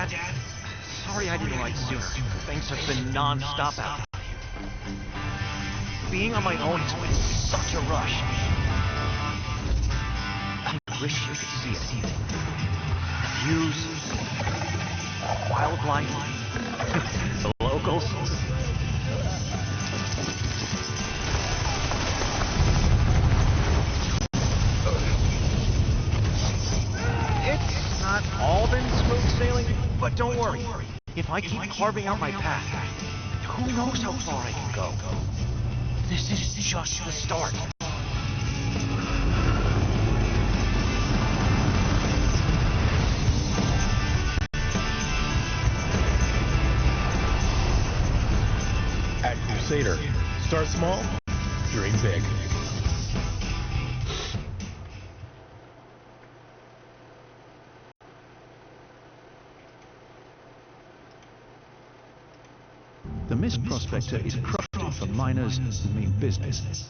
Dad. Sorry I didn't write sooner. Things have been non-stop out here. Being on my own has been such a rush. I wish you could see it. The views, wildlife, the locals. It's not all been smooth sailing, but don't worry. If I keep carving out my path, who knows how far I can go. This is just the start. At Crusader, start small, dream big. The Mist Prospector is crafted for miners who mean business.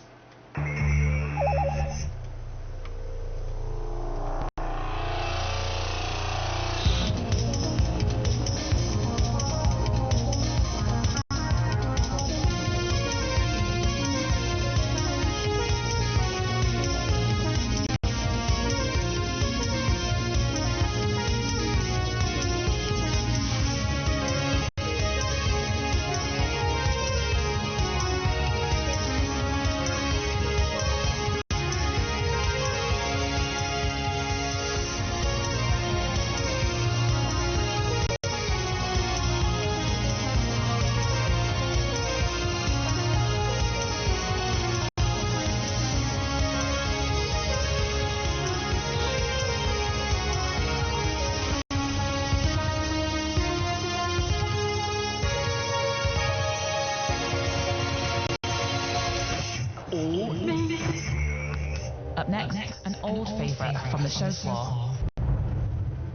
Up next, an old favourite from the show floor.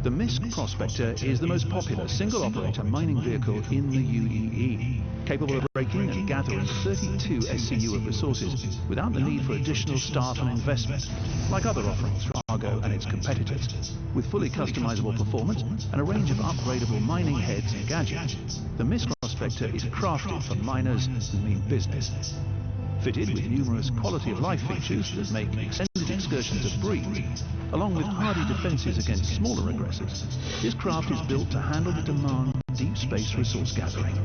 The Mist Prospector is the most popular single-operator mining vehicle in the UEE, capable of breaking and gathering 32 SCU of resources without the need for additional staff and investment, like other offerings from Argo and its competitors, with fully customizable performance and a range of upgradable mining heads and gadgets. The Mist Prospector is crafted for miners who mean business. Fitted with numerous quality-of-life features that make extended excursions a breeze, along with hardy defenses against smaller aggressors, this craft is built to handle the demand of deep space resource gathering.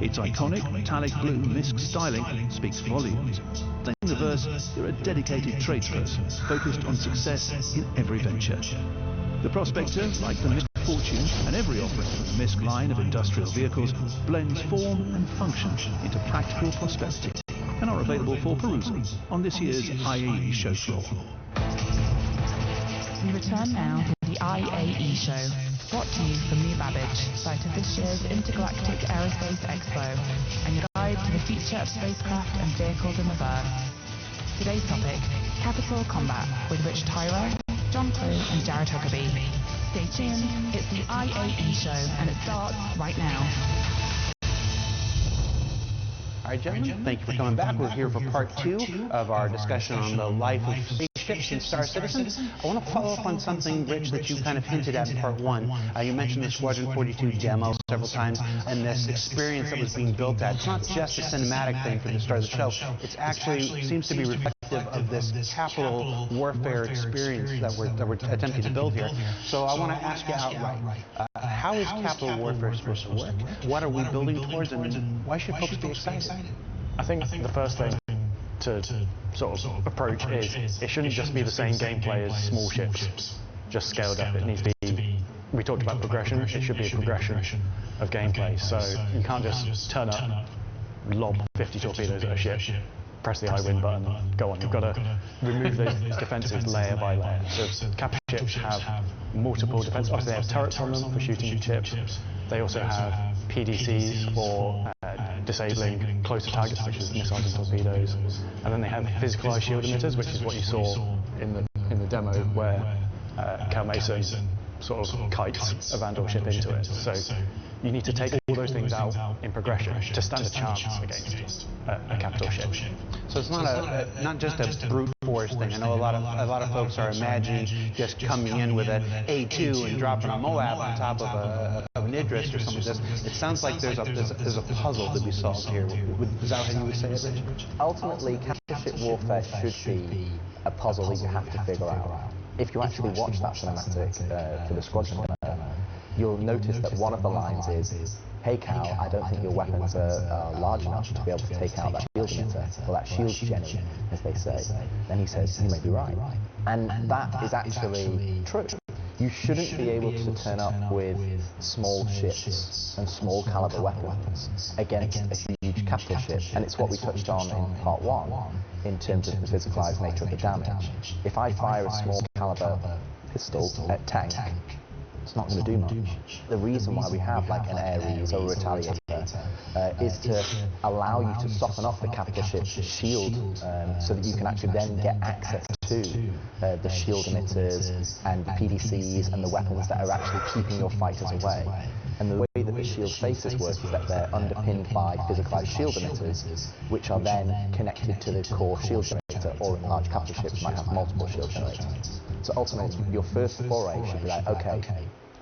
Its iconic metallic blue MISC styling speaks volumes. In the verse, you're a dedicated tradesperson focused on success in every venture. The Prospector, like the MISC Fortune and every offering from the MISC line of industrial vehicles, blends form and function into practical prosperity, and are available for perusal on this year's IAE show floor. We return now to the IAE show, brought to you from New Babbage, site of this year's Intergalactic Aerospace Expo, and your guide to the future of spacecraft and vehicles in the verse. Today's topic, Capital Combat, with Rich Tyra, John Crew and Jared Huckabee. Stay tuned, it's the IAE show, and it starts right now. All right, gentlemen, thank you for coming back. We're here for part 2 of our discussion on the life of spaceships and Star Citizen. I want to follow up on something, Rich, that you kind of hinted at in part 1. You mentioned the Squadron 42 demo several times, and this experience that was being built at. It's not just a cinematic thing from the start of the show. It actually seems to be reflective of this capital warfare experience that we're attempting to build here. So I want to ask you outright, how is capital warfare supposed to work? What are we building towards, and why should folks be excited? I think the first thing to sort of approach is it shouldn't just be the same gameplay as small ships, just scaled up. It needs to be, we talked about progression, it should be a progression of gameplay. So you can't just turn up, lob 50 torpedoes at a ship, press the I win button and go on. You've got to remove those defences layer by layer. So capital ships have multiple defences. Obviously they have turrets on them for shooting ships. They also have PDCs for disabling closer targets such as missiles and torpedoes. And then they have physical eye shield emitters, which is what you saw in the demo where Cal Mason sort of kites a Vandal ship into it. So you need to take all those those things out in progression to stand a chance against a capital ship. So it's not just a brute force thing. I know a lot of folks are imagining just coming in with an A2 and dropping a Moab on top of an Idris or something like this. It sounds like there's a puzzle to be solved here. Is that how you would say it, Rich? Ultimately, capital ship warfare should be a puzzle that you have to figure out. If you actually watch that cinematic for the squadron demo, you'll notice that one of the lines is, "Hey Cal, I don't think your weapons are large enough to be able to take out that shield emitter, or that shield Jenny, as they say." Then he says, "You may be right." And that is actually true. You shouldn't be able to turn up with small ships and small caliber weapons against a huge capital ship. And it's what we touched on in part 1 in terms of the physicalized nature of the damage. If I fire a small caliber pistol at tank, it's not going to do much. The reason why we have like an Ares or a Retaliator is to allow you to soften up the capital ship's shield so that you can actually then get access to the shield emitters and the PDCs and the weapons that are actually keeping your fighters away. And the way that the shield faces work is that they're underpinned by physicalized shield emitters, which are then connected to the core shield generator, or in large capital ships might have multiple shield generators. So ultimately, your first foray should be like, okay,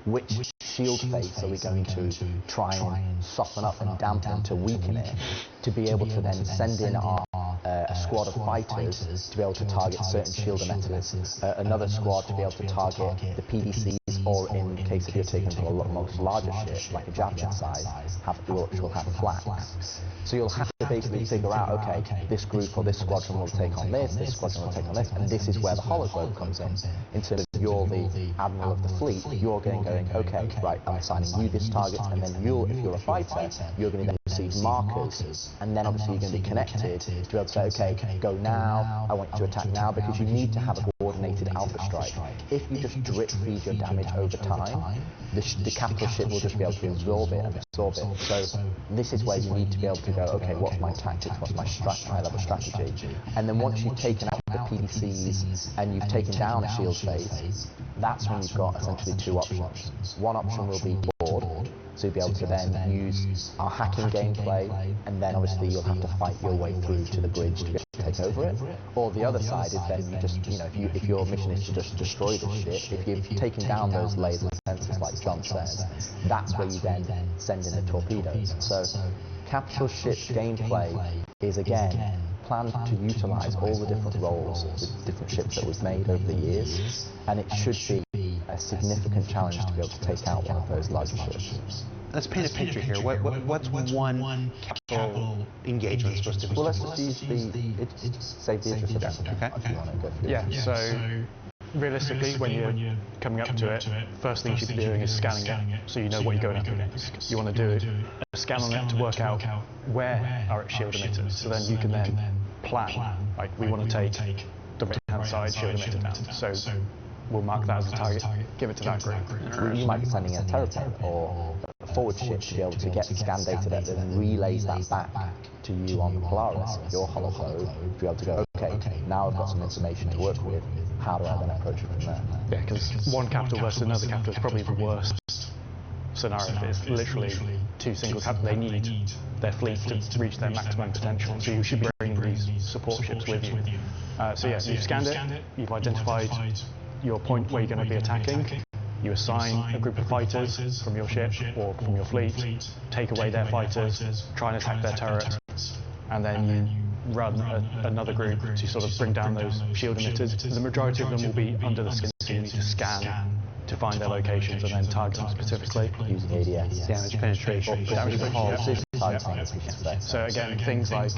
which shield face are we going to try and soften up and dampen to weaken it, to be able to then send in a squad of fighters to be able to target certain shield emitters, another squad to be able to target the PDCs, or in case if you're taking to a much larger ship, like a Javelin size, which will have flags. So you'll have to basically figure out, okay, this group or this squadron will take on this squadron will take on this, and this is where the hologlobe comes in terms of you're the admiral of the fleet, you're going, okay, right, I'm assigning you this target, and then if you're a fighter, you're going to then receive markers, and then obviously you're going to be connected to be able to say, okay, go now, I want you to attack now, because you need to have a coordinated alpha strike. If you just drip feed your damage over time, the capital ship will just be able to absorb it. So this is where you need to be able to go, okay, what's my tactics, what's my high-level strategy? And then once you've taken out the PDCs and you've taken down a shield phase, that's when you've got essentially two options. One option will be board, so you'll be able to then use our hacking gameplay, and then obviously you'll have to fight your way through to the bridge to be able to take over it. Or the other side is then you just, if your mission is to just destroy the ship, if you've taken down those layers of defenses like John says, that's where you then send in the torpedoes. So capital ship gameplay is again planned to utilize all the different roles with different ships that we've made over the years, and it should be a significant challenge to be able to take out one of those larger ships. Let's paint a picture here. What's one capital engagement supposed to be? Well, let's just use save the Idris again. Okay. If you want to go through Yeah, so realistically, when you're coming up to it, first thing you should be doing is scanning it, so you know what you're going up against. You want to do a scan on it to work out where are its shield emitters, so then you can then plan, like we want to take the right-hand side shield emitter down, so we'll mark that as a target, give it to that group. You might be sending a terraplane or a forward ship to be able to get the scan data that then relays that back to you on the Polaris, your hologlobe, to be able to go, okay, now I've got some information to work with, how do I then approach it from there? Yeah, because one capital versus another capital is probably the worst scenario. It's literally two single capitals. They need their fleet to reach their maximum potential, so you should be bringing these support ships with you. So yeah, you've scanned it, you've identified your point where you're going to be attacking, you assign a group of fighters from your ship or from your fleet, take away their fighters, try and attack their turret, and then you run another group to sort of bring down those shield emitters. The majority of them will be under the skin, so you need to scan to find their locations and then target them specifically. Using ADS. Damage penetration. Damage penetration. Yeah. So again, things like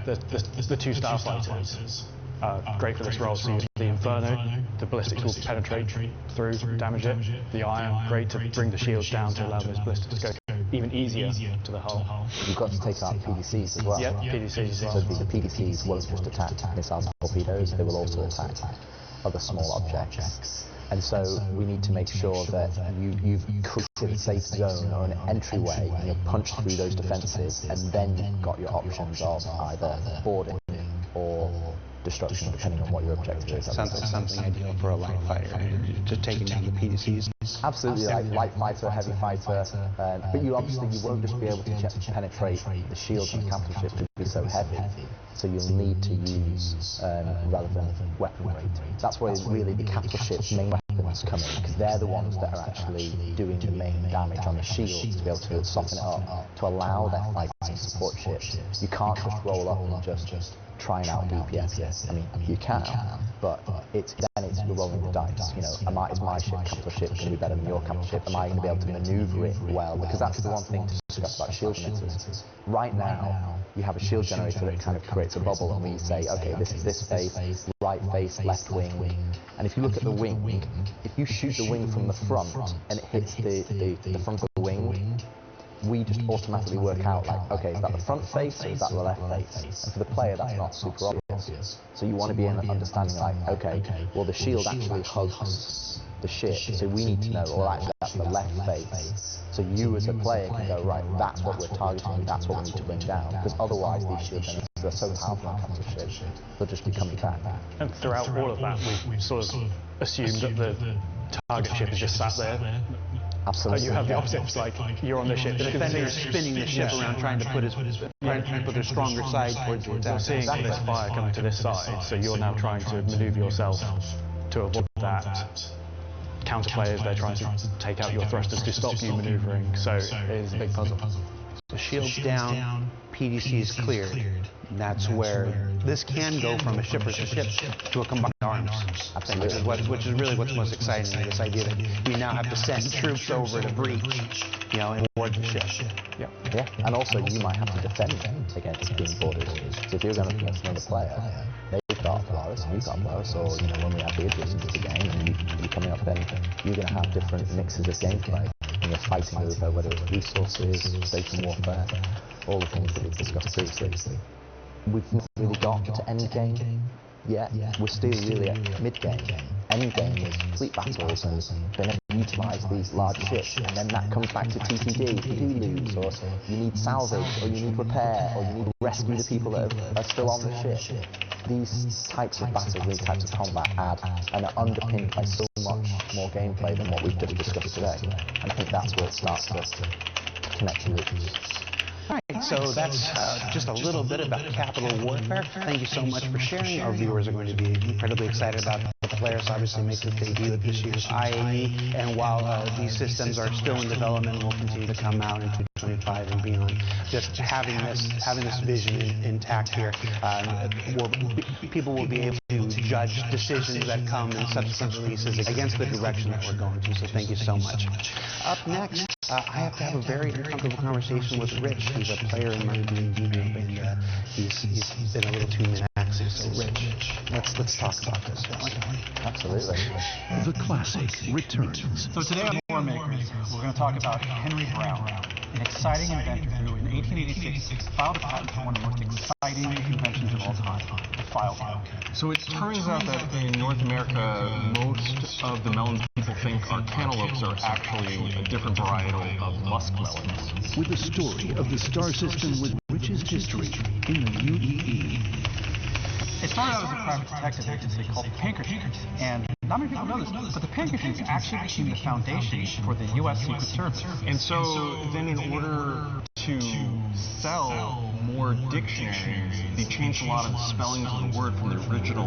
the two starfighters are great for this role. So the Inferno, the ballistics will penetrate through, damage it. The Iron, great to bring the shields down to allow those ballistics to go even easier to the hull. You've got to take out PDCs as well. Yep, PDCs as well. So the PDCs won't just attack missiles and torpedoes, they will also attack other small objects. And so we need to make sure that you've created a safe zone or an entryway, and you'll punch through those defences, and then you've got your options of either boarding or destruction, depending on what your objective is. Sounds like something ideal for a light fighter, just taking down the PDCs. Absolutely, like light fighter, heavy fighter, but you won't just be able to penetrate the shields on the capital ship to be so heavy, so you'll need to use relevant weaponry. That's where really the capital ship's main weapons come in, because they're the ones that are actually doing the main damage on the shields to be able to soften it up, to allow their fighting support ships. You can't just roll up and just try and out DPS. I mean, you can, but you're rolling the dice. You know, is my capital ship going to be better than your capital ship? Am I going to be able to maneuver it well? Because that's the one thing to discuss about shield emitters. Right now, you have a shield generator that kind of creates a bubble, and we say, okay, this is this face, right face, left wing. And if you look at the wing, if you shoot the wing from the front and it hits the front of the wing, we just automatically work out, like, okay, is that the front face or is that the left face? And for the player, that's not super obvious. So you want to be understanding, like, okay, well, the shield actually hugs the ship, so we need to know, well, actually, that's the left face. So you as a player can go, right, that's what we're targeting, that's what we need to bring down, because otherwise these shield generators are so powerful on capital ships, they'll just be coming back. And throughout all of that, we've sort of assumed that the target ship is just sat there. Absolutely. You have the opposite, like you're on the ship. The defender is spinning the ship around, trying to put their stronger side towards your attack. Seeing this fire coming to this side, so you're now trying to maneuver yourself to avoid that. Counter players, they're trying to take out your thrusters to stop you maneuvering. So it is a big puzzle. The shield's down, PDC is cleared. And that's where this can go from a ship versus ship to a combined arms. Absolutely. Which is really what's most exciting, this idea that you now have to send troops over to breach, you know, and board the ship. Yeah, and also you might have to defend against being boarded. So if you're going up against another player, they've got Polaris and you've got Polaris, or you know, when we have the into the game and you're coming up, then you're going to have different mixes of gameplay. And you're fighting over whether it's resources, station warfare, all the things that we've discussed previously. We've not really got to end game yet. We're still really at mid game. End game is fleet battles and being able to utilise these large ships, and then that comes back to TCG if you do lose, or you need salvage, or you need repair, or you need to rescue the people that are still on the ship. These types of battles, these types of combat add and are underpinned by so much more gameplay than what we've just discussed today. And I think that's where it starts to connect to loops. All right, so that's just a little bit about capital warfare. Thank you so much for sharing. Our viewers are going to be incredibly excited about the players obviously make their debut at this year's IAE, and while these systems are still in development and will continue to come out in 2025 and beyond, just having this vision intact here, people will be able to judge decisions that come in subsequent releases against the direction that we're going to. So thank you so much. Up next, I have to have a very uncomfortable conversation with Rich. He's a player in my D&D group, and he's been a little too relaxing. So Rich, let's talk about this. Absolutely. The classic returns. So today on War Makers, we're going to talk about Henry Brown, an exciting inventor who in 1886 filed a patent for one of the most exciting inventions of all time, the file cabinet. So it turns out that in North America, most of the melons people think are cantaloupes are actually a different varietal of muskmelons. With the story of the star system with richest history in the UEE. It started out as a private detective agency called the Pinkertons, and not many people know this, but the Pinkertons actually became the foundation for the U.S. Secret Service. And so then in order to sell more dictionaries, they changed a lot of the spellings of the word from the original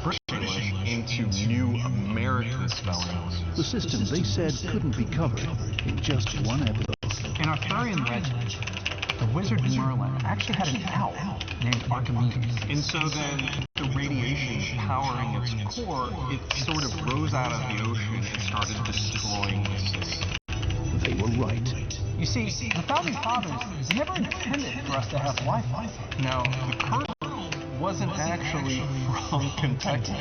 British English into new American spellings. The system they said couldn't be covered in just one episode. In Arthurian legend, the wizard Merlin actually had an owl named Archimedes. And so then the radiation powering its core, it sort of rose out of the ocean and started destroying the city. They were right. You see, the Founding Fathers, they never intended for us to have Wi-Fi. Now, the colonel wasn't actually from Kentucky.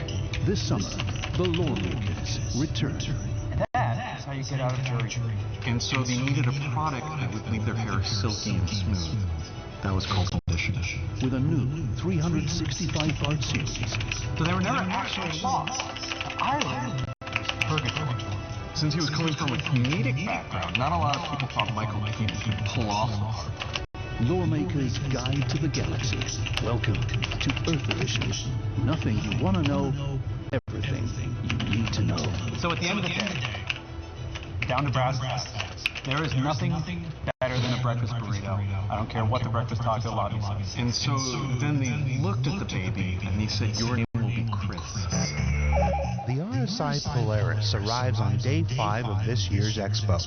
This summer, the Lawmakers return. And that is how you get out of jury. And so they needed a product that would leave their hair silky and smooth. That was called condition. With a new 365-part series. So they were never actually lost. Ireland was purgatory. Since he was coming from a comedic background, not a lot of people thought Michael Keaton could pull off the part. Lawmaker's Guide to the Galaxy. Welcome to Earth Edition. Nothing you want to know, everything you need to know. So at the end of the day, down to brass tacks, there is nothing better than a breakfast burrito. I don't care what the breakfast taco lobby says. And so then they looked at the baby and he said, "Your name will be Chris." The RSI Polaris arrives on day 5 of this year's expo.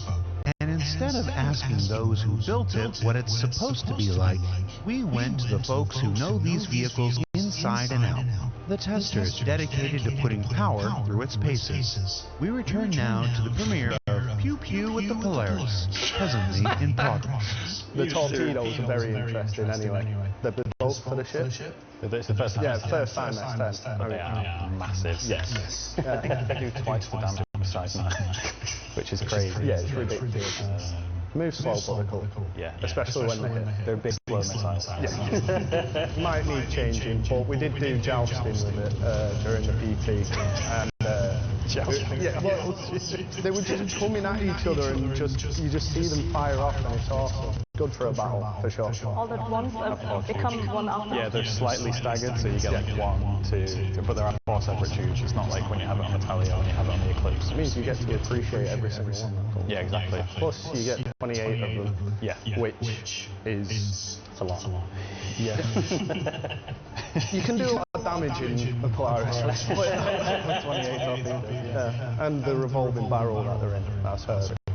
And instead of asking those who built it what it's supposed to be like, we went to the folks who know these vehicles inside and out. The testers dedicated to putting power through its paces. We return now to the premiere of Pew Pew with the Polaris, presently in progress. The torpedoes are very interesting anyway. The boat for the ship. It's the first time. Yeah, first time X10. They are massive. Yes. I think they do twice the damage size now, which is crazy. Yeah, it's ridiculous. Move slow, but they're cool. Yeah. Especially when they hit. They're big slow missiles. Yeah. Might need changing, but we did do jousting with it during the PT. And yeah, well, they were just coming at each other and you just see them fire off, and it's awesome. Good for a battle, for sure. All at once, it comes one after. Yeah, they're slightly staggered, so you get like 1, 2, but there are 4 separate tubes. It's not like when you have it on the Talia or when you have it on the Eclipse. It means you get to appreciate every single one. Yeah, exactly. Plus, you get 28 of them. Yeah. Which is a lot. Yeah. You can do a lot of damage in the Polaris. 28 torpedoes. Yeah. And the revolving barrel that they're in. That's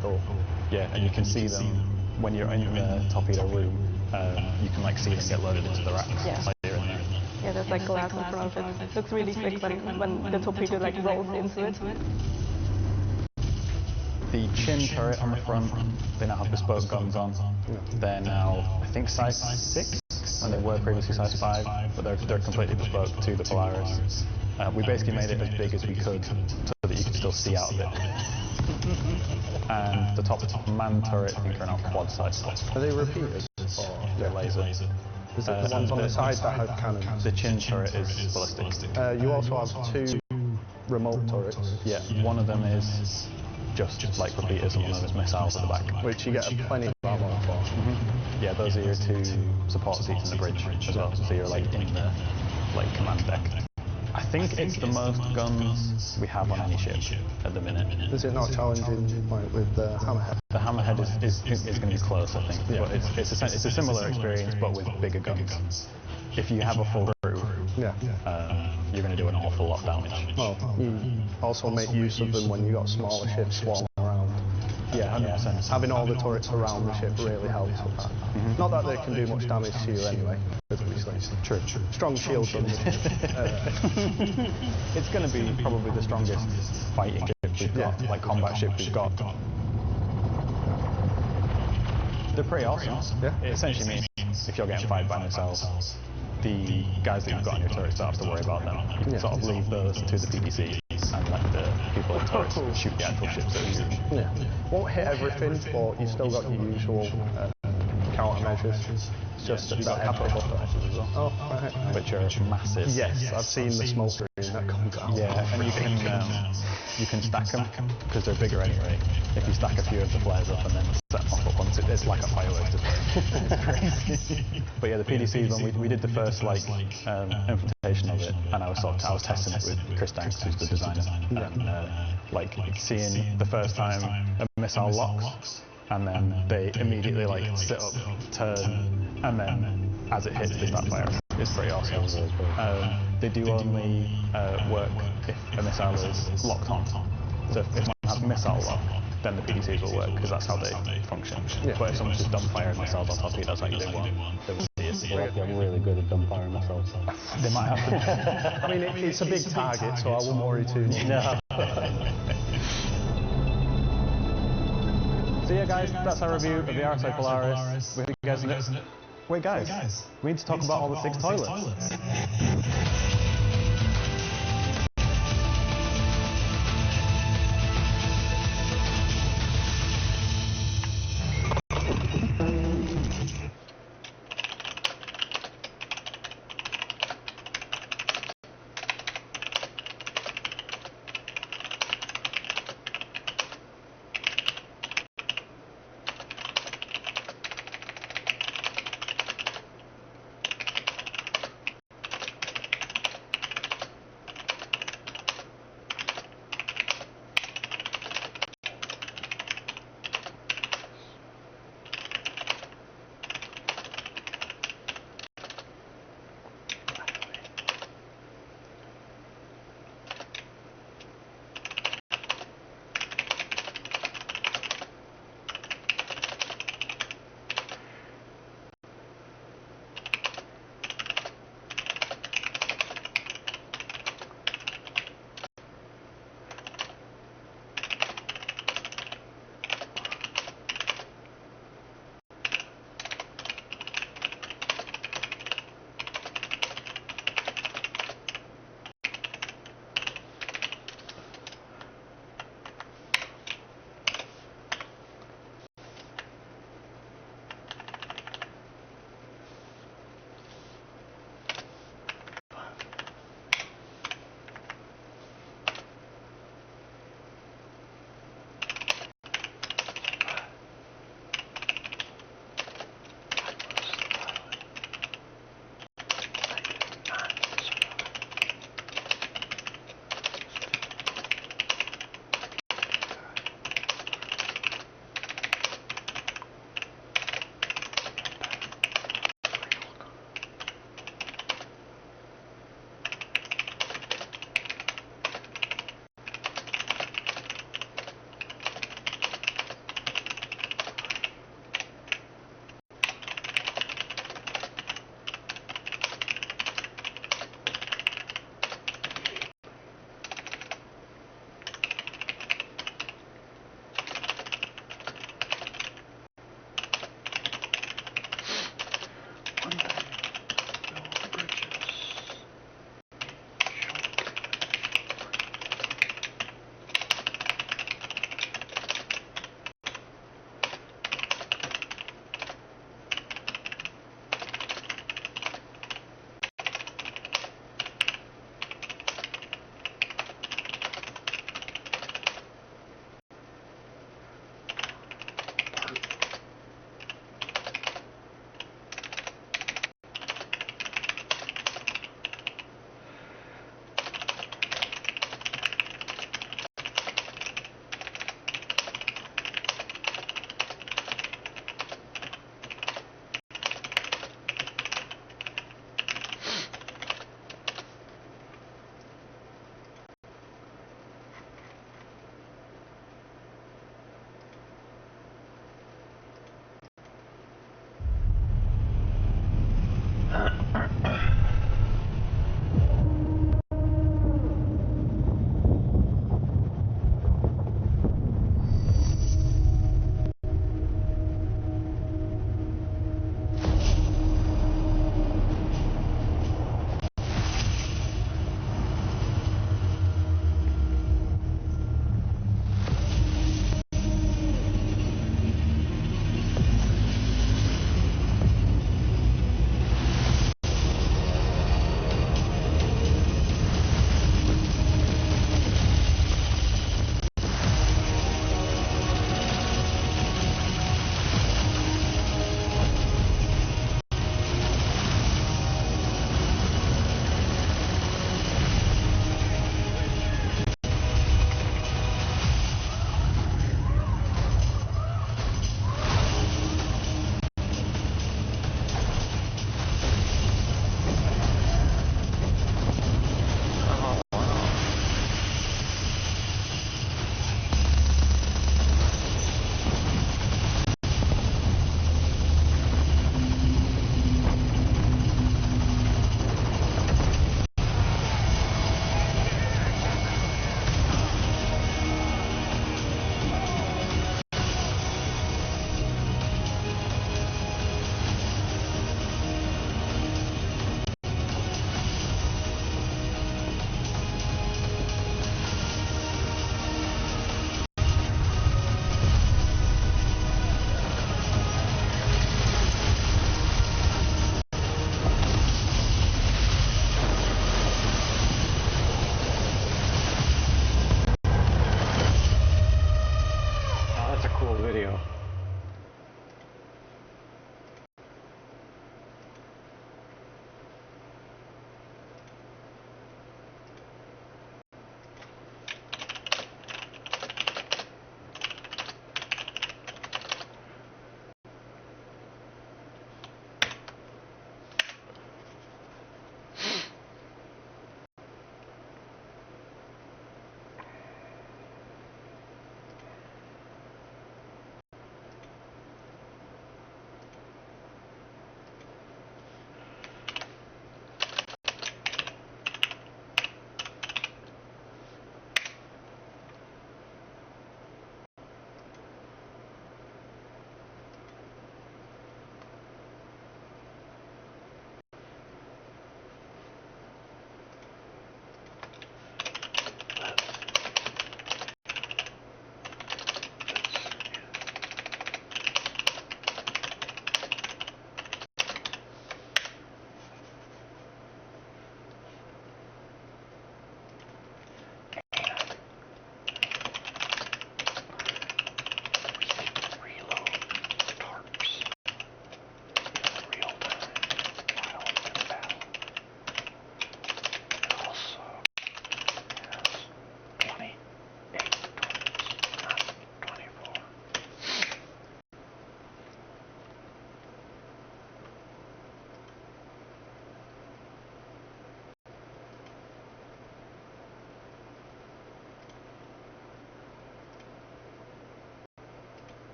cool. Yeah, and you can see them when you're in the torpedo room. You can like see them get loaded into the racks. Yeah. Like you're in there. Yeah, there's like glass in front of it. It looks really slick when the torpedo like rolls into it. The chin turret on the front, they now have bespoke guns on. They're now, I think, size 6, and they were previously size 5, but they're completely bespoke to the Polaris. We basically made it as big as we could so that you could still see out of it. And the top man turret, I think, are now quad size. Are they repeaters? They're laser. Is it the ones on the side that have cannons? The chin turret is ballistic. You also have 2 remote turrets. Yeah, one of them is just like repeaters and one of them is missiles at the back. Which you get plenty of ammo for. Yeah, those are your 2 support seats in the bridge as well, so you're like in the command deck. I think it's the most guns we have on any ship at the minute. Is it not challenging like with the Hammerhead? The Hammerhead is going to be close, I think, but it's a similar experience but with bigger guns. If you have a full crew, you're going to do an awful lot of damage. Well, you also make use of them when you got smaller ships swarming around. Yeah, 100%. Having all the turrets around the ship really helps with that. Not that they can do much damage to you anyway, obviously. True. Strong shields on them. It's going to be probably the strongest fighting ship we've got, like combat ship we've got. They're pretty awesome. Yeah. It essentially means if you're getting fired by missiles, the guys that you've got on your turrets don't have to worry about them. You can sort of leave those to the PPC and let the people in turrets shoot the actual ships that are used. Yeah. Won't hit everything, but you've still got your usual countermeasures. It's just that capital buffer as well. Oh, right. Which are massive. Yes, I've seen the smoke screen that comes out. Yeah, and you can stack them because they're bigger anyway. If you stack a few of the flares up and then set them off at once, it's like a fireworks display. It's crazy. But yeah, the PDCs when we did the first implementation of it, and I was testing it with Chris Danks, who's the designer, and seeing the first time a missile locks, and then they immediately sit up, turn, and then as it hits they start firing. It's pretty awesome. They do only work if a missile is locked on. So if one has missile lock, then the PDCs will work because that's how they function. Yeah. But if someone's just dumbfiring missiles on torpedoes like they won't see it. They're really good at dumbfiring missiles. They might have to. I mean, it's a big target, so I won't worry too much. No. So yeah, guys, that's our review of the RSI Polaris. We hope you guys enjoyed it. Wait, guys, we need to talk about all the 6 toilets.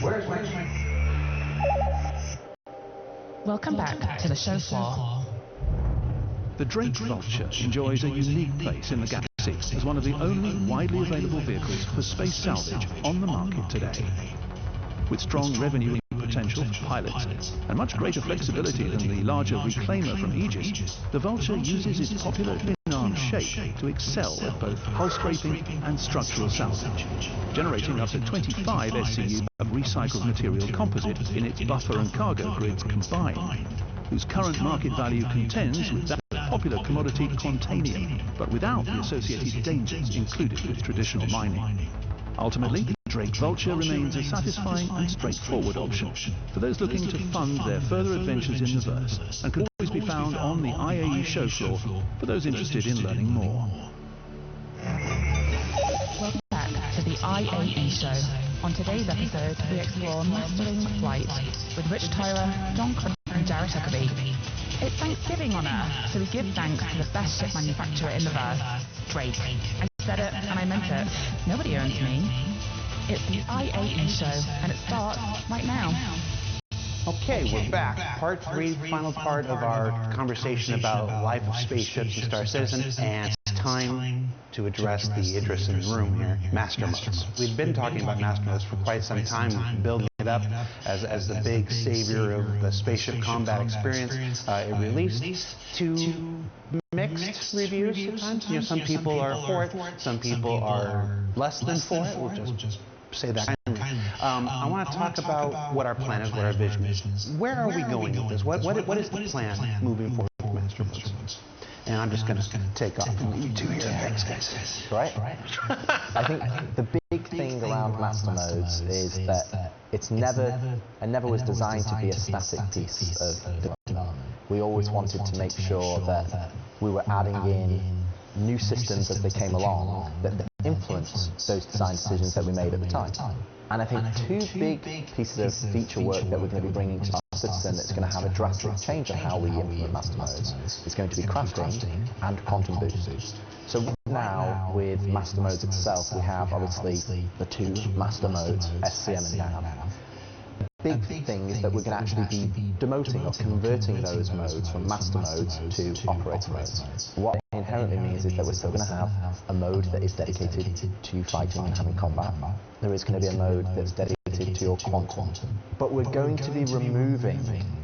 Where's my train? Welcome back to the show floor. The Drake Vulture enjoys a unique place in the galaxy as one of the only widely available vehicles for space salvage on the market today. With strong revenue potential, pilots, and much greater flexibility than the larger Reclaimer from Aegis, the Vulture uses its popular thin-arm shape to excel at both hull scraping and structural salvage, generating up to 25 SCU of recycled material composite in its buffer and cargo grids combined, whose current market value contends with that of popular commodity Quantanium, but without the associated dangers included with traditional mining. Ultimately, the Drake Vulture remains a satisfying and straightforward option for those looking to fund their further adventures in the verse, and can always be found on the IAE show floor for those interested in learning more. Welcome back to the IAE show. On today's episode, we explore mastering flight with Rich Tyler, John Crick, and Jared Huckabee. It's Thanksgiving on Earth, so we give thanks to the best ship manufacturer in the verse, Drake. I said it, and I meant it. Nobody owns me. It's the IAE show, and it starts right now. Okay, we're back. Part 3, final part of our conversation about life of spaceships and Star Citizen, and it's time to address the interest in the room here, master modes. We've been talking about master modes for quite some time, building it up as the big savior of the spaceship combat experience. It released to mixed reviews at times. You know, some people are for it, some people are less than for it. We'll just say that kindly. I want to talk about what our plan is, what our vision is. Where are we going with this? What is the plan moving forward with master modes? And I'm just going to take off from you two here. Thanks, guys. Right? I think the big thing around master modes is that it's never was designed to be a static piece of development. We always wanted to make sure that we were adding in new systems as they came along that influenced those design decisions that we made at the time. And I think two big pieces of feature work that we're going to be bringing to Star Citizen that's going to have a drastic change on how we implement master modes is going to be crafting and quantum boost. So now with master modes itself, we have obviously the two master modes, SCM and NAV. The big thing is that we're going to actually be demoting or converting those modes from master modes to operator modes. What it inherently means is that we're still going to have a mode that is dedicated to fighting and having combat. There is going to be a mode that's dedicated to your quantum. But we're going to be removing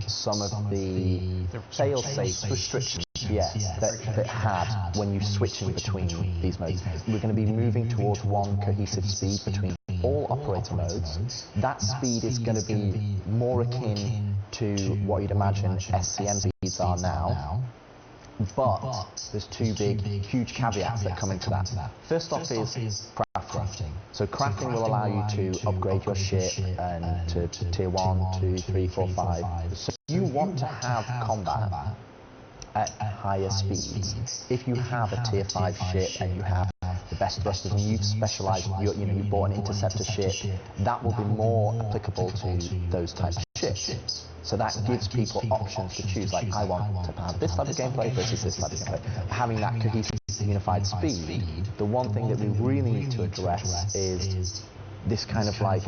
some of the fail-safe restrictions that had when you switch in between these modes. We're going to be moving towards one cohesive speed between all operator modes. That speed is going to be more akin to what you'd imagine SCM speeds are now. But there's two big, huge caveats that come into that. First off is crafting. So crafting will allow you to upgrade your ship and to tier 1, 2, 3, 4, 5. So if you want to have combat at higher speeds, if you have a tier 5 ship and you have the best thrusters and you've specialized, you bought an interceptor ship, that will be more applicable to those types of ships. So that gives people options to choose, like I want to have this type of gameplay versus this type of gameplay. Having that cohesive unified speed, the one thing that we really need to address is this kind of like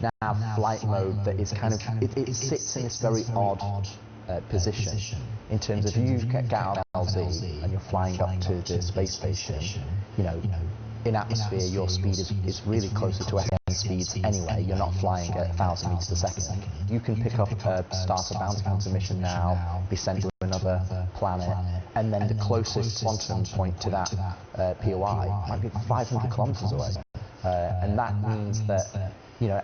nav flight mode that is kind of, it sits in this very odd position in terms of you get out of LZ and you're flying up to the space station, in atmosphere your speed is really closer to SCM speeds anyway. You're not flying at 1,000 meters a second. You can pick up a start a bounty hunter mission now, be sent to another planet, and then the closest quantum point to that POI might be 500 kilometers away. And that means that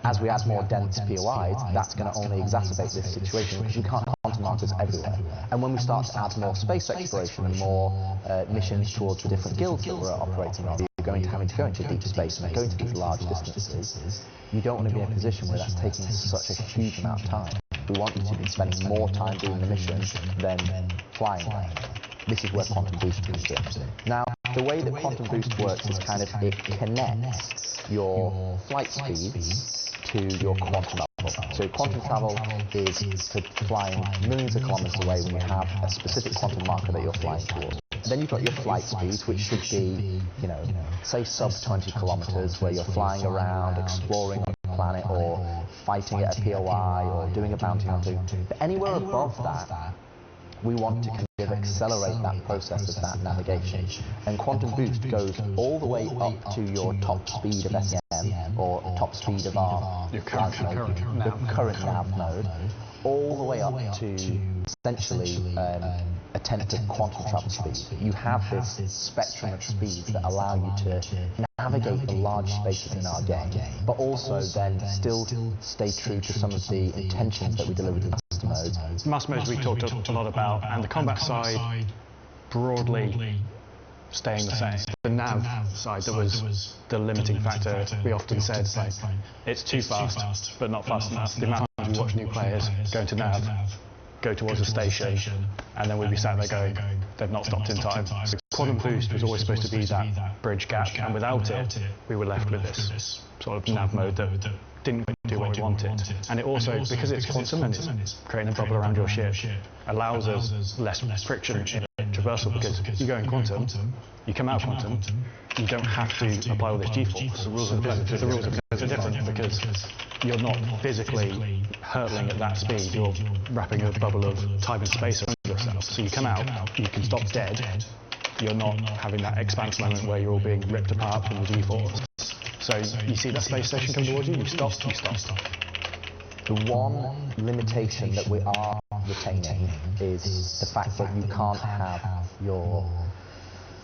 as we add more dense POIs, that's going to only exacerbate this situation because we can't quantum markers everywhere. And when we start to add more space exploration and more missions towards the different guilds that we're operating on, you're going to having to go into deep space and going to these large distances. You don't want to be in a position where that's taking such a huge amount of time. We want you to be spending more time doing the mission than flying around. This is where Quantum Boost comes in. Now, the way that Quantum Boost works is kind of it connects your flight speeds to your quantum level. So quantum travel is for flying millions of kilometers away when you have a specific quantum marker that you're flying towards. Then you've got your flight speeds, which should be, say sub 20 kilometers, where you're flying around, exploring planet or fighting at a POI or doing a bounty hunter. But anywhere above that, we want to kind of accelerate that process of that navigation. And Quantum Boost goes all the way up to your top speed of SEM or top speed of our current nav node, all the way up to essentially attempt of quantum travel speed. You have this spectrum of speeds that allow you to navigate the large spaces in our game, but also then still stay true to some of the intentions that we delivered in master modes. Master modes we talked a lot about, and the combat side broadly staying the same. The nav side, that was the limiting factor. We often said, like, it's too fast, but not fast enough. The amount of times we watch new players go into nav, go towards a station, and then we'd be sat there going, they've not stopped in time. So Quantum Boost was always supposed to be that bridge gap, and without it, we were left with this sort of nav mode that didn't do what we wanted. And it also, because it's quantum and it's creating a bubble around your ship, allows us less friction in traversal, because you go in quantum, you come out of quantum, you don't have to apply all this G-force. The rules of physics are different, because you're not physically hurtling at that speed, you're wrapping a bubble of time and space around yourself. So you come out, you can stop dead, you're not having that expanse moment where you're all being ripped apart from the G-force. So you see that space station come towards you, you stop. The one limitation that we are retaining is the fact that you can't have your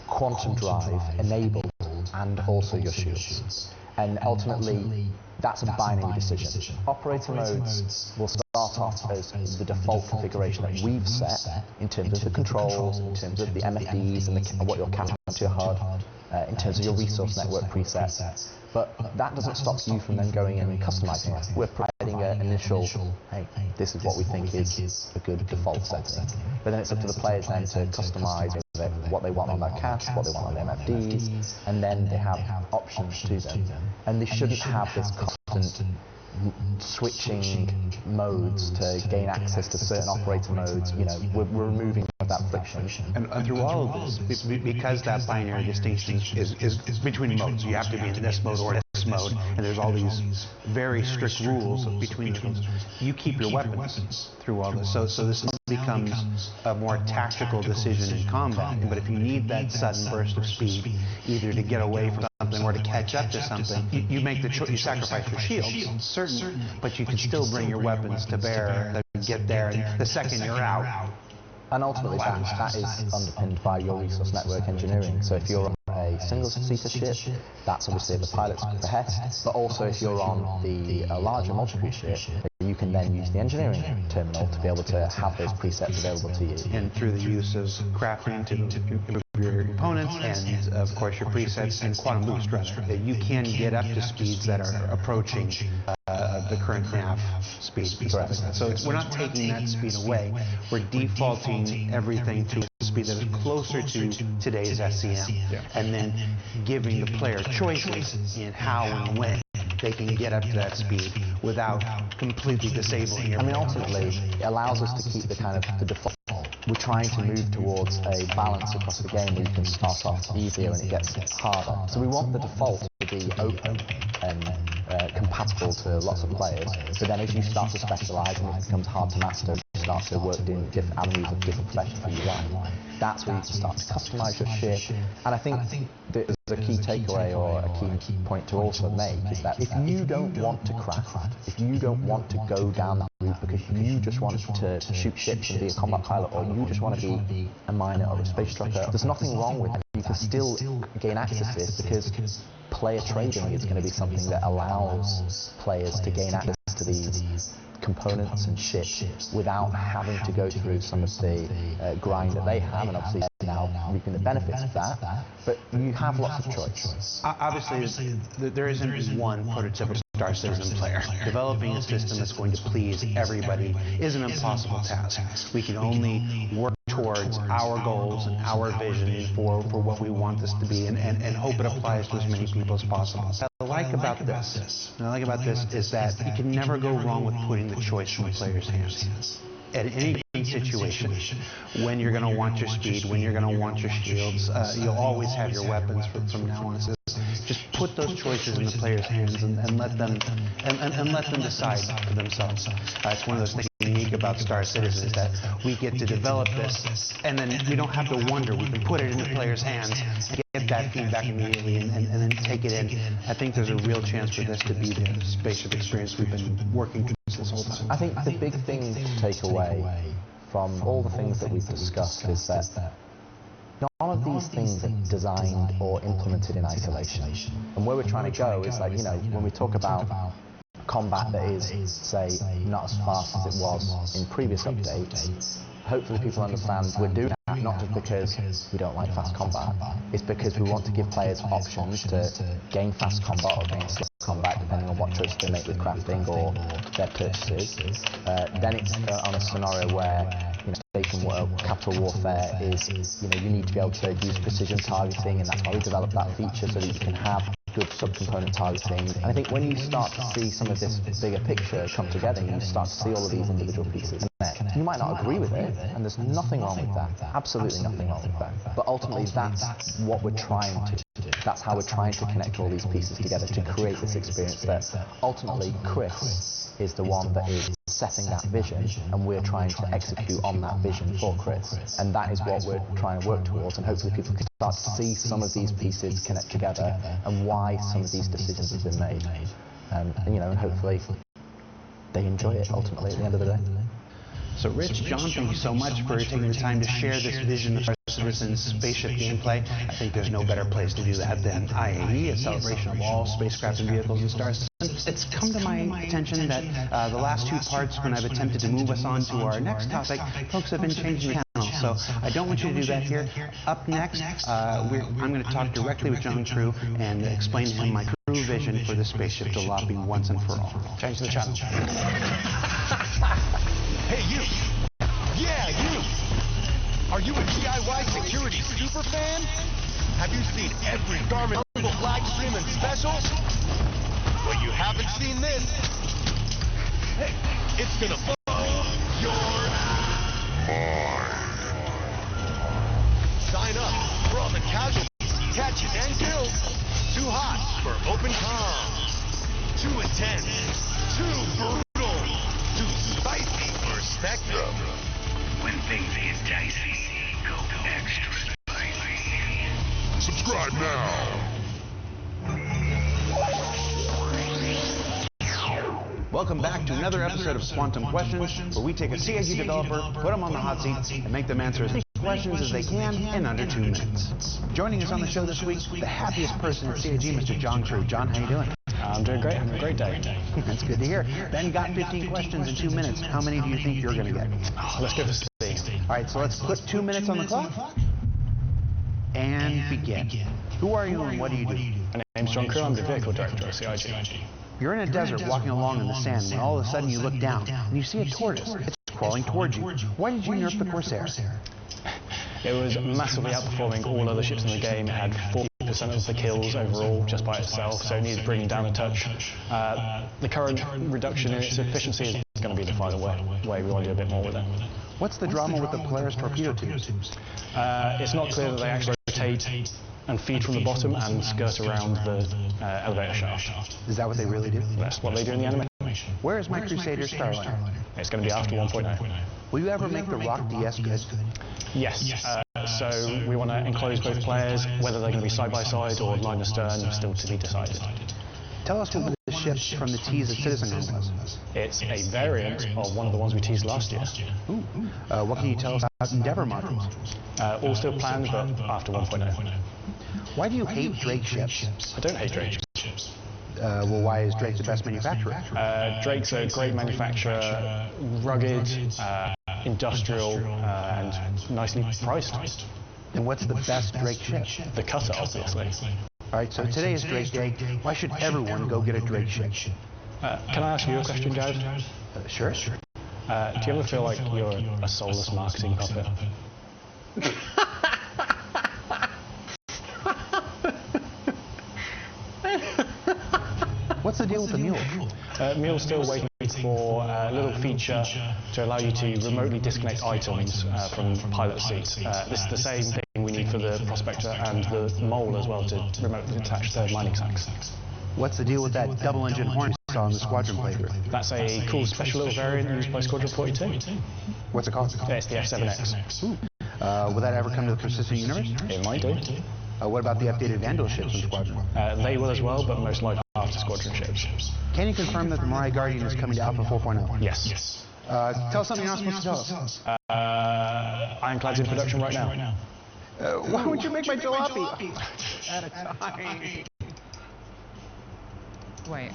quantum drive enabled and also your shields. And ultimately, that's a binary decision. Operator modes will start off as the default configuration that we've set in terms of the controls, in terms of the MFDs and what you're capping onto your HUD, in terms of your resource network presets. But that doesn't stop you from then going in and customizing it. We're providing an initial, hey, this is what we think is a good default setting. But then it's up to the players then to customize what they want on their cache, what they want on their MFDs, and then they have options to them. And they shouldn't have this constant switching modes to gain access to certain operator modes. You know, we're removing that friction. And through all of this, because that binary distinction is between modes, you have to be in this mode or this mode, and there's all these very strict rules between the modes. You keep your weapons through all this, so this becomes a more tactical decision in combat. But if you need that sudden burst of speed, either to get away from something or to catch up to something, you make the choice. You sacrifice your shields, certain, but you can still bring your weapons to bear to get there. And the second you're out. And ultimately, that is underpinned by your resource network engineering. So if you're on a single-seater ship, that's obviously at the pilot's behest. But also if you're on the larger multi-crew ship, you can then use the engineering terminal to be able to have those presets available to you. And through the use of crafting to improve your components and, of course, your presets and Quantum Boost, rather, you can get up to speeds that are approaching the current nav speed. So we're not taking that speed away. We're defaulting everything to a speed that is closer to today's SCM, and then giving the player choices in how and when they can get up to that speed without completely disabling your. I mean, ultimately, it allows us to keep the kind of the default. We're trying to move towards a balance across the game where you can start off easier and it gets harder. So we want the default to be open and compatible to lots of players. But then as you start to specialize and it becomes hard to master, you start to work in different avenues of different professions that you like. That's where you can start to customize your ship. And I think there's a key takeaway or a key point to also make is that if you don't want to craft, if you don't want to go down that route because you just want to shoot ships and be a combat pilot, or you just want to be a miner or a space trucker, there's nothing wrong with it. You can still gain access to this because player trading is going to be something that allows players to gain access to these components and ships without having to go through some of the grind that they have, and obviously now reaping the benefits of that. But you have lots of choice. Obviously, there isn't one prototypical Star Citizen player. Developing a system that's going to please everybody is an impossible task. We can only work towards our goals and our vision for what we want this to be, and hope it applies to as many people as possible. What I like about this is that you can never go wrong with putting the choice in the player's hands. At any situation, when you're going to want your speed, when you're going to want your shields, you'll always have your weapons from now on. just put those choices in the player's hands and let them decide for themselves. It's one of those things unique about Star Citizen is that we get to develop this, and then we don't have to wonder. We can put it in the player's hands and get that feedback immediately and then take it in. I think there's a real chance for this to be the spaceship experience we've been working towards this whole time. I think the big thing to take away from all the things that we've discussed is that none of these things are designed or implemented in isolation. And where we're trying to go is like, you know, when we talk about combat that is, say, not as fast as it was in previous updates, hopefully people understand we're doing that not just because we don't like fast combat, it's because we want to give players options to gain fast combat or gain slow combat depending on what choices they make with crafting or their purchases. Then it's on a scenario where, you know, capital warfare is, you know, you need to be able to use precision targeting, and that's why we developed that feature so that you can have good subcomponent targeting. And I think when you start to see some of this bigger picture come together, and you start to see all of these individual pieces, you might not agree with it, and there's nothing wrong with that. Absolutely nothing wrong with that. But ultimately, that's what we're trying to do. That's how we're trying to connect all these pieces together to create this experience that ultimately Chris is the one that is setting that vision, and we're trying to execute on that vision for Chris. And that is what we're trying to work towards, and hopefully people can start to see some of these pieces connect together and why some of these decisions have been made. And you know, and hopefully they enjoy it ultimately at the end of the day. So Rich, John, thank you so much for taking the time to share this vision of Star Citizen's spaceship gameplay. I think there's no better place to do that than IAE, a celebration of all spacecraft and vehicles in Star Citizen. It's come to my attention that the last two parts, when I've attempted to move us on to our next topic, folks have been changing the channel. So I don't want you to do that here. Up next, I'm going to talk directly with John Crew and explain to him my true vision for the spaceship jalopy once and for all. Change the channel. Hey, you! Yeah, you! Are you a DIY security super fan? Have you seen every Garmin live stream and specials? Well, you haven't seen this. Hey, it's gonna blow your mind. Sign up for all the casualties, catches, and kills. Too hot for open comms. Too intense. Too brutal. Too spicy for Spectrum. When things get dicey, go extra spicy. Subscribe now. Welcome back to another episode of Quantum Questions, where we take a CIG developer, put them on the hot seat, and make them answer as many questions as they can in under 2 minutes. Joining us on the show this week, the happiest person at CIG, Mr. John Crew. John, how you doing? I'm doing great. Having a great day. That's good to hear. Ben got 15 questions in 2 minutes. How many do you think you're going to get? Oh, let's give this a see. All right, so let's put 2 minutes on the clock and begin. Who are you and what do you do? My name's John Crew. I'm the vehicle director at CIG. You're in a desert walking along in the sand when all of a sudden you look down and you see a tortoise. It's crawling towards you. Why did you nerf the Corsair? It was massively outperforming all other ships in the game. It had 40% of the kills overall just by itself, so it needed bringing down a touch. The current reduction in its efficiency is going to be the final way. We want to do a bit more with it. What's the drama with the Polaris torpedo tubes? It's not clear that they actually rotate and feed from the bottom and skirt around the elevator shaft. Is that what they really do? That's what they do in the animation. Where is my Crusader Starliner? It's going to be after 1.0. Will you ever make the Rock DS good? Yes. So we want to enclose both players, whether they're going to be side by side or line astern, still to be decided. Tell us what the ship from the tease at CitizenCon was. It's a variant of one of the ones we teased last year. Ooh. What can you tell us about Endeavour modules? All still planned, but after 1.0. Why do you hate Drake ships? I don't hate Drake ships. Well, why is Drake the best manufacturer? Drake's a great manufacturer, rugged, industrial, and nicely priced. And what's the best Drake ship? The Cutter, obviously. All right, so today is Drake Day. Why should everyone go get a Drake ship? Can I ask you a question, Jared? Sure. Do you ever feel like you're a soulless marketing puppet? What's the deal with the mule? Mule's still waiting for a little feature to allow you to remotely disconnect items from pilot seats. This is the same thing we we need for the prospector and the mole as well to remotely attach the mining sacks. What's the deal with that double-engine horn you saw in the Squadron playthrough? That's a cool special little variant used by Squadron 42. What's it called? It's the F7X. Will that ever come to the persistent universe? It might do. What about the updated Vandal ships in Squadron? They will as well, but most likely after Squadron ships. Can you confirm that the Mirai Guardian is coming to Alpha 4.0? Yes. Tell us something you're not supposed to tell us. Ironclad's in production right now. Why would you make my jalopy? At a time. Wait.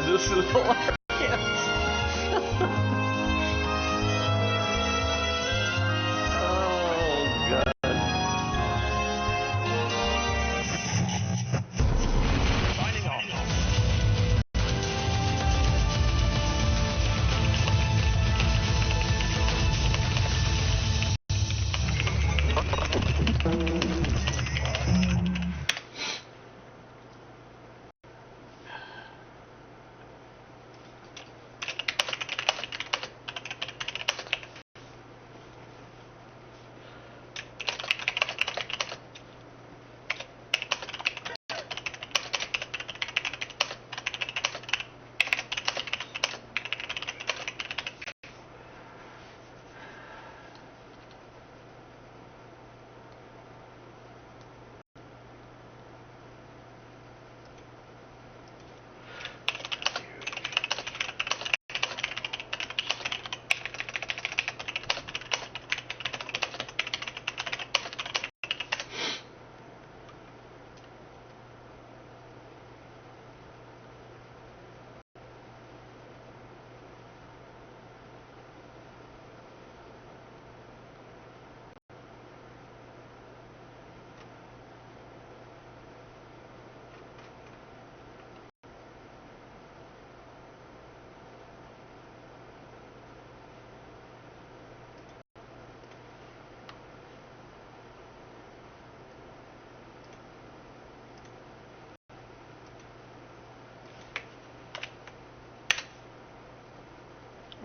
This is hilarious. Oh, God. Signing off.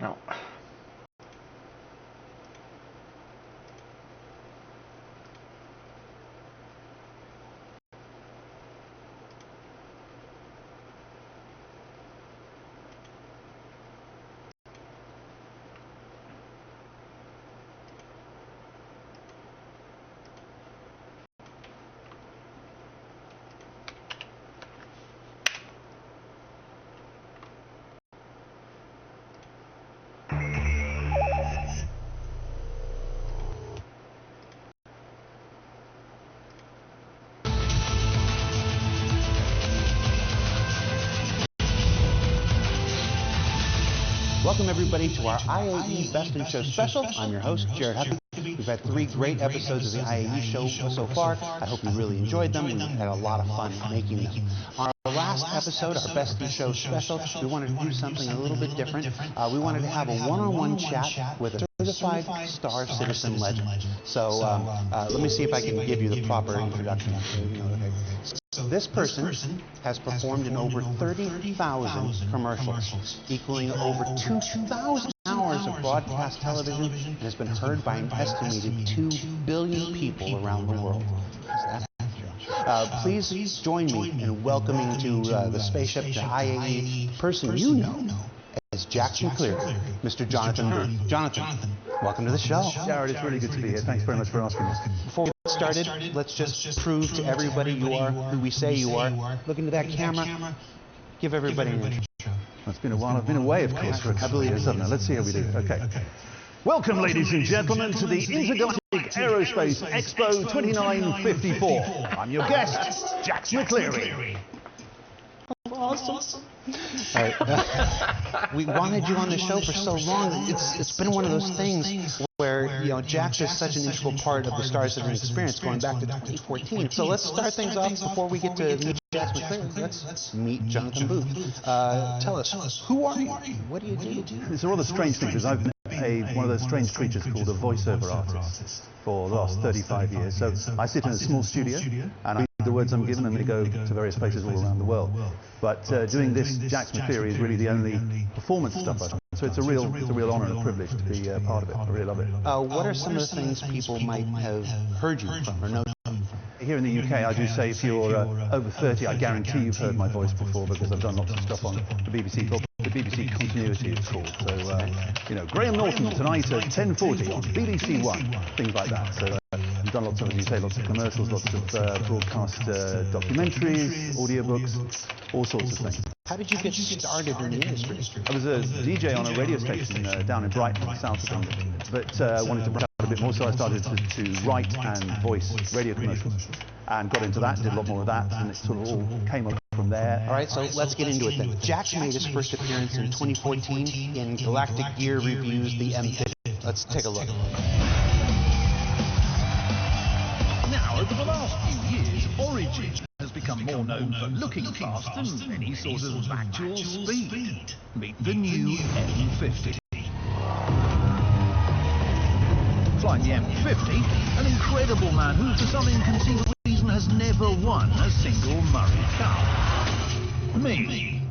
No. Welcome everybody to our IAE Best in Show special. I'm your host, Jared Huckabee. We've had 3 great episodes of the IAE show so far. I hope you really enjoyed them. We've had a lot of fun making them. On our last episode, our Best in Show special, we wanted to do something a little bit different. We wanted to have a one-on-one chat with a certified Star Citizen legend. So let me see if I can give you the proper introduction. this person has performed in over 30,000 commercials, equaling over 2,000 hours of broadcast television, and has been heard by an estimated 2 billion people around the world. Please join me in welcoming to the spaceship, the IAE, person you know as Jackson Cleary, Mr. Jonathan Booth. Jonathan, welcome to the show. Jared, it's really good to be here. Thanks very much for asking me. Before we get started, let's just prove to everybody you are who we say you are. Look into that camera. Give everybody an intro. It's been a while. I've been away, of course, for a couple of years, haven't I? Let's see how we do. Okay. Welcome, ladies and gentlemen, to the Intergalactic Aerospace Expo 2954. I'm your guest, Jackson Cleary. Awesome. We wanted you on the show for so long. It's been one of those things where, you know, Jax is such an integral part of the Star Citizen experience going back to 2014. So let's start things off before we get to meet Jax McClary. Let's meet Jonathan Booth. Tell us, who are you? What do you do? It's a rather strange thing because I've been one of those strange creatures called a voiceover artist for the last 35 years. So I sit in a small studio and I read the words I'm given and they go to various places all around the world. But doing this Jax McCleary is really the only performance stuff I've done. So it's a real honor and a privilege to be part of it. I really love it. What are some of the things people might have heard you from or know you from? Here in the UK, I do say if you're over 30, I guarantee you've heard my voice before because I've done lots of stuff on the BBC. The BBC Continuity it's called. So, you know, Graham Norton tonight at 10:40 on BBC One, things like that. So I've done lots of, as you say, lots of commercials, lots of broadcast documentaries, audiobooks, all sorts of things. How did you get started in the industry? I was a DJ on a radio station down in Brighton, south of London, but wanted to branch out a bit more, so I started to write and voice radio commercials, and got into that, did a lot more of that, and it sort of all came up from there. All right, so let's get into it then. Jax made his first appearance in 2014 in Galactic Gear Reviews The M50. Let's take a look. Now, over the last few years, Origin has become more known for looking fast than any sort of actual speed. Meet the new M50. Flying the M50, an incredible man who, for some inconceivable reason, has never won a single Murray Cup. Me.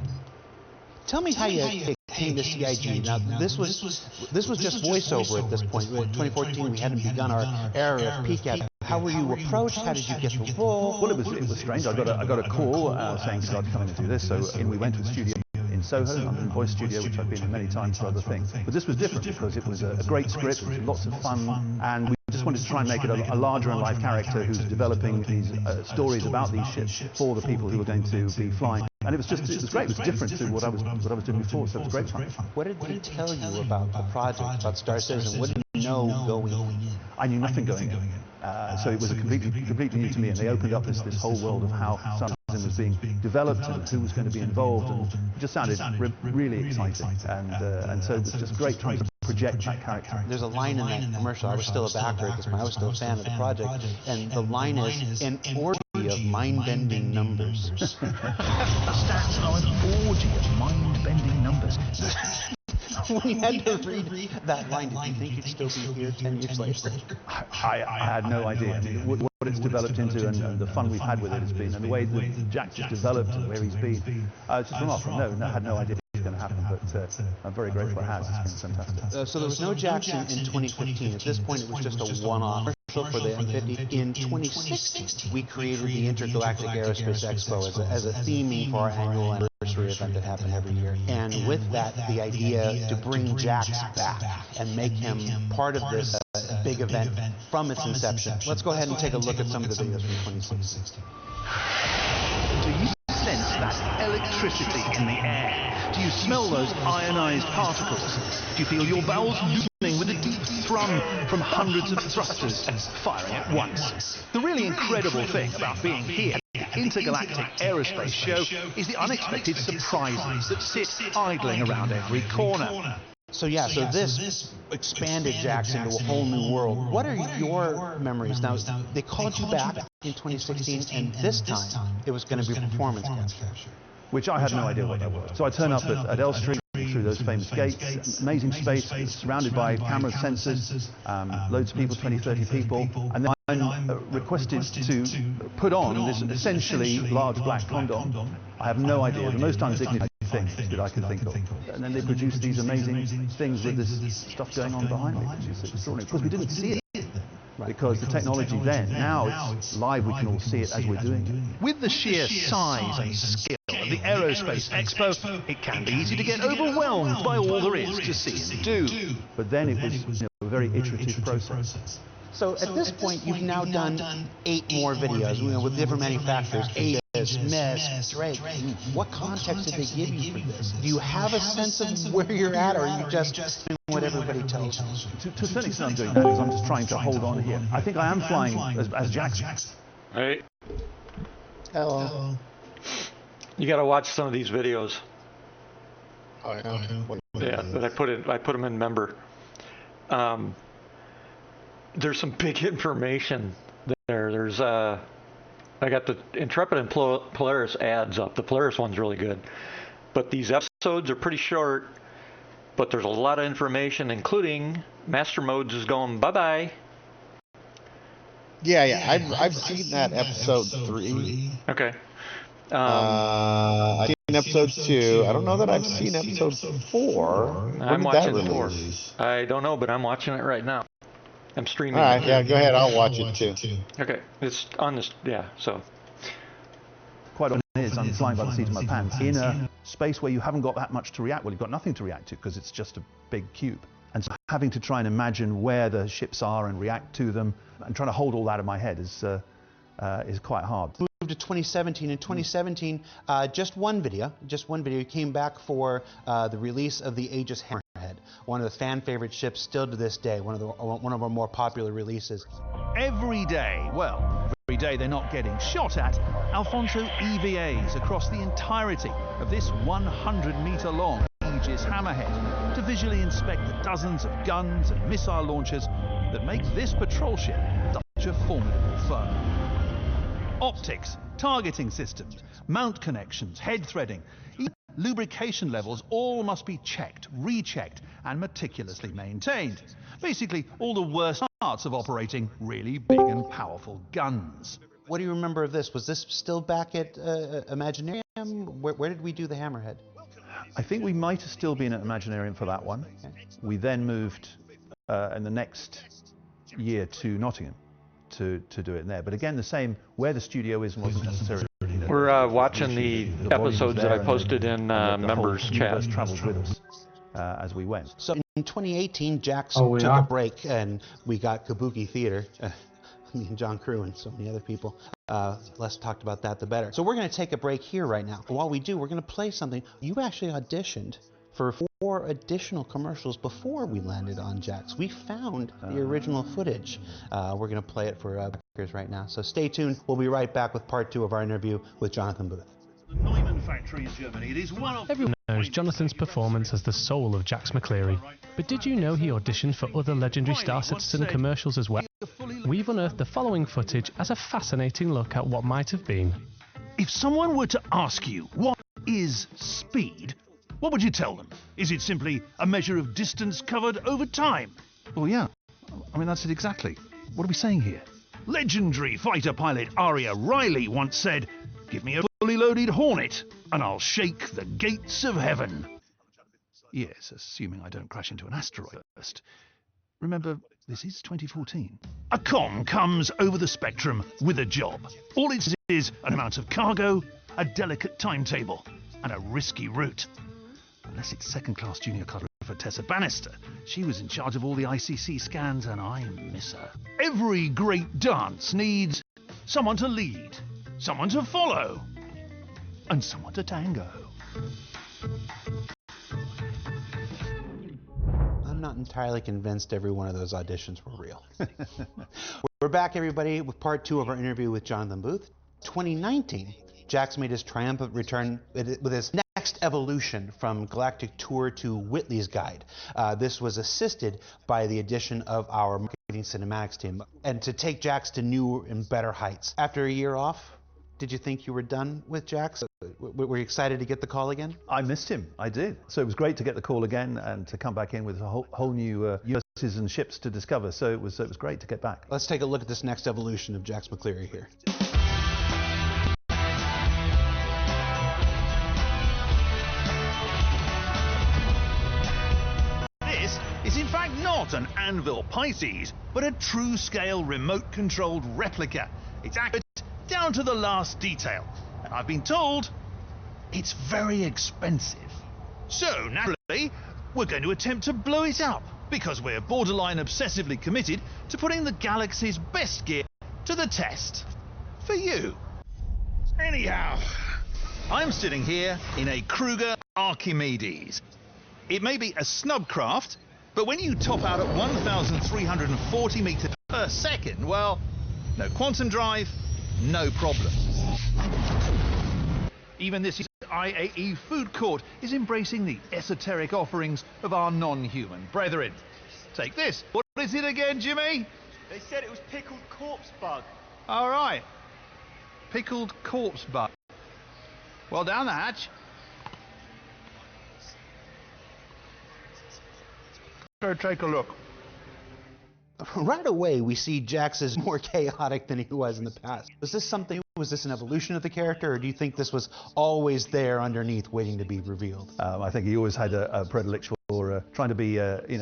Tell me how you came to CIG. Now, this was just voiceover at this point. In 2014, we hadn't begun our era of PCAP. How were you approached? How did you get the role? Well, it was strange. I got a call saying I'd come in and do this. So we went to the studio in Soho, London Voice Studio, which I've been in many times for other things. But this was different because it was a great script, lots of fun, and we just wanted to try and make it a larger-in-life character who's developing these stories about these ships for the people who are going to be flying. And it was great. It was different to what I was doing before, so it was great fun. What did he tell you about the project, about Star Citizen? What did you know going in? I knew nothing going in. So it was completely new to me, and they opened up this whole world of how Star Citizen was being developed and who was going to be involved, and it just sounded really exciting. And so it was just great trying to project that character. There's a line in that commercial. I was still a backer at this point. I was still a fan of the project, and the line is, "An orgy of mind-bending numbers." Stats are an orgy of mind-bending numbers. When you had to read that line, did you think you'd still be here 10 years later? I had no idea. I mean, what it's developed into and the fun we've had with it has been, and the way that Jax has developed and where he's been, it's just remarkable. I had no idea it was going to happen, but I'm very grateful it has. It's been fantastic. So there was no Jax in 2015. At this point, it was just a one-off for the M50. In 2016, we created the Intergalactic Aerospace Expo as a theming for our annual anniversary event that happened every year. And with that, the idea to bring Jax back and make him part of this big event from its inception. Let's go ahead and take a look at some of the videos from 2016. Do you sense that electricity in the air? Do you smell those ionized particles? Do you feel your bowels loosening with a deep thrum from hundreds of thrusters firing at once? The really incredible thing about being here at the Intergalactic Aerospace Show is the unexpected surprises that sit idling around every corner. So this expanded Jax into a whole new world. What are your memories? Now, they called you back in 2016, and this time it was going to be performance capture. Which I had no idea what that was. So I turn up at Elstree, through those famous gates, amazing space, surrounded by camera sensors, loads of people, 20, 30 people, and then I'm requested to put on this essentially large black condom. I have no idea, the most undignified thing that I could think of. And then they produce these amazing things with this stuff going on behind me, which is extraordinary. Of course, we didn't see it, because the technology then, now it's live, we can all see it as we're doing it. With the sheer size and skill of the Aerospace Expo, it can be easy to get overwhelmed by all there is to see and do. But then it was a very iterative process. So at this point, you've now done 8 more videos, with different manufacturers, Aegis, Mist, Drake. What context did they give you for this? Do you have a sense of where you're at, or are you just doing what everybody tells you? To a certain extent, I'm doing that because I'm just trying to hold on here. I think I am flying as Jackson. Hey. Hello. You got to watch some of these videos. Oh, yeah. Yeah, that I put them in member. There's some big information there. There's I got the Intrepid and Polaris ads up. The Polaris one's really good, but these episodes are pretty short. But there's a lot of information, including Master Modes is going bye-bye. Yeah. I've seen that episode 3. Okay. I've seen episode 2. I don't know that I've seen episode 4. I'm watching 4. I don't know, but I'm watching it right now. I'm streaming. All right, yeah, go ahead. I'll watch it too. Okay, it's on this. Yeah, so. Quite often it is. I'm flying by the seat of my pants in a space where you haven't got that much to react. Well, you've got nothing to react to because it's just a big cube. And so having to try and imagine where the ships are and react to them and trying to hold all that in my head is quite hard. Moved to 2017. In 2017, just one video came back for the release of the Aegis Hammerhead, one of the fan favorite ships still to this day, one of our more popular releases. Every day they're not getting shot at, Alfonso EVAs across the entirety of this 100-meter long Aegis Hammerhead to visually inspect the dozens of guns and missile launchers that make this patrol ship such a formidable foe. Optics, targeting systems, mount connections, head threading, even lubrication levels all must be checked, rechecked, and meticulously maintained. Basically, all the worst parts of operating really big and powerful guns. What do you remember of this? Was this still back at Imaginarium? Where did we do the Hammerhead? I think we might have still been at Imaginarium for that one. We then moved in the next year to Nottingham to do it there. But again, the same, where the studio is wasn't necessarily. We're watching the episodes that I posted in members chat. Traveled with us as we went. So in 2018, Jax took a break, and we got Kabuki Theater. Me and John Crew and so many other people. Less talked about that, the better. So we're going to take a break here right now. While we do, we're going to play something. You actually auditioned for 4 additional commercials before we landed on Jax. We found the original footage. We're going to play it for backers right now. So stay tuned. We'll be right back with part 2 of our interview with Jonathan Booth. The Neumann factory in Germany. It is one of Everyone knows Jonathan's performance as the soul of Jax McCleary. But did you know he auditioned for other legendary Star Citizen commercials as well? We've unearthed the following footage as a fascinating look at what might have been. If someone were to ask you, what is speed? What would you tell them? Is it simply a measure of distance covered over time? Well, yeah. I mean, that's it exactly. What are we saying here? Legendary fighter pilot Aria Riley once said, "Give me a fully loaded Hornet, and I'll shake the gates of heaven." Yes, assuming I don't crash into an asteroid first. Remember, this is 2014. A comm comes over the spectrum with a job. All it is an amount of cargo, a delicate timetable, and a risky route. Unless it's second-class junior cartographer Tessa Bannister. She was in charge of all the ICC scans, and I miss her. Every great dance needs someone to lead, someone to follow, and someone to tango. I'm not entirely convinced every one of those auditions were real. We're back, everybody, with part 2 of our interview with Jonathan Booth. 2019, Jax made his triumphant return with his next evolution from Galactic Tour to Whitley's Guide. This was assisted by the addition of our marketing cinematics team, and to take Jax to new and better heights. After a year off, did you think you were done with Jax? Were you excited to get the call again? I missed him. I did. So it was great to get the call again and to come back in with a whole new universes and ships to discover. So it was great to get back. Let's take a look at this next evolution of Jax McCleary here. This is in fact not an Anvil Pisces, but a true-scale remote-controlled replica. It's accurate down to the last detail. And I've been told it's very expensive. So, naturally, we're going to attempt to blow it up, because we're borderline obsessively committed to putting the galaxy's best gear to the test. For you. Anyhow, I'm sitting here in a Kruger Archimedes. It may be a snub craft, but when you top out at 1,340 meters per second, well, no quantum drive, no problem. Even this IAE food court is embracing the esoteric offerings of our non-human brethren. Take this. What is it again, Jimmy? They said it was pickled corpse bug. All right. Pickled corpse bug. Well, down the hatch. Go take a look. Right away, we see Jax as more chaotic than he was in the past. Was this an evolution of the character, or do you think this was always there underneath, waiting to be revealed? I think he always had a predilection for trying to be,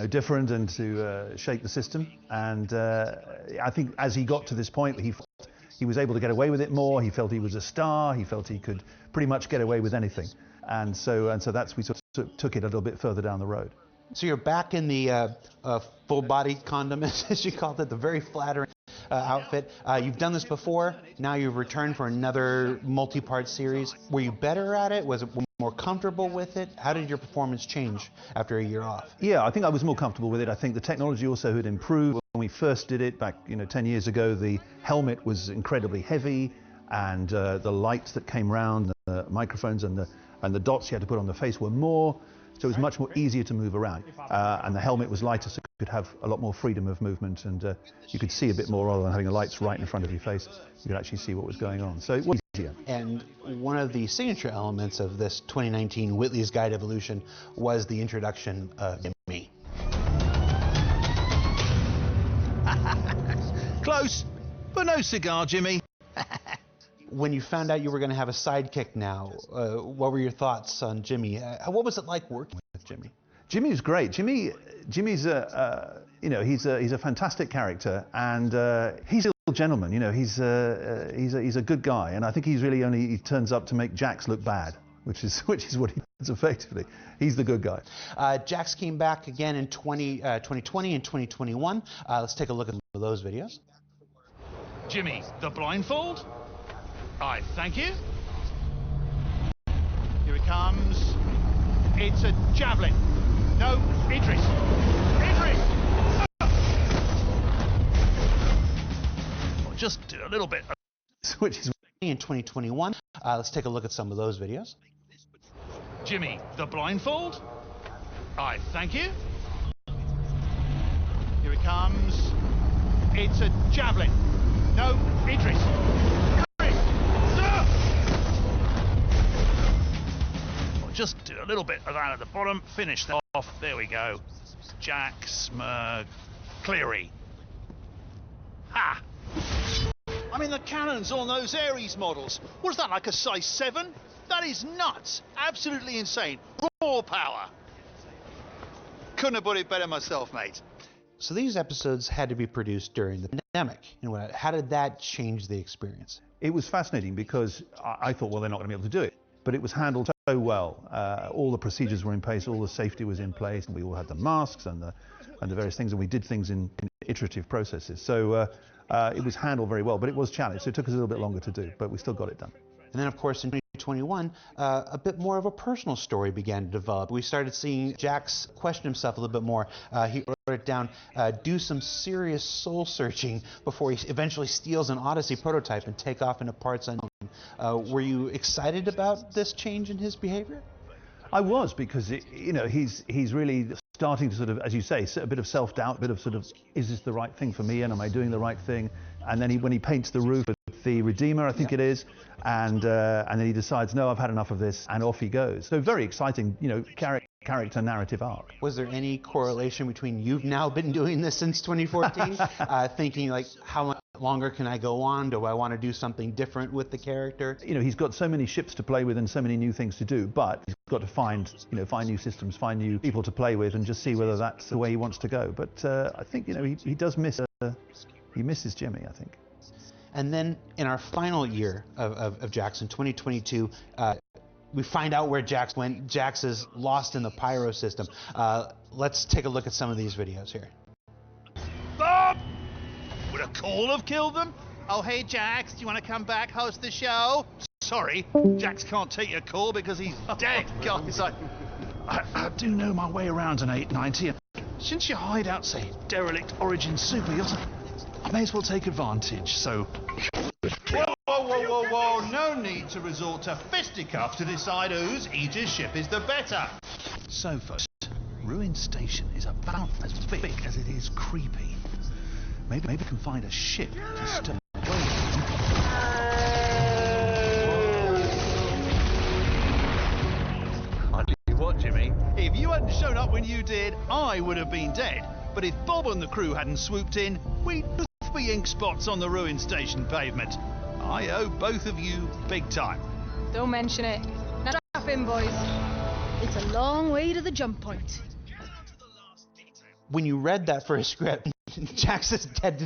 different and to shake the system. And I think as he got to this point, he was able to get away with it more. He felt he was a star. He felt he could pretty much get away with anything. And so we sort of took it a little bit further down the road. So you're back in the full-body condom, as you called it, the very flattering outfit. You've done this before. Now you've returned for another multi-part series. Were you better at it? Was it more comfortable with it? How did your performance change after a year off? Yeah, I think I was more comfortable with it. I think the technology also had improved. When we first did it back, 10 years ago, the helmet was incredibly heavy, and the lights that came round, the microphones and the dots you had to put on the face were more. So it was much more easier to move around, and the helmet was lighter, so you could have a lot more freedom of movement, and you could see a bit more rather than having the lights right in front of your face. You could actually see what was going on, so it was easier. And one of the signature elements of this 2019 Whitley's Guide Evolution was the introduction of Jimmy. Close, but no cigar, Jimmy. When you found out you were going to have a sidekick now, what were your thoughts on Jimmy? What was it like working with Jimmy? Jimmy's great. Jimmy's he's a fantastic character, and he's a little gentleman. He's a good guy, and I think he turns up to make Jax look bad, which is what he does effectively. He's the good guy. Jax came back again in 2020 and 2021. Let's take a look at those videos. Jimmy, the blindfold? I thank you. Here it comes. It's a javelin. No, Idris. Idris! Well, just do a little bit. Which is in 2021. Let's take a look at some of those videos. Jimmy, the blindfold? I thank you. Here it comes. It's a javelin. No, Idris. Just do a little bit of that at the bottom, finish that off, there we go. Jax McCleary. Ha! I mean, the cannons on those Ares models, was that like a size 7? That is nuts, absolutely insane, raw power. Couldn't have put it better myself, mate. So these episodes had to be produced during the pandemic. How did that change the experience? It was fascinating because I thought, well, they're not going to be able to do it. But it was handled so well. All the procedures were in place, all the safety was in place, and we all had the masks and the various things, and we did things in iterative processes. So it was handled very well, but it was challenged, so it took us a little bit longer to do, but we still got it done. And then, of course, in 2021, a bit more of a personal story began to develop. We started seeing Jax question himself a little bit more. He wrote it down, do some serious soul searching before he eventually steals an Odyssey prototype and take off into parts unknown. Were you excited about this change in his behavior? I was, because he's really starting to sort of, as you say, a bit of self-doubt, a bit of sort of, is this the right thing for me, and am I doing the right thing? And then when he paints the roof with the Redeemer, I think it is, and then he decides, no, I've had enough of this, and off he goes. So very exciting, you know, character narrative arc. Was there any correlation between you've now been doing this since 2014, thinking like, how much longer can I go on? Do I want to do something different with the character? You know, he's got so many ships to play with and so many new things to do, but he's got to find new systems, find new people to play with, and just see whether that's the way he wants to go. But I think, you know, he does miss, he misses Jimmy, I think. And then in our final year of Jax in 2022, we find out where Jax went. Jax is lost in the pyro system. Let's take a look at some of these videos here. Bob! Would a call have killed them? Oh, hey, Jax, do you want to come back, host the show? Sorry, Jax can't take your call because he's dead. Guys, I do know my way around an 890. Since your hideout's a derelict Origin super yacht, I may as well take advantage, so... Whoa, no need to resort to fisticuffs to decide whose Aegis ship is the better. So, folks, Ruin Station is about as big as it is creepy. Maybe we can find a ship to stow away. I tell you what, Jimmy, if you hadn't shown up when you did, I would have been dead. But if Bob and the crew hadn't swooped in, we'd both be ink spots on the Ruin Station pavement. I owe both of you big time. Don't mention it. Now strap in, boys. It's a long way to the jump point. When you read that first script, Jax is dead.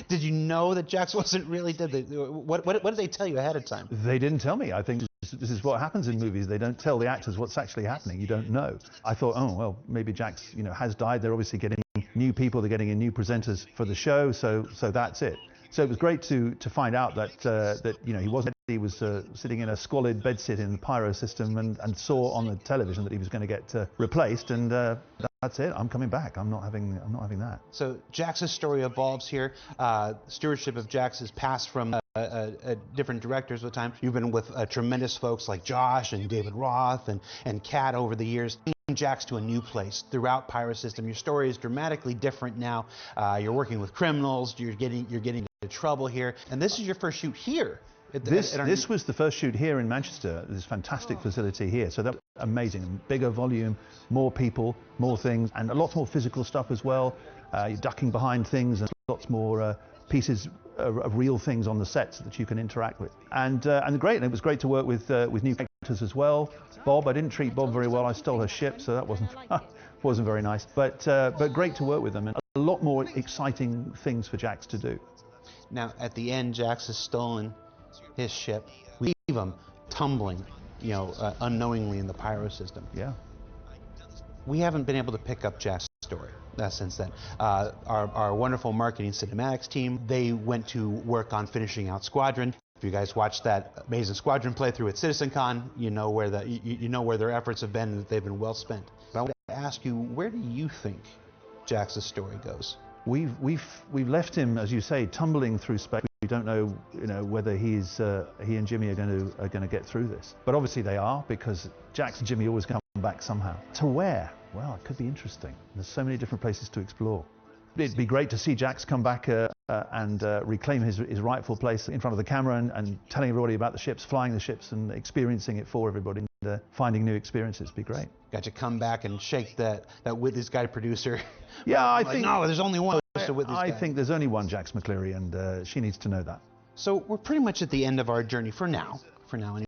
Did you know that Jax wasn't really dead? What did they tell you ahead of time? They didn't tell me. I think this is what happens in movies. They don't tell the actors what's actually happening. You don't know. I thought, oh well, maybe Jax, you know, has died. They're obviously getting new people. They're getting in new presenters for the show. So that's it. So it was great to find out that you know, he wasn't. He was sitting in a squalid bedsit in the pyro system and saw on the television that he was going to get replaced, and that's it. I'm coming back. I'm not having that. So Jax's story evolves here. Stewardship of Jax has passed from different directors with time. You've been with tremendous folks like Josh and David Roth and Kat over the years. Jax to a new place throughout Pyro System. Your story is dramatically different now. You're working with criminals. You're getting into trouble here, and this is your first shoot here. This was the first shoot here in Manchester, this fantastic facility here. So that was amazing. Bigger volume, more people, more things, and a lot more physical stuff as well. You're ducking behind things and lots more pieces of real things on the sets that you can interact with. And great, and it was great to work with new characters as well. Bob, I didn't treat Bob very well. I stole her ship, so that wasn't very nice. But great to work with them, and a lot more exciting things for Jax to do. Now, at the end, Jax has stolen his ship. We leave him tumbling, you know, unknowingly in the pyro system. Yeah. We haven't been able to pick up Jax's story since then. Our wonderful marketing cinematics team, they went to work on finishing out Squadron. If you guys watched that amazing Squadron playthrough at CitizenCon, you know where you know where their efforts have been, and that they've been well spent. But I want to ask you, where do you think Jax's story goes? We've left him, as you say, tumbling through space. We don't know, whether he and Jimmy are going to get through this. But obviously they are, because Jax and Jimmy always come back somehow. To where? Well, it could be interesting. There's so many different places to explore. It'd be great to see Jax come back and reclaim his rightful place in front of the camera and telling everybody about the ships, flying the ships, and experiencing it for everybody. And finding new experiences. Be great. Got to come back and shake that Whitley's guy producer. Yeah, I think no, there's only one. I think there's only one Jax McCleary, and she needs to know that. So we're pretty much at the end of our journey for now. Anyway.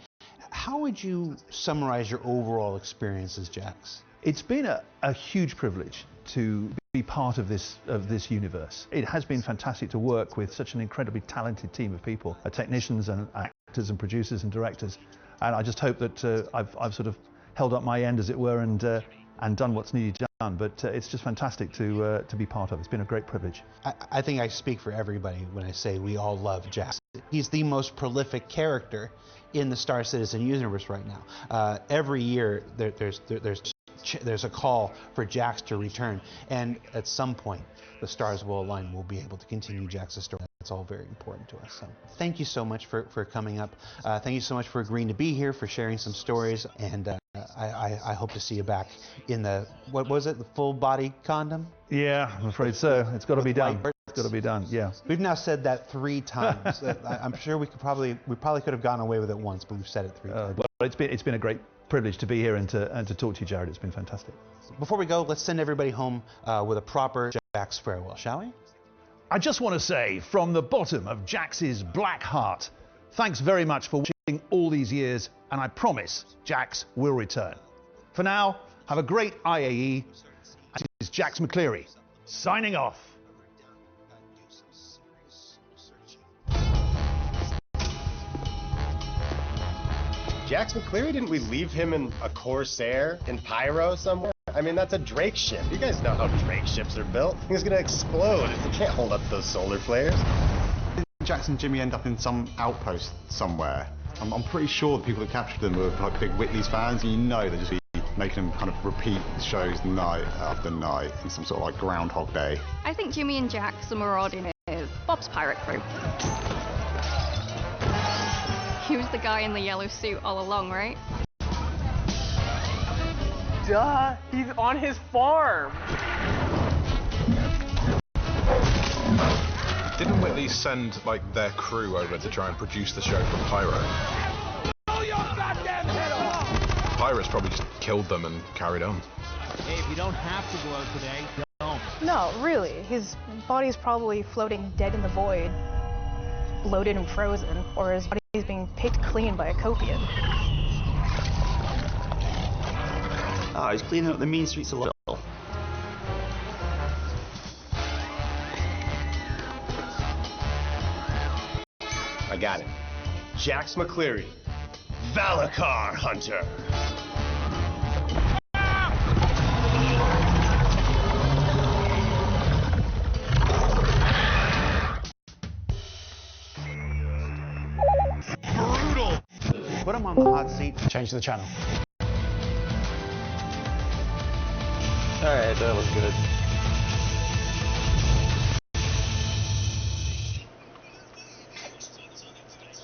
How would you summarize your overall experience as Jax? It's been a huge privilege to be part of this universe. It has been fantastic to work with such an incredibly talented team of people, technicians and actors and producers and directors. And I just hope that I've sort of held up my end, as it were, and done what's needed done. But it's just fantastic to be part of. It's been a great privilege. I think I speak for everybody when I say we all love Jax. He's the most prolific character in the Star Citizen universe right now. Every year there's a call for Jax to return, and at some point the stars will align and we'll be able to continue Jax's story. That's all very important to us. So thank you so much for coming up. Thank you so much for agreeing to be here, for sharing some stories, and I hope to see you back in the, what was it, the full body condom? Yeah, I'm afraid so. It's got to be done. got to be done. Yeah. We've now said that 3 times. I'm sure we probably could have gotten away with it once, but we've said it 3 times. Well, it's been a great privilege to be here and to talk to you, Jared. It's been fantastic. Before we go, let's send everybody home with a proper Jack's farewell, shall we? I just want to say, from the bottom of Jax's black heart, thanks very much for watching all these years, and I promise Jax will return. For now, have a great IAE. This is Jax McCleary, signing off. Jax McCleary, didn't we leave him in a Corsair in Pyro somewhere? I mean, that's a Drake ship. You guys know how Drake ships are built. He's gonna explode. He can't hold up those solar flares. Jax and Jimmy end up in some outpost somewhere. I'm pretty sure the people who captured them were like big Whitley's fans, and you know they'd just be making them kind of repeat shows night after night in some sort of like Groundhog Day. I think Jimmy and Jax are marauding in Bob's pirate crew. He was the guy in the yellow suit all along, right? Duh, he's on his farm. Didn't Whitley send like their crew over to try and produce the show from Pyro? Blow your goddamn head off! Pyro's probably just killed them and carried on. Hey, if you don't have to glow today, don't. No, really. His body's probably floating dead in the void, bloated and frozen, or his body's being picked clean by a Copian. Oh, he's cleaning up the mean streets of Liverpool. I got it. Jax McCleary, Valakar Hunter. Brutal! Put him on the hot seat. Change the channel. Alright, that was good.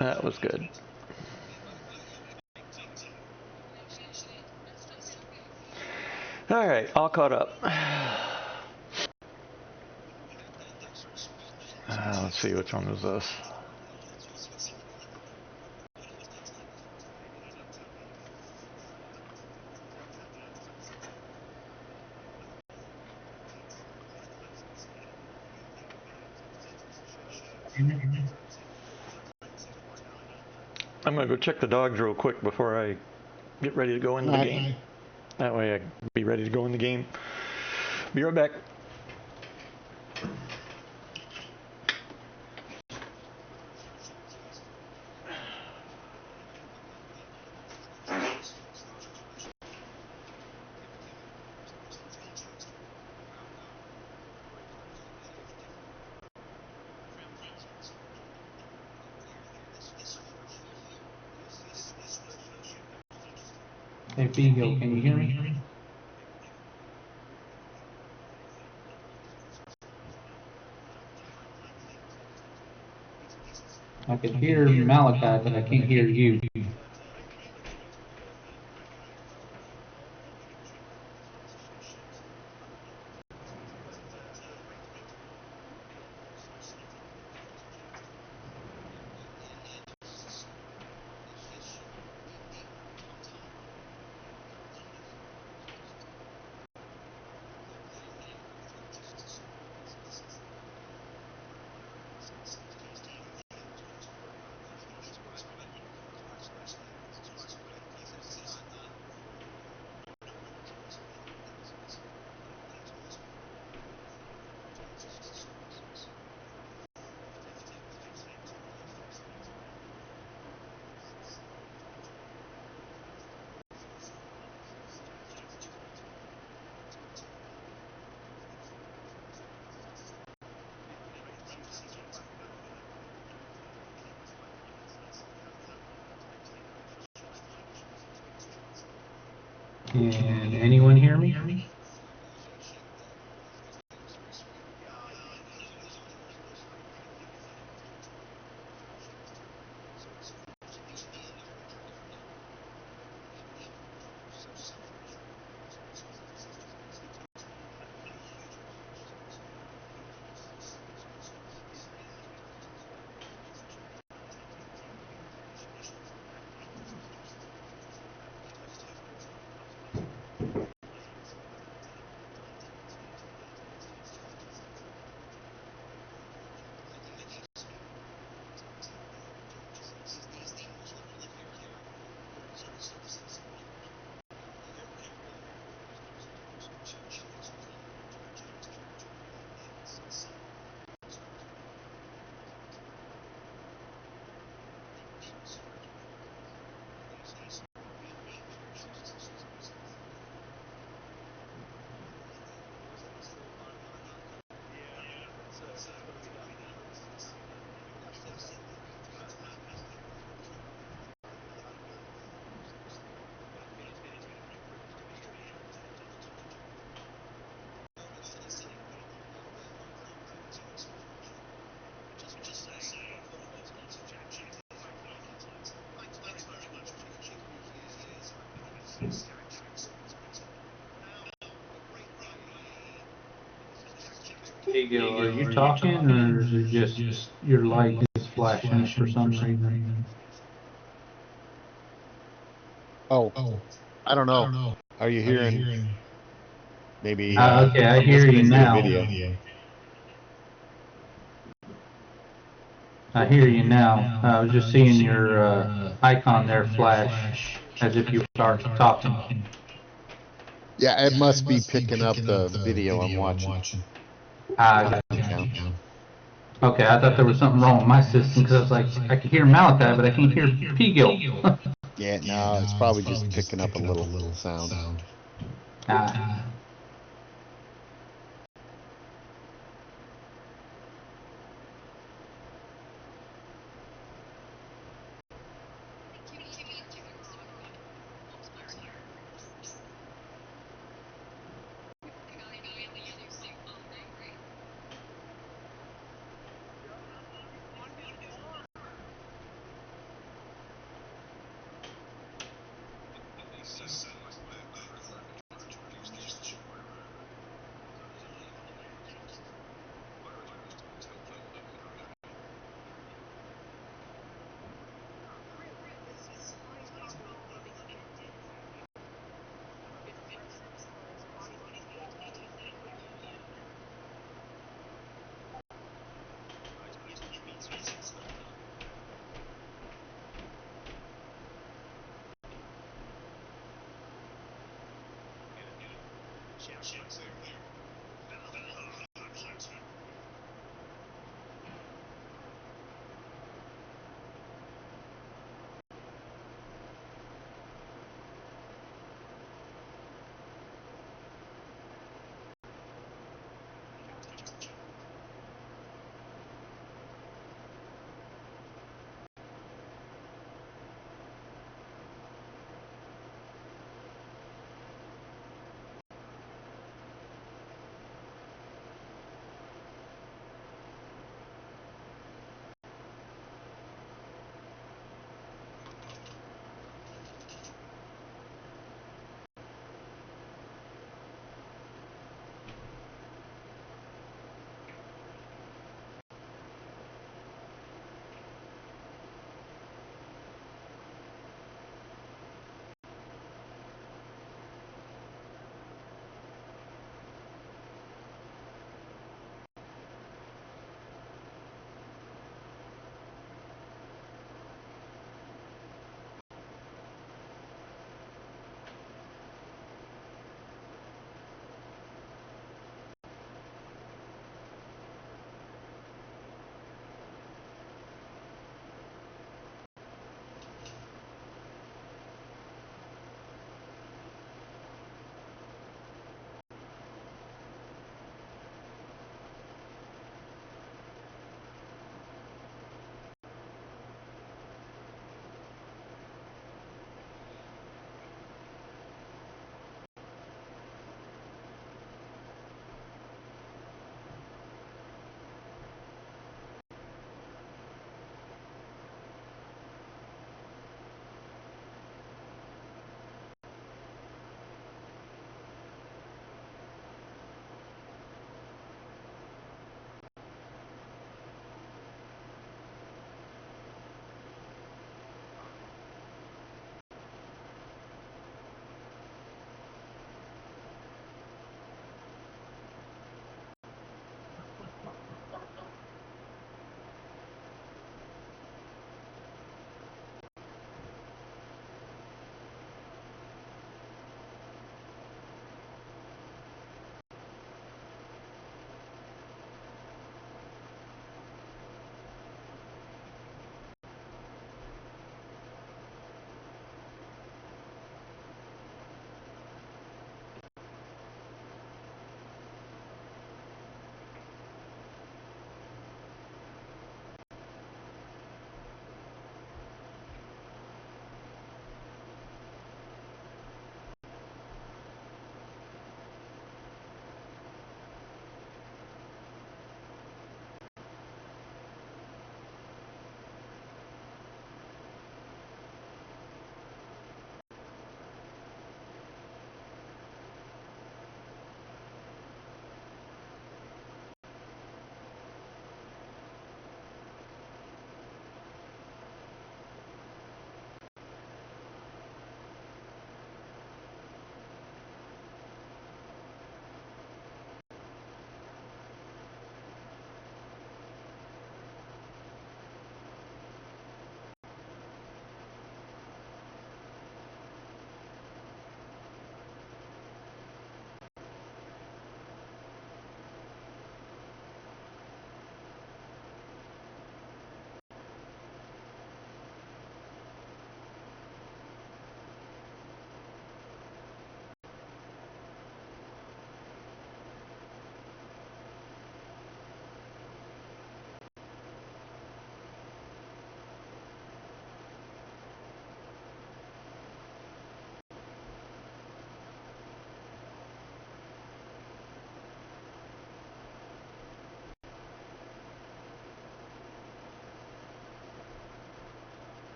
That was good. Alright, all caught up. Let's see, which one was this? I'm gonna go check the dogs real quick before I get ready to go into the game. That way I can be ready to go in the game. Be right back. Hey, Beagle, can you hear me? I can hear Malachi, but I can't hear you. Can anyone hear me? Eagle, are you talking, or is it just your light is flashing for some reason? Oh, I don't know. Are you hearing? Maybe. Okay, I I'm hear you listening to the now. video. I hear you now. I was just seeing your icon there flash as if you were starting talking. Yeah, it must be picking up the video I'm watching. Ah, gotcha. Okay, I thought there was something wrong with my system because I was like, I can hear Malachi, but I can't hear P-Gill. Yeah, no, it's probably just picking up a little sound. Ah.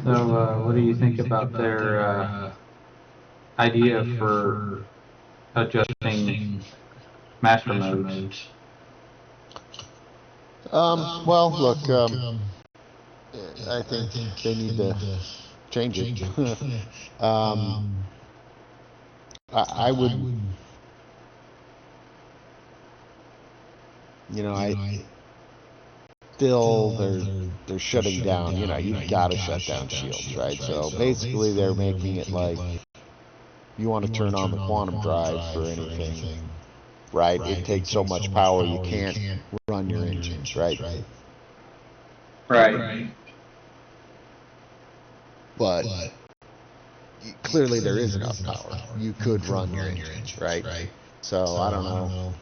So, what do you think about their idea for adjusting master modes? Well, look, I think they need to change it. I would, I still they're shutting down. You've got to shut down shields, right? So basically, they're making it like you want to turn on the quantum drive for anything, right? It takes so much power you can't run your engines, right? Right. But clearly there is enough power. You could run your engines, right? So I don't know.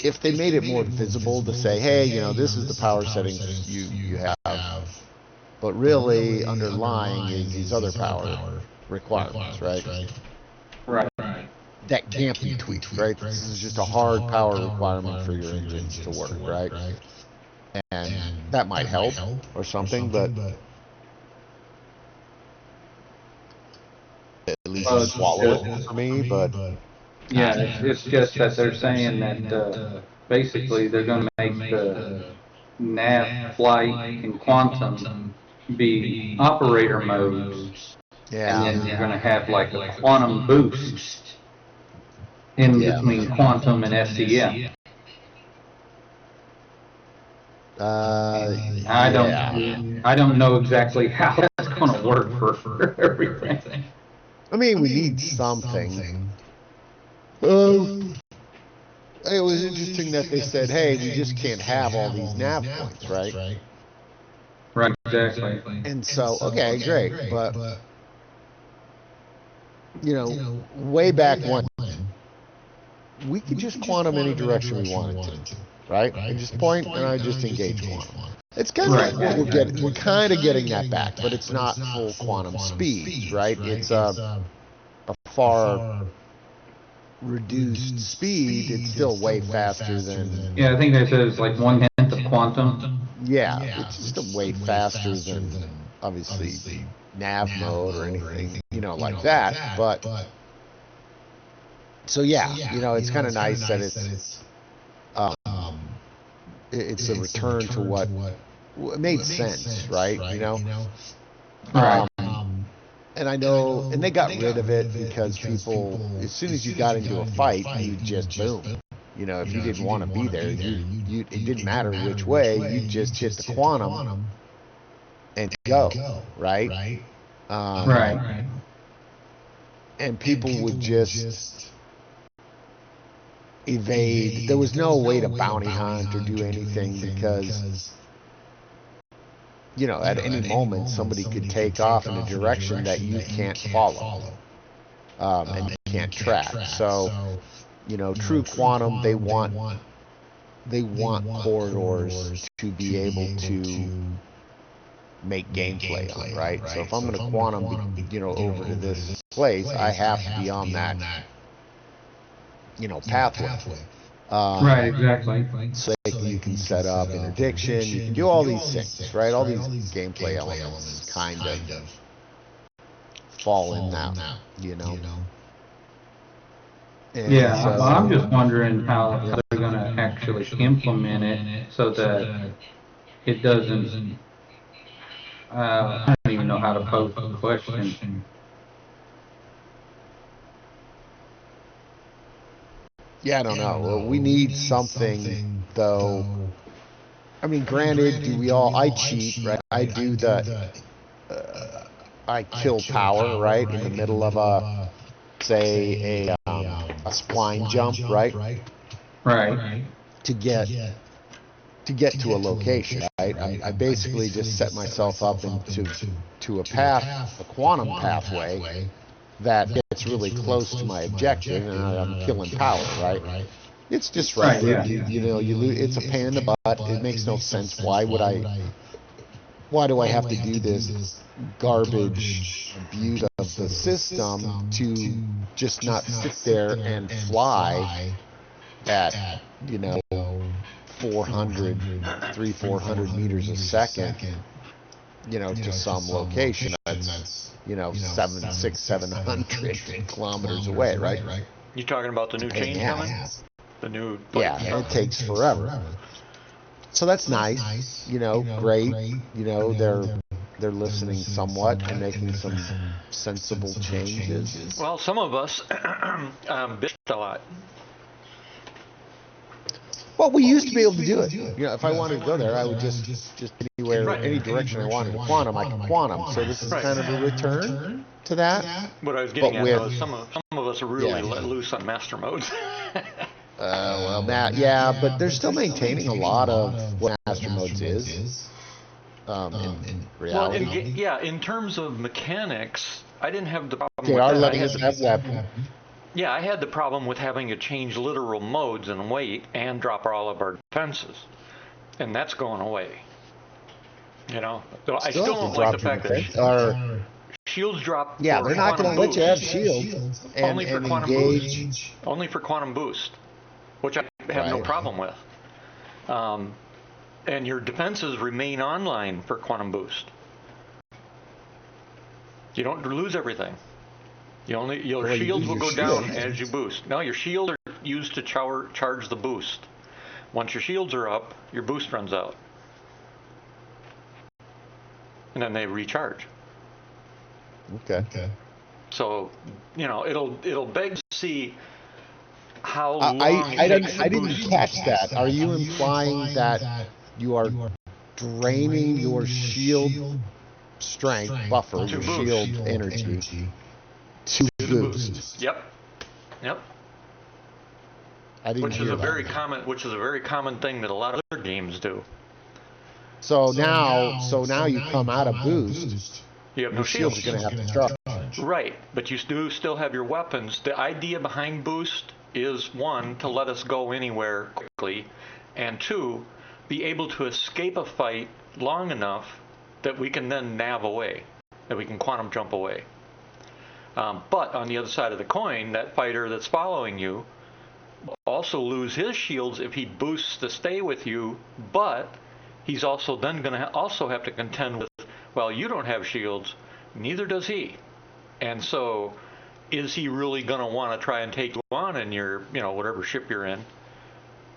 If they made it more visible to say, hey, this is the power settings you have, but really underlying is these other power requirements, right? Right. That can't be tweaked, right? This is just a hard power requirement for your engines to work, right? And that might help or something, but at least swallow it for me, but Yeah, it's just that they're saying that basically they're going to make the nav, flight, and quantum be operator modes, and then you're going to have like a quantum boost in between quantum and SCM. I don't know exactly how that's going to work for everything. I mean, we need something. It was interesting that they said, hey, we just can't have all these nav points, right? Right, exactly. And so, okay, great, but, way back when, we could just quantum any direction we wanted to, right? I just point and I just engage quantum. It's kind of like what we're kind of getting that back, but it's not full quantum speed, right? It's a far reduced speed. It's still way faster than. Yeah, I think they said it's like 1/10 of quantum. Yeah, it's just way faster than obviously nav mode or anything, like that. But so yeah, it's kind of nice that it's a return to what made sense, right? Right. And I know, and they got rid of it because people, as soon as you got into a fight, you just boom. If you didn't want to be there, it didn't matter which way, you just hit the quantum and go, right? Right. And people would just evade. There was no way to bounty hunt or do anything because at any moment somebody could take off in a direction that you can't follow and you can't track. So true quantum, they want corridors to be able to make gameplay on, right? So if I'm going to quantum over to this place, I have to be on that pathway. Right, exactly. So you can set up interdiction, you can do all these things, right? All these gameplay elements kind of fall in now, And yeah, so, I'm just wondering how they're going to actually implement it so that it doesn't. I don't even know how to pose the question. yeah, I don't know. We need something, though. I mean, granted, I cheat, right? I do I kill power, right, in the middle of say a spline jump, right? Right. To get to a location, right? I basically just set myself up into a path, a quantum pathway that gets really close to my objective, and I'm killing power, right? It's disruptive. Right, yeah. You lose. It's a pain in the butt. It makes no sense. Why do I have to do this garbage abuse of the system to just not sit there and fly at 400 meters a second, to some location. That's, 700 kilometers away, right? You talking about the new change coming? The new... Yeah, and it takes forever. So that's nice, great. They're listening somewhat and making some sensible changes. Well, some of us bitched a lot. Well, we used to be able to do it. If I wanted to go there, I would just anywhere, any direction I wanted to quantum, I could quantum. So this is kind of a return to that. What I was getting at was some of us are really let loose on master modes. Well, Matt, yeah, but they're still maintaining a lot of what master modes is. In reality. Well, in terms of mechanics, I didn't have the problem they with are that. letting us have weapons. Yeah, I had the problem with having to change literal modes and weight and drop all of our defenses. And that's going away. I still don't like the fact that shields drop. Yeah, they're not going to let you have shields only for quantum boost. engage. Only for quantum boost, which I have no problem with. And your defenses remain online for quantum boost. You don't lose everything. Your shields will go down as you boost. No, your shields are used to charge the boost. Once your shields are up, your boost runs out. And then they recharge. Okay. So, it'll beg to see how long I didn't catch that. Are you implying that you are draining your shield strength buffer, your shield energy, to boost? Yep. Which is a very common thing that a lot of other games do. So now you come out of boost. You have no your shields are going to have to charge. Right, but you do still have your weapons. The idea behind boost is, one, to let us go anywhere quickly, and two, be able to escape a fight long enough that we can then nav away, that we can quantum jump away. But on the other side of the coin, that fighter that's following you will also lose his shields if he boosts to stay with you, but he's also then going to also have to contend with, well, you don't have shields, neither does he. And so, is he really going to want to try and take you on in your, whatever ship you're in?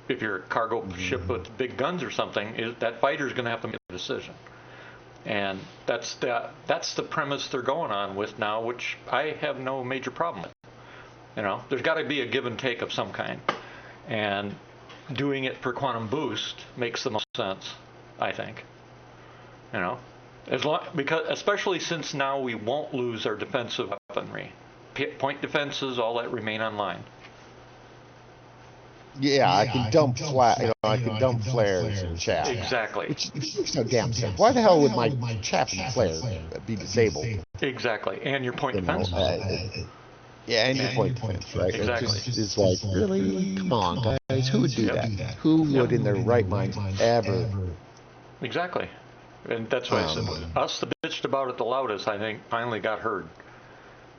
If you're a cargo ship with big guns or something, that fighter's going to have to make a decision. And that's the premise they're going on with now, which I have no major problem with. There's got to be a give and take of some kind. And doing it for quantum boost makes the most sense, I think. Because especially since now we won't lose our defensive weaponry. Point defenses, all that remain online. Yeah, I can dump flares and chaff. Exactly. Which makes no damn sense. Why the hell would my chaff and flare be disabled? Exactly, and your point defense. Yeah, and your point defense, right? Exactly. It's like, really? Come on, guys. Who would do that? Who would, in their right mind, ever? Exactly. And that's why I said, us that bitched about it the loudest, I think, finally got heard.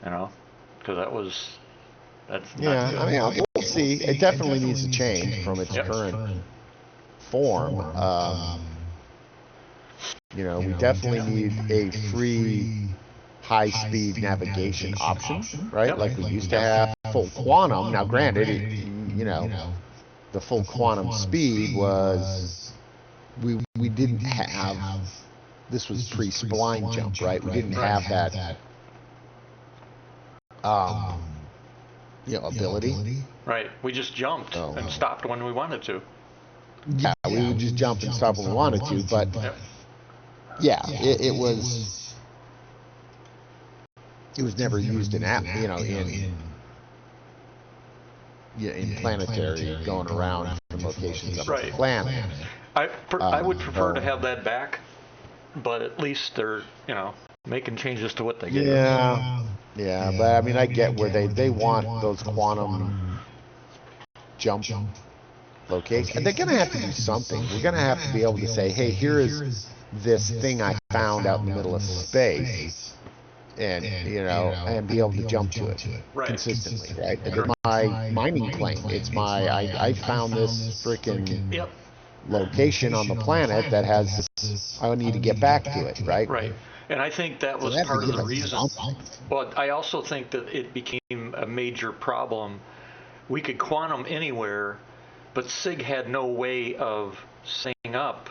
Because that's not good. I mean, we'll see. It definitely needs to change from its current form. We definitely need a free high-speed navigation option, right? Like we used to have full quantum. Now, granted, the full quantum speed was we didn't have. This was pre-spline jump, right? We didn't have that. Ability. Right. We just jumped and stopped when we wanted to. Yeah, we would just jump and stop when we wanted to, but it was never used in in planetary going around from locations up the planet. I would prefer to have that back, but at least they're making changes to what they get. Yeah, but I mean, I get where they want those quantum jump locations. They're going to have to do something. We're going to have to be able to say, hey, here is this thing I found out in the middle of space, and and be able to jump to it consistently, right? It's my mining claim. It's I found this freaking location on the planet that has this, I need to get back to it, right? Right. And I think that was part of the reason. But I also think that it became a major problem. We could quantum anywhere, but SIG had no way of setting up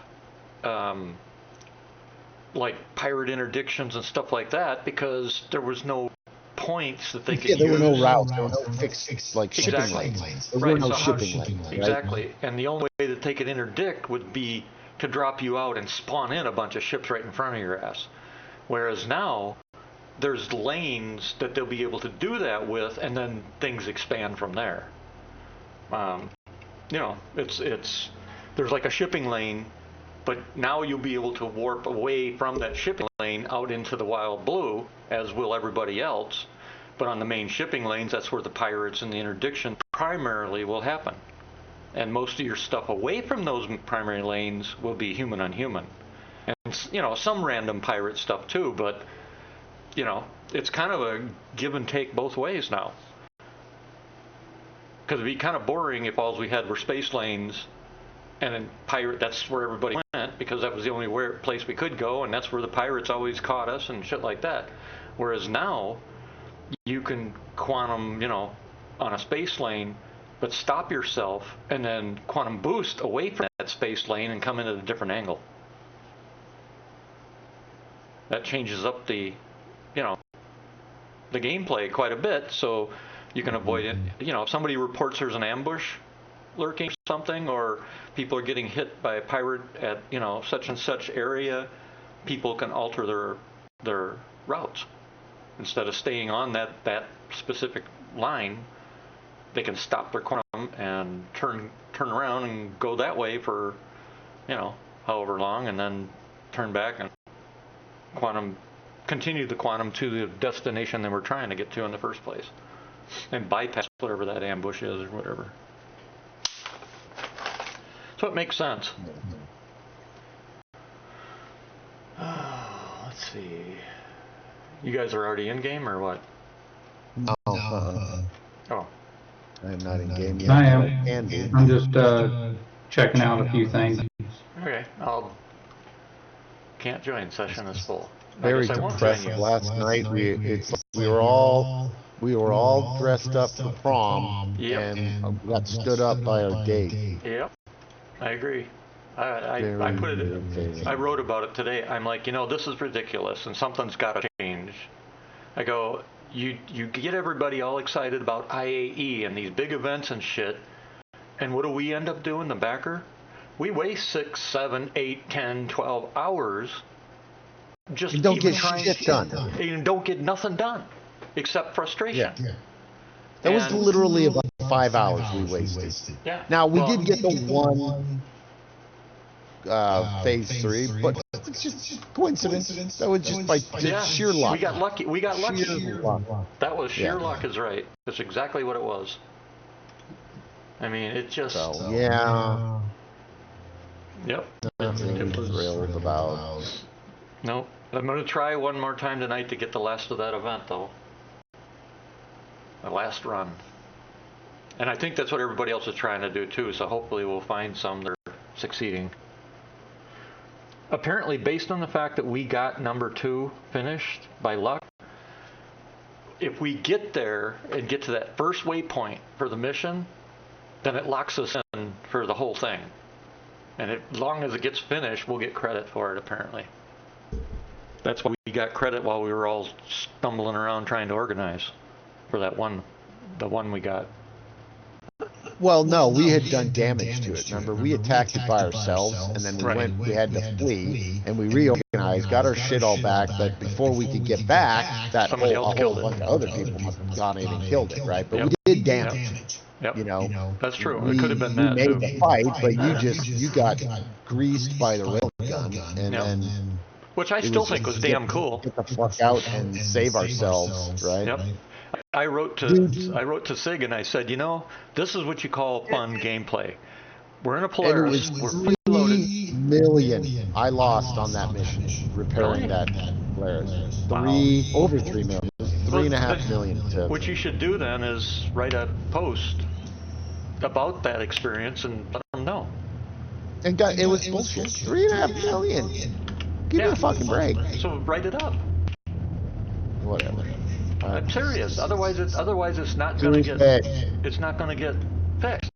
like pirate interdictions and stuff like that because there was no points that they could use. There were no routes, there were no fixed like shipping lanes. There were no shipping lanes. Exactly. And the only way that they could interdict would be to drop you out and spawn in a bunch of ships right in front of your ass. Whereas now, there's lanes that they'll be able to do that with, and then things expand from there. You know, there's like a shipping lane, but now you'll be able to warp away from that shipping lane out into the wild blue, as will everybody else. But on the main shipping lanes, that's where the pirates and the interdiction primarily will happen. And most of your stuff away from those primary lanes will be human on human. And, you know, some random pirate stuff too, but, you know, it's kind of a give and take both ways now. Because it'd be kind of boring if all we had were space lanes, and then pirate, that's where everybody went, because that was the only place we could go, and that's where the pirates always caught us and shit like that. Whereas now, you can quantum, you know, on a space lane, but stop yourself, and then quantum boost away from that space lane and come in at a different angle. That changes up the, you know, the gameplay quite a bit, so you can avoid it. You know, if somebody reports there's an ambush lurking or something, or people are getting hit by a pirate at, you know, such and such area, people can alter their routes. Instead of staying on that specific line, they can stop their quantum and turn around and go that way for, you know, however long, and then turn back and continue the quantum to the destination they were trying to get to in the first place, and bypass whatever that ambush is or whatever. So it makes sense. Let's see. You guys are already in game or what? No. Oh. I'm not in game yet. I am. I'm just checking out a few things. Okay. Can't join. Session is full. Very depressing. Last night we were all dressed up for prom, and got stood up by our date. Yep. I agree. I put it. I wrote about it today. I'm like, you know, this is ridiculous, and something's got to change. I go, you get everybody all excited about IAE and these big events and shit, and what do we end up doing? The backer, we waste 6, 7, 8, 10, 12 hours. Just you don't get shit done. You don't get nothing done, except frustration. Yeah. That was literally about 5 hours we wasted. Yeah. Now we did get the one phase 3, but it's just coincidence. That was just by sheer luck. We got lucky. Sheer luck. That was sheer luck, is right. That's exactly what it was. I mean, it just. So, yeah. Yep. Nothing thrilled about. No, I'm going to try one more time tonight to get the last of that event, though. The last run. And I think that's what everybody else is trying to do, too, so hopefully we'll find some that are succeeding. Apparently, based on the fact that we got number 2 finished by luck, if we get there and get to that first waypoint for the mission, then it locks us in for the whole thing. And as long as it gets finished, we'll get credit for it, apparently. That's why we got credit while we were all stumbling around trying to organize for that one, the one we got. Well, no, we had done damage to it. Remember, we attacked it by ourselves, and then we had to flee, and we reorganized, got our shit all back, but before we could get back, a whole bunch of other people must have gone in and killed it, right? But we did damage. Yep. You know, that's true. It could have been that. We made the fight, but you got greased by the railgun, and then. Which I still think was damn cool. Get the fuck out and save ourselves, right? Yep. I wrote to Sig and I said, you know, this is what you call fun gameplay. We're in a Polaris. We're 3 million I lost on that mission, repairing that Polaris. Over 3 million. 3.5 million. What you should do then is write a post about that experience and let them know. And it was bullshit. 3.5 million. Give me a fucking break. So write it up. Whatever. I'm serious. Otherwise it's not gonna get fixed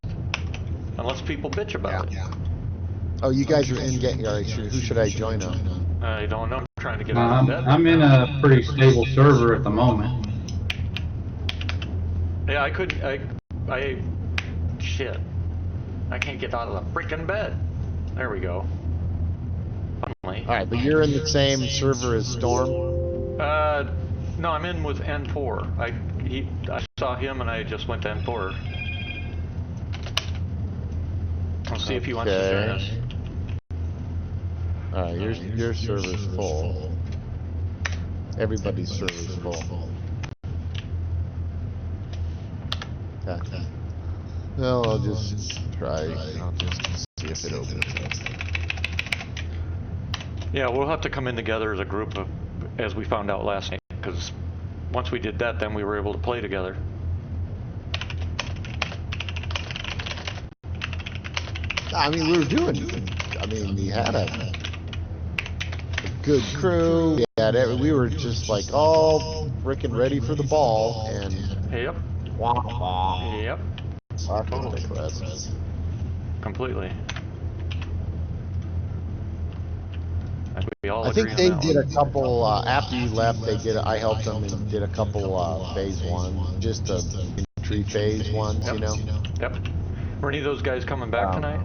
unless people bitch about it. Oh, you guys are in getting. All right, sure. Who should I join on? I don't know. I'm trying to get out of bed. I'm in a pretty stable server at the moment. Yeah, I couldn't. Shit. I can't get out of the freaking bed. There we go. Finally. All right, but you're in the same server as Storm. No, I'm in with N4. I saw him and I just went to N4. I'll see if he wants to join us. All right, your server's full. Everybody's server's full. Okay. Well, I'll just try. I'll just see if it opens up. Yeah, we'll have to come in together as a group, as we found out last night, because once we did that, then we were able to play together. I mean, we were doing. I mean, we had a good crew. We were just like all freaking ready for the ball, and yep. Yep. Totally. Completely. I think they did a couple after you left. I helped them and did a couple phase 1, just the entry phase 1s, yep. You know. Yep. Were any of those guys coming back tonight?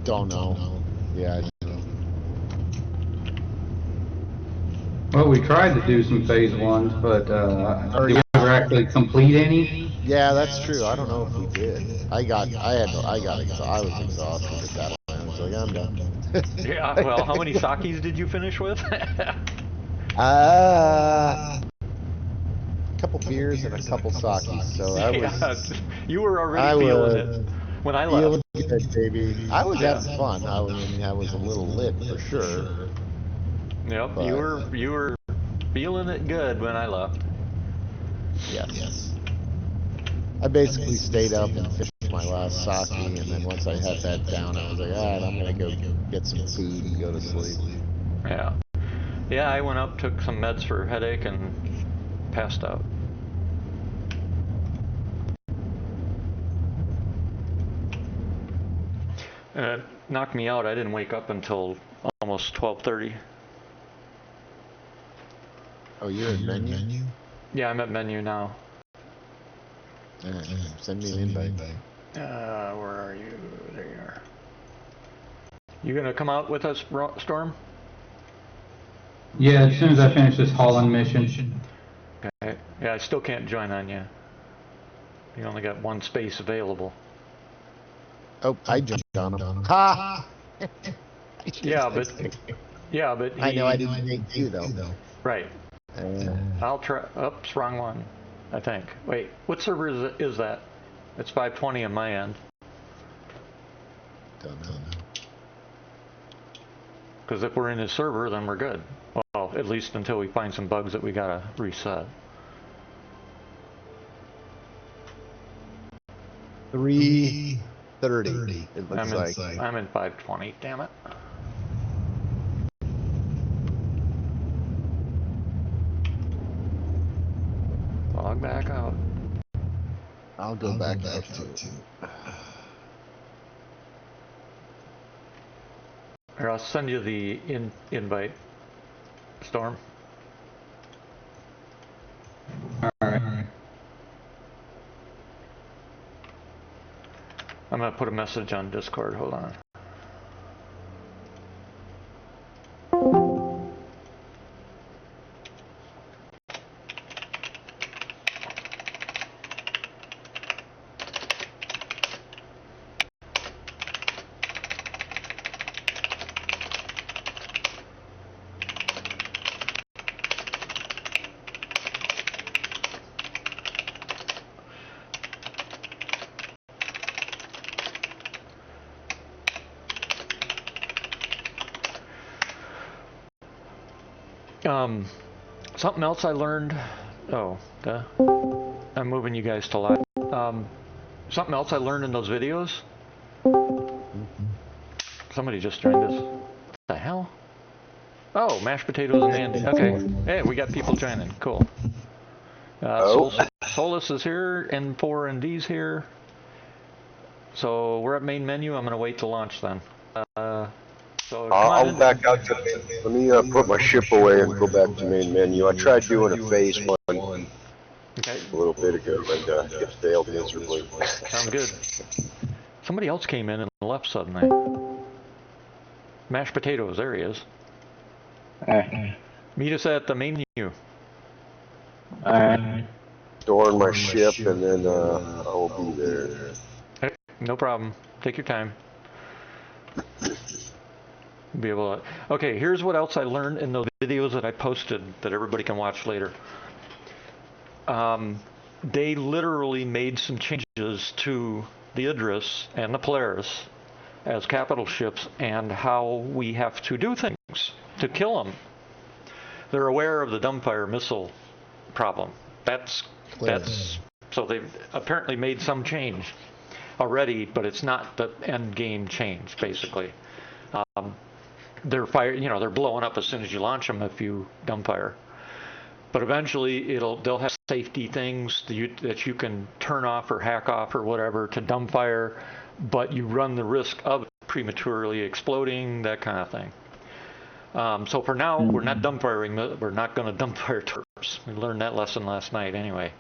Don't know. Yeah. I don't know. Well, we tried to do some phase 1s, but did we ever actually complete any? Yeah, that's true. I don't know if we did. I was exhausted at that point. I was like, I'm done. Yeah, well, how many sakis did you finish with? A couple beers and a couple sakis. So you were already feeling it when I left. Feeling good, baby. I was having fun. I was a little lit for sure. Yep, but you were feeling it good when I left. Yes. I basically stayed up and finished my last sake, and then once I had that down, I was like, all right, I'm gonna go get some food and go to sleep. Yeah. Yeah, I went up, took some meds for headache, and passed out. And it knocked me out. I didn't wake up until almost 12:30. Oh, you're in menu? Yeah, I'm at menu now. Send me an invite. Where are you? There you are. You gonna come out with us, Storm? Yeah, as soon as I finish this Holland mission. Okay. Yeah, I still can't join on you. You only got one space available. Oh, I jumped on him. Ha! Yeah, but I know I didn't make you though. Right. I'll try. Oops, wrong one. I think. Wait, what server is that? It's 520 on my end. Don't know. Because if we're in his server, then we're good. Well, at least until we find some bugs that we gotta reset. 3:30. It looks like. I'm in 520. Damn it. Log back out. I'll go back out too. Here, I'll send you the invite, Storm. Alright. I'm gonna put a message on Discord. Hold on. Something else I learned. Oh, I'm moving you guys to live. Something else I learned in those videos. somebody just joined us. What the hell? Oh, mashed potatoes and Andy. Okay. Hey, we got people joining. Cool. Solus is here, N4 and D's here. So we're at main menu. I'm going to wait to launch then. I'll back out to let me put my ship away and go back to main menu. I tried doing a phase one a little bit ago, and it failed miserably. Sounds good. Somebody else came in and left suddenly. Mashed potatoes, there he is. Meet us at the main menu. Storing my ship, and then I'll be there. Okay, no problem. Take your time. Be able to. Okay, here's what else I learned in the videos that I posted that everybody can watch later. They literally made some changes to the Idris and the Polaris as capital ships and how we have to do things to kill them. They're aware of the dumbfire missile problem. That's so they've apparently made some change already, but it's not the end game change basically. They're they're blowing up as soon as you launch them if you dumbfire. But eventually they'll have safety things that you can turn off or hack off or whatever to dumbfire, but you run the risk of prematurely exploding, that kind of thing. So for now, we're not dumbfiring. We're not going to dumbfire turrets. We learned that lesson last night anyway.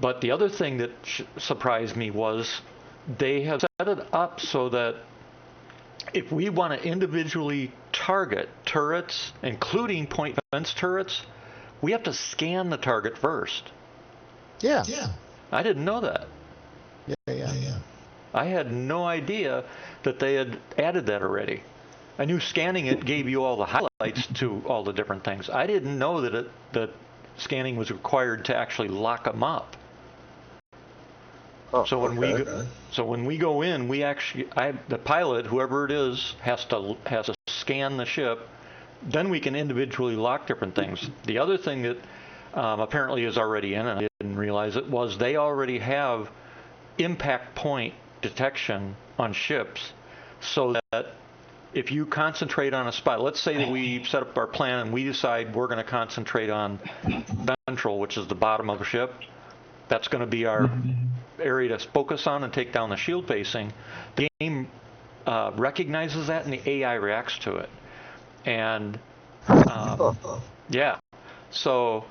But the other thing that surprised me was they have set it up so that if we want to individually target turrets, including point defense turrets, we have to scan the target first. Yeah. I didn't know that. Yeah. I had no idea that they had added that already. I knew scanning it gave you all the highlights to all the different things. I didn't know that scanning was required to actually lock them up. Oh, so when we go in, we actually the pilot, whoever it is, has to scan the ship. Then we can individually lock different things. The other thing that apparently is already in, and I didn't realize it, was they already have impact point detection on ships, so that if you concentrate on a spot, let's say that we set up our plan and we decide we're going to concentrate on ventral, which is the bottom of a ship. That's going to be our area to focus on and take down the shield facing. The game recognizes that and the AI reacts to it. And yeah, so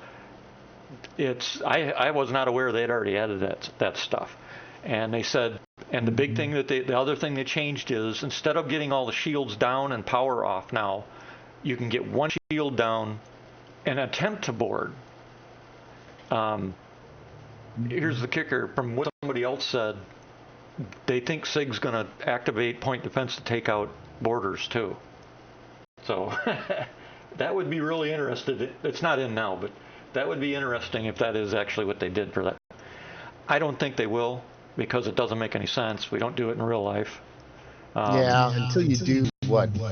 I was not aware they had already added that stuff. And they said, and the big thing the other thing they changed is instead of getting all the shields down and power off now, you can get one shield down and attempt to board. Here's the kicker, from what somebody else said, they think SIG's going to activate point defense to take out boarders too. So that would be really interesting. It's not in now, but that would be interesting if that is actually what they did for that. I don't think they will, because it doesn't make any sense. We don't do it in real life. Until you do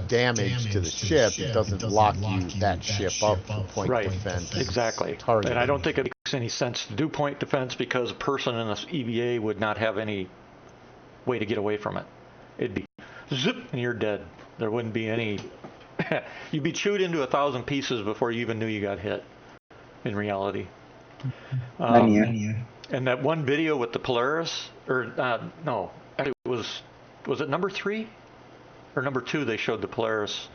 damage to the ship, it doesn't lock that ship up for point defense. Exactly. Targeting. And I don't think it makes any sense to do point defense because a person in this EVA would not have any way to get away from it. It'd be zip and you're dead. There wouldn't be any... You'd be chewed into 1,000 pieces before you even knew you got hit, in reality. And that one video with the Polaris, or no, actually it was it number 3 or number 2? They showed the Polaris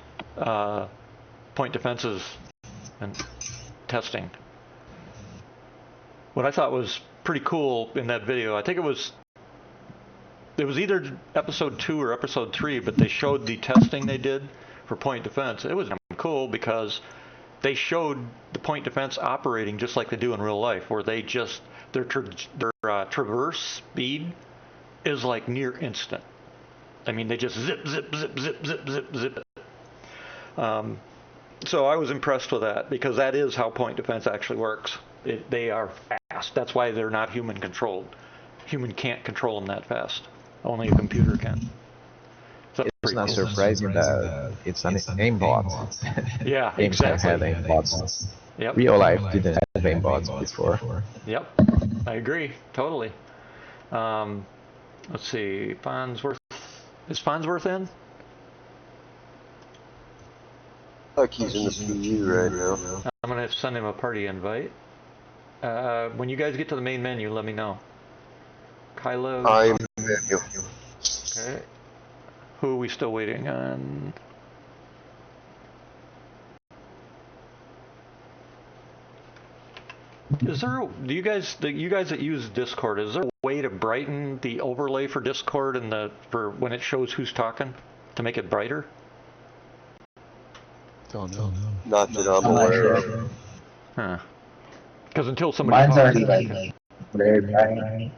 point defenses and testing. What I thought was pretty cool in that video, I think it was either episode 2 or episode 3, but they showed the testing they did for point defense. It was cool because they showed the point defense operating just like they do in real life, where they just their traverse speed is like near instant. I mean, they just zip, zip, zip, zip, zip, zip, zip. So I was impressed with that because that is how point defense actually works. They are fast. That's why they're not human controlled. Human can't control them that fast. Only a computer can. So it's not surprising that it's an aimbot. Yeah, Games exactly. have aimbots. Yep. Real life didn't have aimbots before. Yep, I agree, totally. Let's see, Farnsworth. Is Farnsworth in? Like he's in the PU right now. I'm gonna send him a party invite. When you guys get to the main menu, let me know. Kylo. I'm menu. Okay. Who are we still waiting on? Is there? Do you guys that use Discord? Is there a way to brighten the overlay for Discord and for when it shows who's talking to make it brighter? Don't know. Not that I'm aware of. Huh. Because until somebody Mine's talks, already like very bright.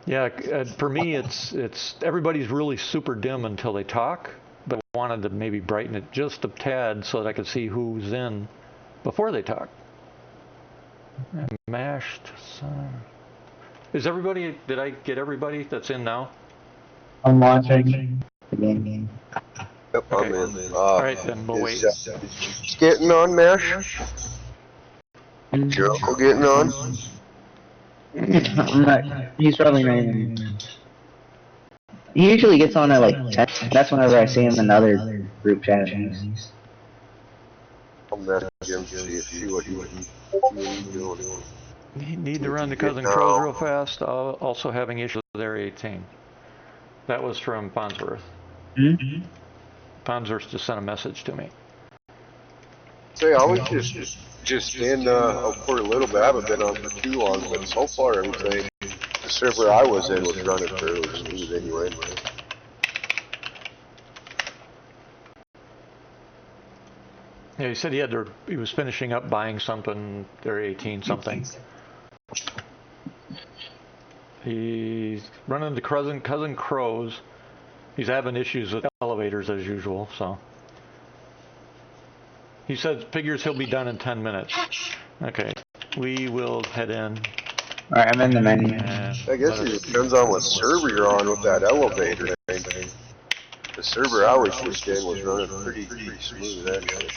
yeah, for me it's everybody's really super dim until they talk, but I wanted to maybe brighten it just a tad so that I could see who's in before they talk. And mashed. Is everybody? Did I get everybody that's in now? I'm watching the game. Yep, Okay. I'm in. All right, then we'll wait. Is getting on, Mesh? Joe getting on? I'm not. He's probably not even. He usually gets on at like 10. That's whenever I see him in other group chats. I'll message him, see what he's doing. Need to run to Cousin Crows real fast. Also having issues with Area 18. That was from Farnsworth. Mm-hmm. Farnsworth just sent a message to me. Say, I was just in for a little bit. I haven't been on for too long, but so far everything, the server I was in was running fairly smooth anyway. Yeah, he said he was finishing up buying something, Area 18 something. He's running to Cousin Crows. He's having issues with elevators as usual, so. He said figures he'll be done in 10 minutes. Okay, we will head in. Alright, I'm in the menu. I guess it depends on what server you're on with that elevator thing. The server I was just in was running pretty smooth actually.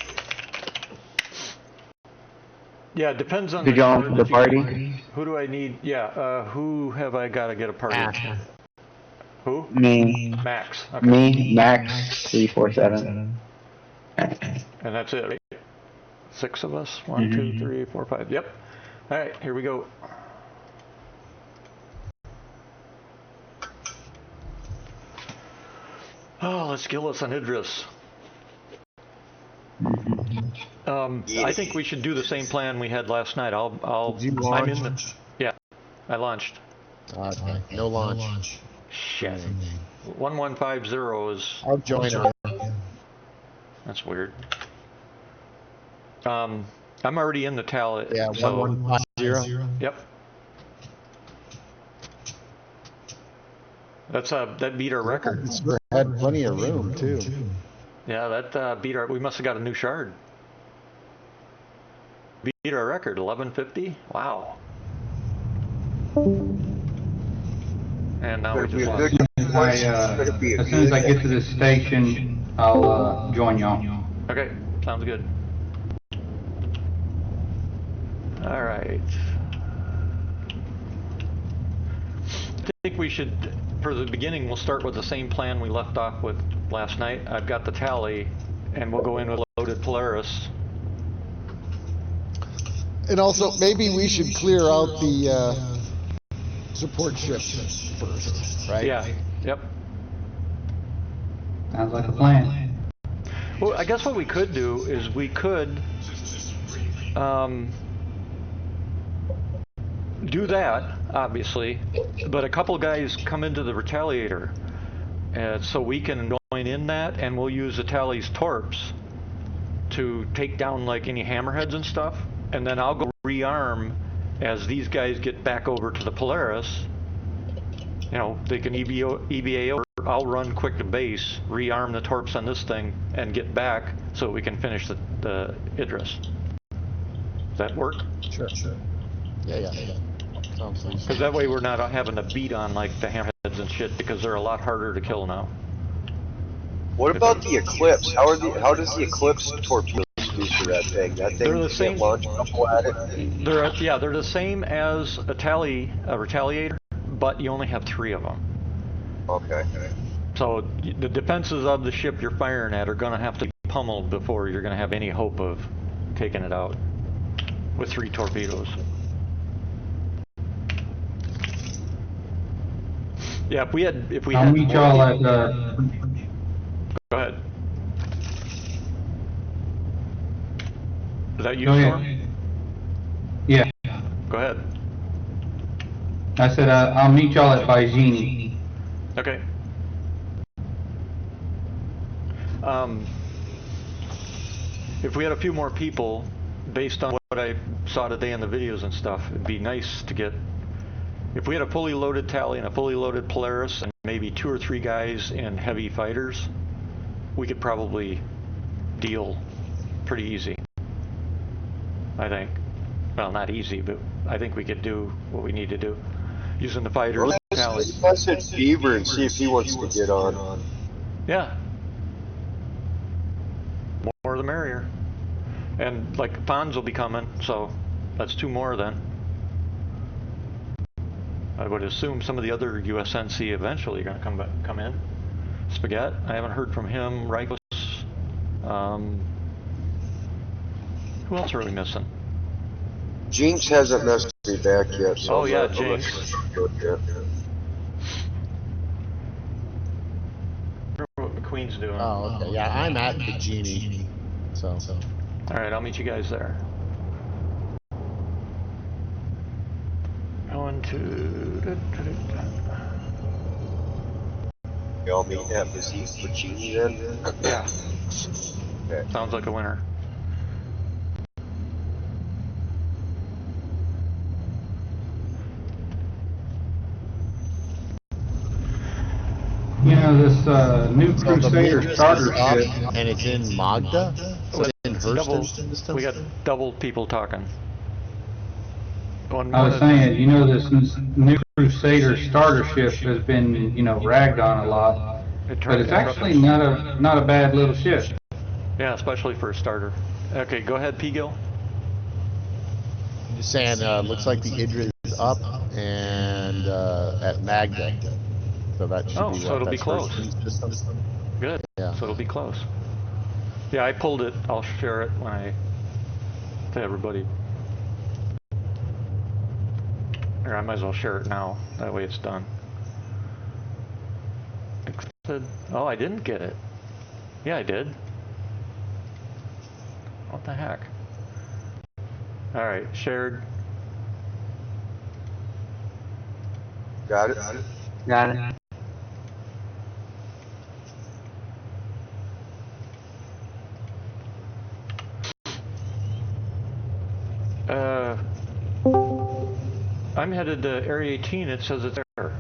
Yeah, it depends on Did you all the party? Who do I need? Yeah, who have I got to get a party? Who? Me. Max. Okay. Me, Max, 347. And that's it, right? 6 of us? 1, 2, 3, 4, 5. Yep. All right, here we go. Oh, let's kill us on Idris. I think we should do the same plan we had last night. Did you launch? Yeah, I launched. No launch. Shit. 1150 is. I'll join her. That's weird. I'm already in the tally. Yeah, so, 1150. Yep. That beat our record. Had plenty of room too. Yeah, that beat our. We must have got a new shard. Beat our record, 1150. Wow. And now we just lost. As soon as I get to the station, I'll join y'all. Okay, sounds good. All right. I think we should, for the beginning, we'll start with the same plan we left off with last night. I've got the tally, and we'll go in with loaded Polaris. And also, maybe we should clear out the support ships first, right? Yeah. Yep. Sounds like a plan. Well, I guess what we could do is we could do that, obviously, but a couple guys come into the Retaliator, so we can join in that, and we'll use the Tally's torps to take down like any hammerheads and stuff, and then I'll go rearm as these guys get back over to the Polaris. You know, they can EVA over. I'll run quick to base, rearm the torps on this thing, and get back so we can finish the Idris. Does that work? Sure. Yeah. Because that way we're not having to beat on like the hammerheads and shit, because they're a lot harder to kill now. What about the Eclipse? How does the Eclipse torpedoes do for that thing? That thing They're the same. can't launch a couple at it? They're the same as a Retaliator, but you only have 3 of them. Okay. So the defenses of the ship you're firing at are going to have to be pummeled before you're going to have any hope of taking it out with 3 torpedoes. Yeah, if we had I'll meet y'all at Go ahead. Is that you, Storm? Yeah. Go ahead. I said I'll meet y'all at Baijini. Okay. If we had a few more people, based on what I saw today in the videos and stuff, it'd be nice to get. If we had a fully loaded Tally and a fully loaded Polaris and maybe 2 or 3 guys in heavy fighters, we could probably deal pretty easy. I think. Well, not easy, but I think we could do what we need to do using the fighters. Well, let's message Beaver and see if he wants to get on. Yeah. More the merrier. And like Fonz will be coming, so that's 2 more then. I would assume some of the other USNC eventually are going to come in. Spaghetti, I haven't heard from him. Rikos. Who else are we missing? Jinx hasn't messaged me back yet. So oh yeah, Jinx. What McQueen's doing. Oh, okay. Yeah, I'm at the Genie. So. All right, I'll meet you guys there. Going to. Y'all meet at the Genie then? Yeah. Okay. Sounds like a winner. You know, this new Crusader starter ship. And it's in Magda? It's in Hurston? We got double people talking. I was saying, you know, this new Crusader starter ship has been, you know, ragged on a lot. But it's actually not a bad little ship. Yeah, especially for a starter. Okay, go ahead, P. Gill. Just saying, looks like the Idra is up and at Magda. So that should be so it'll be close. Good. Yeah. So it'll be close. Yeah, I pulled it. I'll share it when to everybody. Or I might as well share it now. That way it's done. Oh, I didn't get it. Yeah, I did. What the heck? All right, shared. Got it? Got it. I'm headed to Area 18. It says it's there.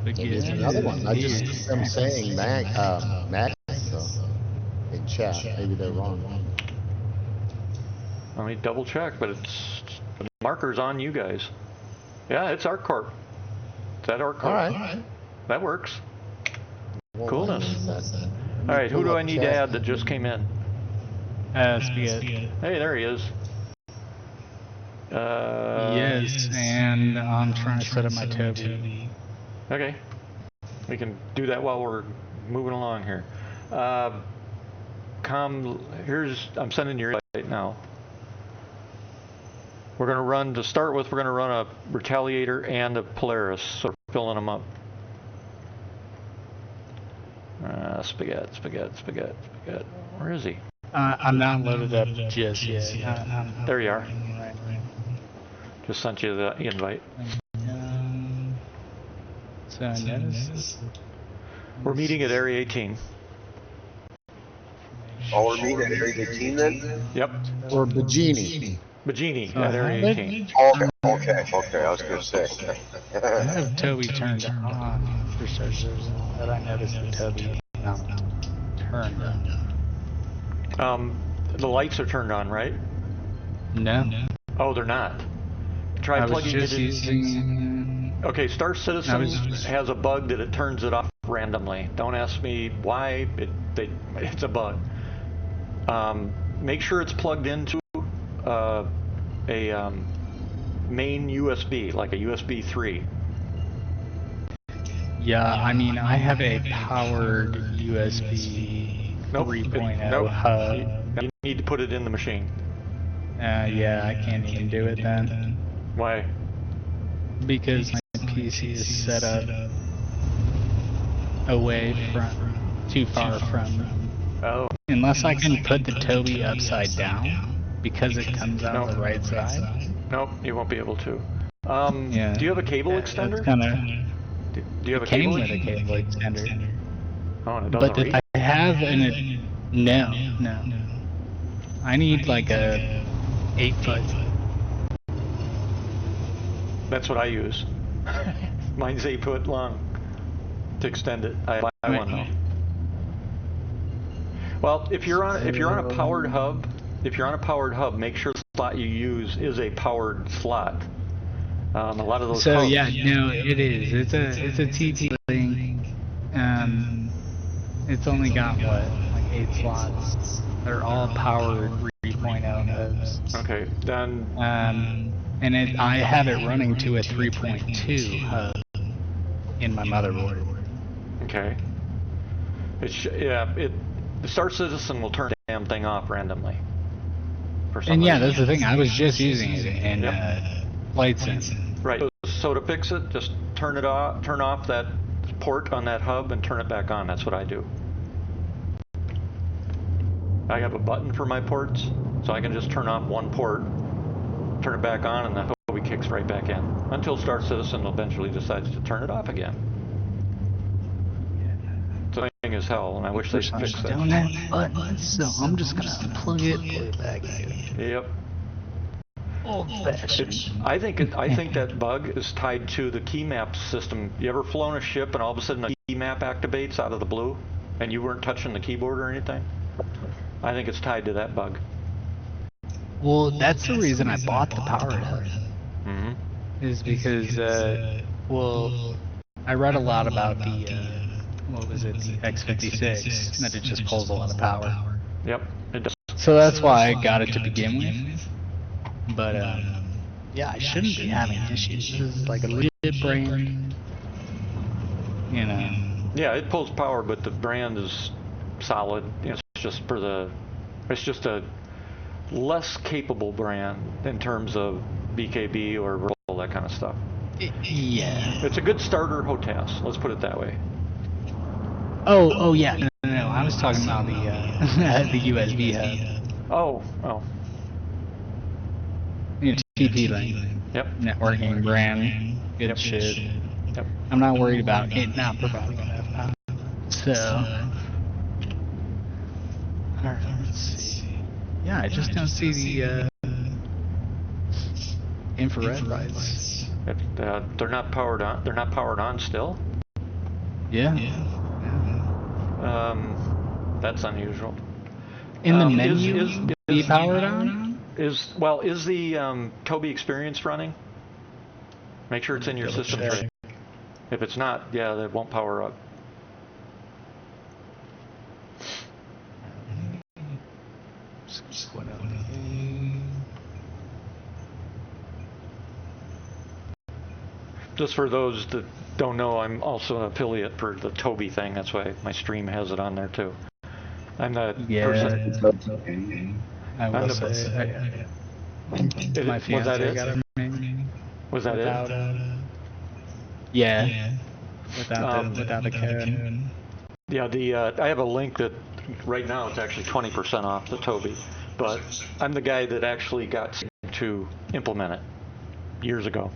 Maybe it's another one. I just am saying Max, so in chat. Maybe they're wrong. Let me double check, but it's the marker's on you guys. Yeah, it's ArcCorp. It's at ArcCorp. All right. That works. Well, Coolness. All right, who do I need to add that just came in? Spaghetti. Hey, there he is. Yes, and I'm trying to set up my Tobii. Okay. We can do that while we're moving along here. I'm sending your invite now. We're going to run, to start with, we're going to run a Retaliator and a Polaris, so we're filling them up. Spaghetti. Where is he? I'm not loaded up just yet. There you are. Just sent you the invite. So I noticed we're meeting at Area 18. Oh, we're meeting at Area 18 then? Yep. Or Bajini. Bajini at Area 18. Okay, I was going to say. I have Tobii turned on for some reason, but I noticed the Tobii not turned on. The lights are turned on, right? No. Oh, they're not. Try plugging it in. Okay, Star Citizen has a bug that it turns it off randomly. Don't ask me why. It's a bug. Make sure it's plugged into a main USB, like a USB 3. Yeah, I mean, I have a powered USB 3.0 hub. You need to put it in the machine. Yeah, I can't even do it then. Why? Because my PC is set up away from, too far from. Oh. Unless I can put the Tobii upside down, because it comes out on the right side. Nope, you won't be able to. Yeah. Do you have a cable extender? Do you have a came cable? with a cable extender. Oh, and it doesn't read? I have no. I need like a 8-foot. That's what I use. Mine's 8 foot long to extend it. I buy one though. Well, if you're on a powered hub, make sure the slot you use is a powered slot. A lot of those. So hubs, yeah, no, it is. It's a TP-Link. It's only got what, like 8 slots. They're all powered 3.0 hubs. Okay, then. And I have it running to a 3.2 hub in my motherboard. Okay. The Star Citizen will turn the damn thing off randomly. For some And yeah, reason. that's the thing. I was just using it in Flight Sim. Right. So to fix it, just turn off that port on that hub and turn it back on. That's what I do. I have a button for my ports, so I can just turn off one port, turn it back on, and the Tobii kicks right back in. Until Star Citizen eventually decides to turn it off again. It's annoying as hell, and I wish they'd fix that. Don't have buttons, so I'm just gonna unplug it, put it back in. Yep. Old-fashioned. I think that bug is tied to the key map system. You ever flown a ship and all of a sudden a key map activates out of the blue, and you weren't touching the keyboard or anything? I think it's tied to that bug. Well, that's the reason I bought the powered hub. Mm-hmm. Is because, I read a lot about the, what was it, the X56, that it just pulls a lot of power. Yep, it does. So that's why I got it to begin with. But, yeah, I shouldn't be having issues. This is like a legit brand. You know. Yeah, it pulls power, but the brand is solid. It's just a less capable brand in terms of BKB or roll, that kind of stuff. Yeah. It's a good starter HOTAS, let's put it that way. Oh yeah. No, I was talking about the the USB hub. Oh. TP-Link. Yep. Networking brand. Good shit. Yep. I'm not worried about it not providing enough power. So. Alright, let's see. Yeah, I just don't see the infrared lights. They're not powered on. They're not powered on still. Yeah. That's unusual. In the menu, is powered on? Is the Tobii Experience running? Make sure it's in your system tray. If it's not, yeah, it won't power up. Just for those that don't know, I'm also an affiliate for the Tobii thing. That's why my stream has it on there too. I'm the person. I will say. My fiance got it. Was that it? Yeah. Without the code. Yeah, I have a link that right now it's actually 20% off the Tobii, but I'm the guy that actually got to implement it years ago.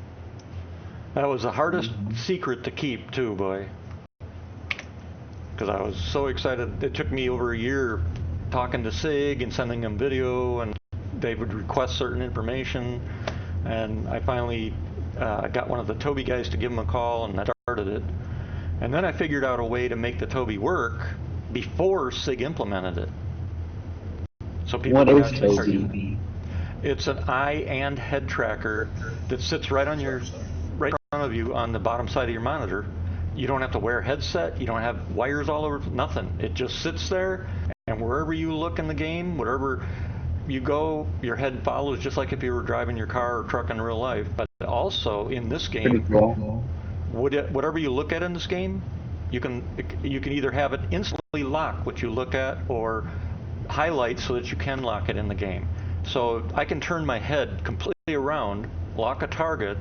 That was the hardest secret to keep too, boy. Because I was so excited. It took me over a year talking to SIG and sending them video, and they would request certain information, and I finally got one of the Tobii guys to give them a call, and I started it. And then I figured out a way to make the Tobii work before SIG implemented it. So people What is Tobii? It's an eye and head tracker that sits right in front of you on the bottom side of your monitor. You don't have to wear a headset. You don't have wires all over. Nothing. It just sits there, and wherever you look in the game, wherever you go, your head follows, just like if you were driving your car or truck in real life. But also in this game, Pretty cool. whatever you look at in this game, you can either have it instantly lock what you look at, or highlight so that you can lock it in the game. So I can turn my head completely around, lock a target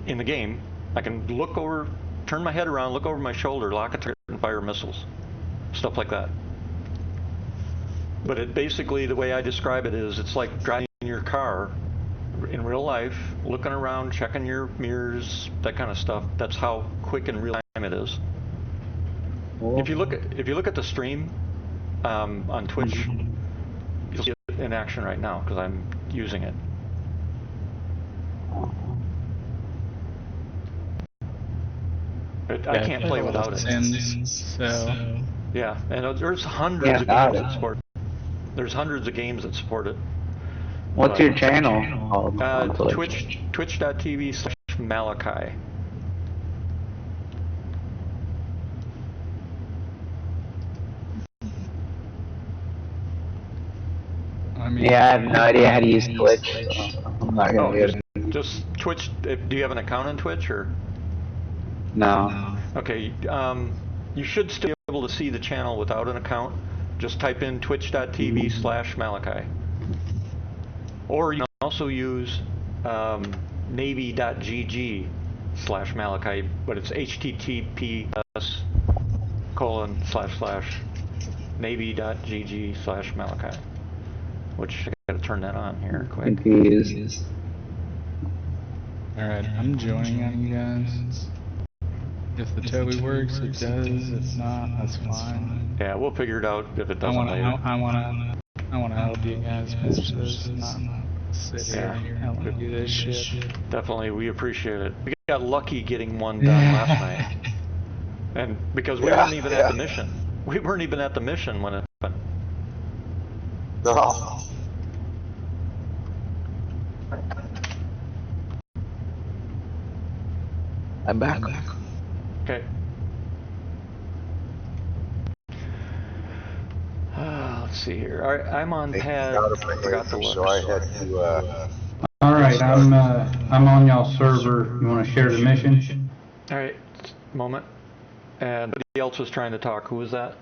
in the game. I can look over, turn my head around, look over my shoulder, lock a target, and fire missiles. Stuff like that. But it basically, the way I describe it is, it's like driving your car in real life, looking around, checking your mirrors, that kind of stuff. That's how quick and real time it is. If you look at the stream on Twitch, you'll see it in action right now because I'm using it. I can't play without it. So yeah, and there's hundreds of games that support. There's hundreds of games that support it. What's your channel called? Twitch.tv/Malachi. Yeah, I have no idea how to use Twitch. So I'm not gonna be able to. Just Twitch. Do you have an account on Twitch or? No. Okay. You should still be able to see the channel without an account. Just type in twitch.tv/Malachi. Or you can also use navy.gg/Malachi, but it's https://navy.gg/Malachi. Which I gotta turn that on here quick. Confused. Alright, I'm joining on you guys. If the Tobii works, it does. If not, that's fine. Yeah, we'll figure it out if it doesn't later. I wanna help you guys finish this, not sit here and help me do this shit. Definitely, we appreciate it. We got lucky getting one done last night, and because we weren't even at the mission. We weren't even at the mission when it happened. No. I'm back. Okay. Let's see here. All right, I'm on pad. Forgot to look. So I had to. All right, I'm on y'all server. You want to share the mission? All right, moment. And somebody else was trying to talk. Who was that?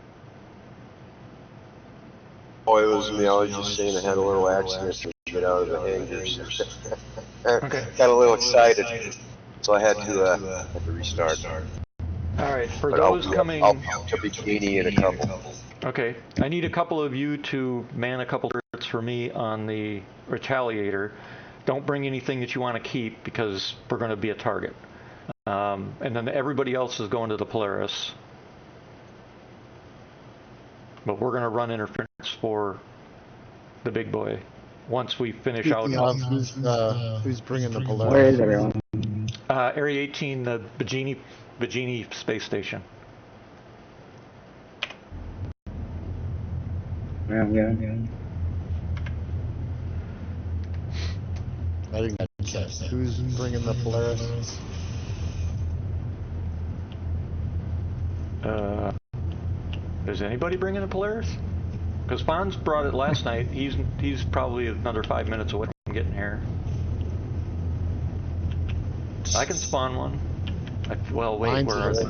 Oh, it was me. I was just saying I had a little accident to get out of the hangars. Okay. Got a little excited, so I had to restart. All right, for But those coming. I'll be up to bikini in a couple. Okay, I need a couple of you to man a couple turrets for me on the Retaliator. Don't bring anything that you want to keep because we're going to be a target. And then everybody else is going to the Polaris. But we're going to run interference for the big boy once we finish out. Who's bringing the Polaris? Where is everyone? Area 18, the Bajini space station. Yeah. I didn't catch that. Who's bringing the Polaris? Is anybody bringing a Polaris? Because Fonz brought it last night. He's probably another 5 minutes away from getting here. I can spawn one. Well, wait, Mine's where are they?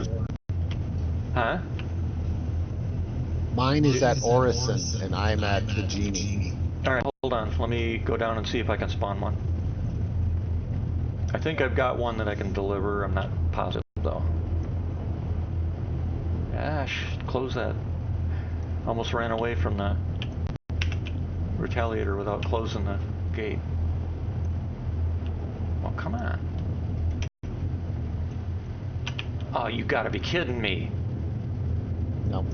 Huh? Mine is at Orison, and I'm at the Genie. Alright, hold on. Let me go down and see if I can spawn one. I think I've got one that I can deliver. I'm not positive, though. Gosh, close that. Almost ran away from the Retaliator without closing the gate. Well, come on. Oh, you gotta be kidding me. No.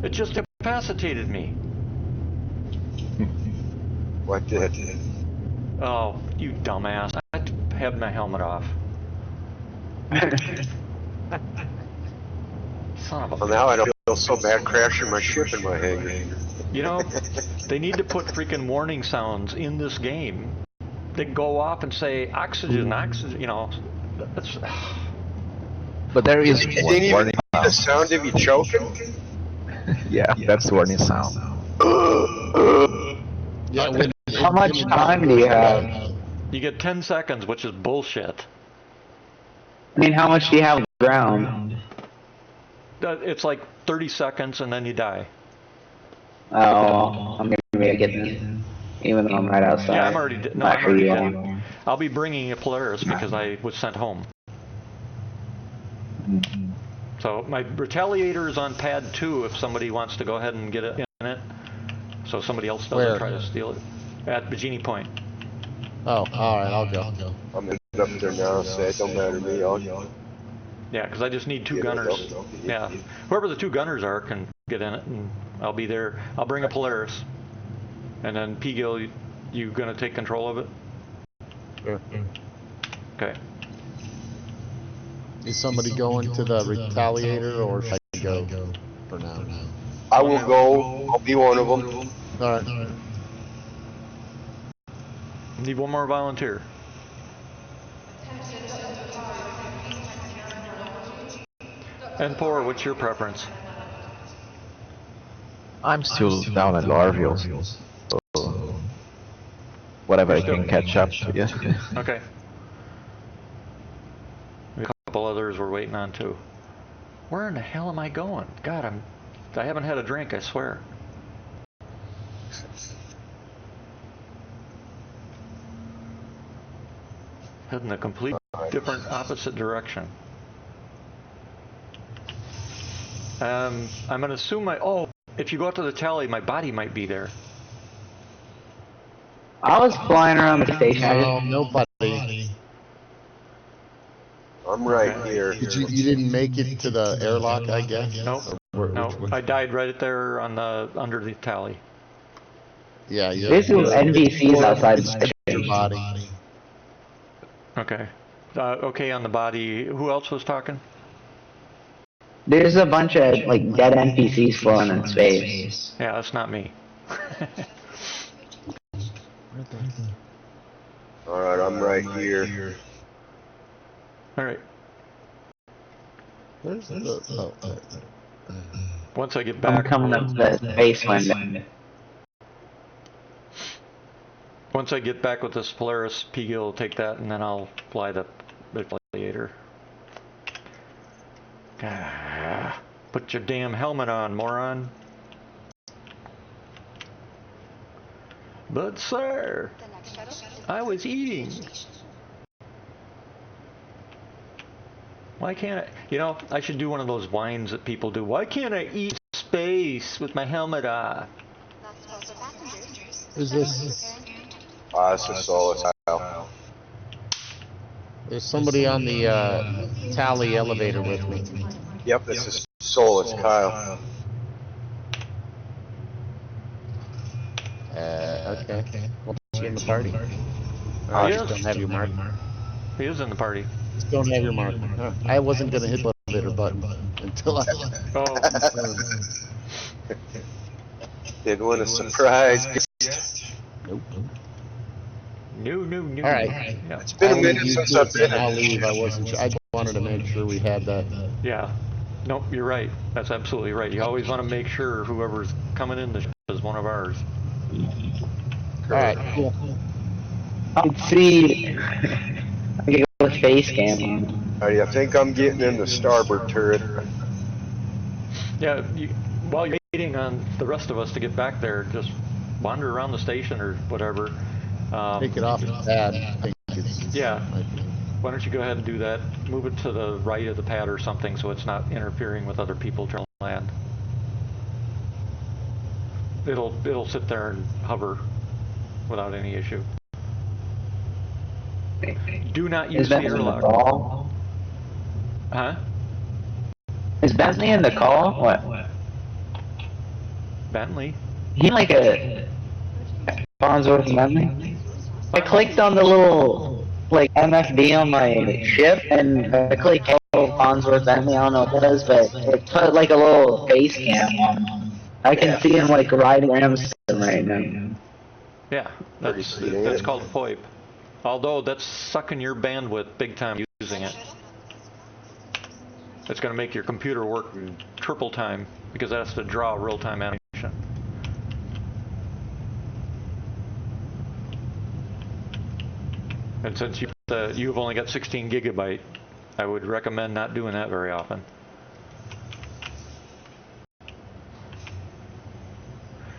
It just incapacitated me. What did? Oh, you dumbass. I have my helmet off. Son of a Well, now I don't feel so bad crashing my ship in my hangar. You know, they need to put freaking warning sounds in this game. They go off and say, oxygen, you know. That's... But there is You one didn't even warning hear the sound of you choking? Yeah, that's the warning sound. Yeah. How much time do you have? You get 10 seconds, which is bullshit. I mean, how much do you have on the ground? It's like 30 seconds and then you die. Oh, I'm gonna make it then. Even though I'm right outside. Yeah, I'm already dead. No, Not I'm sure already you dead. are. I'll be bringing a Polaris because I was sent home. So my Retaliator is on pad 2 if somebody wants to go ahead and get it in it. So somebody else doesn't Where? try to steal it. At Bikini Point. Oh, alright, I'll go. I'm up there now, so it don't matter to me. I'll Yeah, because I just need 2 get it gunners. done. Yeah. Whoever the 2 gunners are can get in it, and I'll be there. I'll bring a Polaris. And then P-Gill, you gonna take control of it? Sure. Okay. Is somebody going to the Retaliator, or should I go for now? I will go. I'll be one of them. Alright. Need one more volunteer. And Poor, what's your preference? I'm still down at Larville. So whatever I can catch up to, yeah. Okay. A couple others we're waiting on too. Where in the hell am I going? God, I haven't had a drink, I swear. Heading a complete different opposite direction. I'm gonna assume if you go out to the tally, my body might be there. I was flying around the station. No, nobody. I'm right here. You didn't make it to the airlock, I guess? Nope. No, I died right there on the under the tally. Yeah, yeah. This is NPCs outside the station. Body. Okay. Okay, on the body. Who else was talking? There's a bunch of like dead NPCs floating in space. Yeah, that's not me. Alright, I'm right here. Alright. Where's the... Oh, Once I get I'm back... coming up the basement. Once I get back with this Polaris, P-Gill will take that, and then I'll fly the Retaliator. Ah, put your damn helmet on, moron. But sir, I was eating. Why can't I? You know, I should do one of those whines that people do. Why can't I eat space with my helmet on? Who's this? It's a Solus Kyle. There's somebody on the tally elevator with me. Yep, this is Solus Kyle. Okay. Well, is he in the party? He just don't have your mark. He is in the party. Just don't have your mark. I wasn't gonna hit the elevator button until I... Oh. Didn't want a surprise. Nope. No. All right. Yeah. It's been a minute since I've been I'll in. leave. I wasn't sure. I just wanted to make sure we had that. Yeah. Nope, you're right. That's absolutely right. You always want to make sure whoever's coming in the ship is one of ours. All right. Cool. I can see. I can go with face cam. Alright, I think I'm getting in the starboard turret. Yeah, while you're waiting on the rest of us to get back there, just wander around the station or whatever. Take it off the pad. I think it's, yeah. Why don't you go ahead and do that? Move it to the right of the pad or something so it's not interfering with other people trying to land. It'll sit there and hover without any issue. Do not use the airlock. Huh? Is Bentley in the call? What? Bentley? He like a Farnsworth Bentley? I clicked on the little like MFD on my ship and I clicked Farnsworth Bentley. I don't know what that is, but it put like a little face cam on. I can see him like riding Amsterdam right now. Yeah, that's called FOIP. Although that's sucking your bandwidth big time using it. It's going to make your computer work triple time because it has to draw real-time animation. And since you've only got 16 gigabyte, I would recommend not doing that very often.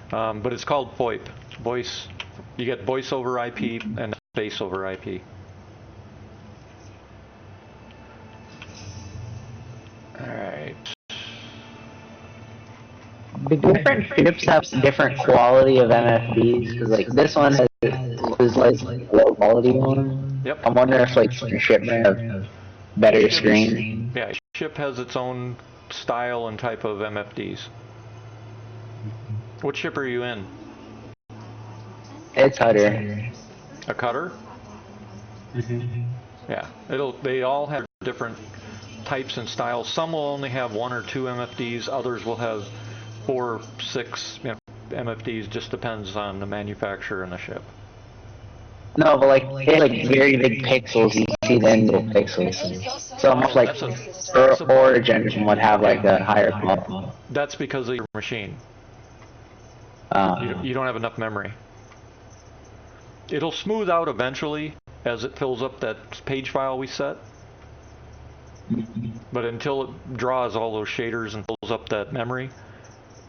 But it's called VoIP. Voice. You get voice over IP and space over IP. Alright. The different ships have different quality of MFDs, because like this one is like low quality one. Yep. I'm wondering if like different ship might have better screen. Yeah, ship has its own style and type of MFDs. What ship are you in? It's Hutter. A cutter? Yeah, they all have different types and styles. Some will only have 1 or 2 MFDs, others will have 4, 6 MFDs, just depends on the manufacturer and the ship. No, but like they have like very big pixels. You see the end of pixels. So almost like Origin would have like a higher quality. That's because of your machine. You don't have enough memory. It'll smooth out eventually as it fills up that page file we set. But until it draws all those shaders and fills up that memory,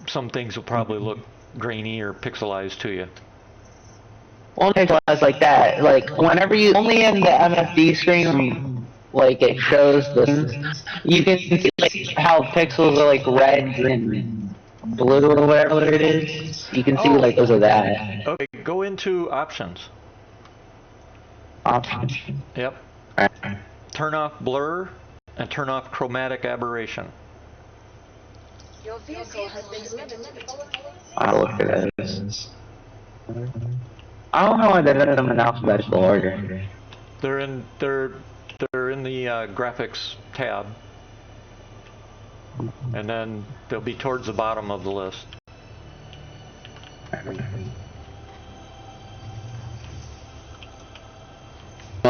some things will probably look grainy or pixelized to you. Only pixelized like that. Like whenever you only in the MFD screen, like it shows the, you can see like how pixels are like red, green, blue, or whatever it is. You can see like those of that. Okay, go into options. Options. Yep. Turn off blur and turn off chromatic aberration. Your vehicle has been delivered. I'll look at this. I don't know why they did them in alphabetical order. They're in the graphics tab, and then they'll be towards the bottom of the list.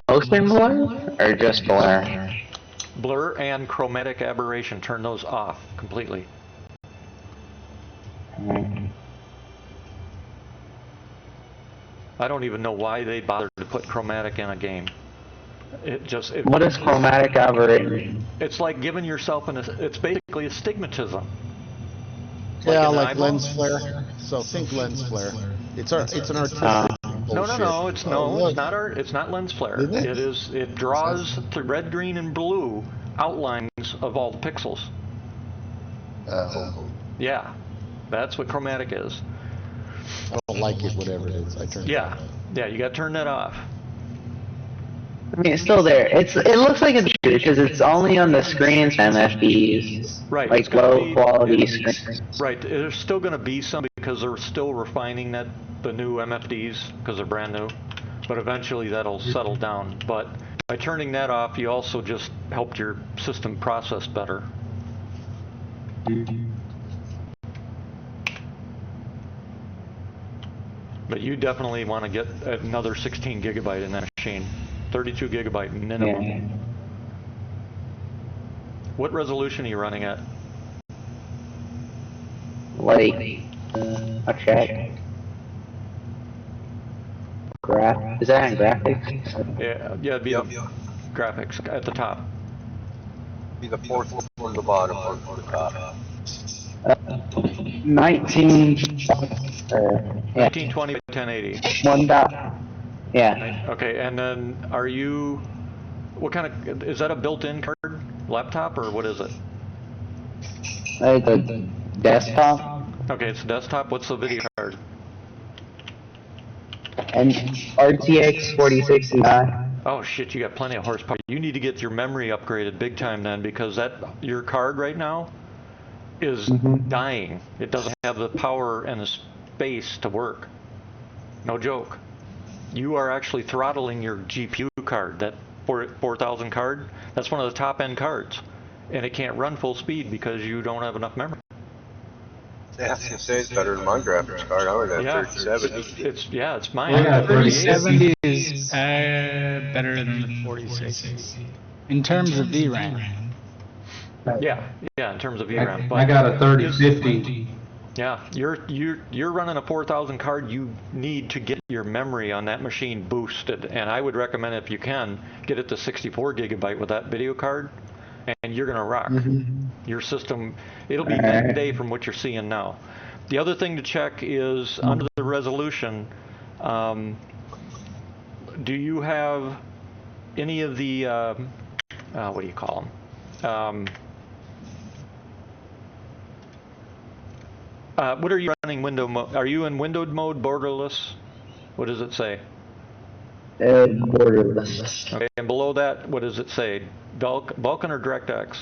Motion blur or just blur? Blur and chromatic aberration, turn those off completely. I don't even know why they bothered to put chromatic in a game. What is chromatic aberration? It's like giving yourself it's basically astigmatism. Yeah, an like eyeball? lens flare. So think lens flare. It's an artistic bullshit. No, it's not lens flare. Isn't it? It draws the red, green, and blue outlines of all the pixels. Yeah, that's what chromatic is. I don't like it, whatever it is. I turn it off. Yeah, you gotta turn that off. I mean, it's still there. It looks like it's true because it's only on the screens MFDs. Right. Like low quality screens. Right. There's still going to be some because they're still refining the new MFDs because they're brand new. But eventually that'll settle down. But by turning that off, you also just helped your system process better. But you definitely want to get another 16 gigabyte in that machine. 32 gigabyte minimum. Yeah. What resolution are you running at? Like, I'll check. Is that in graphics? Yeah, it'd be graphics at the top. Be the fourth one from the bottom or from the top. 1920 by 1080. One dot. Yeah. Okay, and then what kind of, is that a built-in card? Laptop, or what is it? It's a desktop. Okay, it's a desktop. What's the video card? And RTX 4060 Ti. Oh shit, you got plenty of horsepower. You need to get your memory upgraded big time then, because your card right now is dying. It doesn't have the power and the space to work. No joke. You are actually throttling your GPU card, that 4000 card. That's one of the top end cards, and it can't run full speed because you don't have enough memory. Yeah, I was gonna say it's better than my graphics card. I only got 3070. It's mine. Yeah, 3070 is better than the 4060 in terms of VRAM. Yeah, in terms of VRAM. I got a 3050 Yeah, you're running a 4,000 card. You need to get your memory on that machine boosted, and I would recommend, if you can, get it to 64 gigabyte with that video card, and you're gonna rock. Your system. It'll be night and day from what you're seeing now. The other thing to check is under the resolution. Do you have any of the what do you call them? What are you running window mode? Are you in windowed mode, borderless? What does it say? Borderless. Okay, and below that, what does it say? Vulkan or DirectX?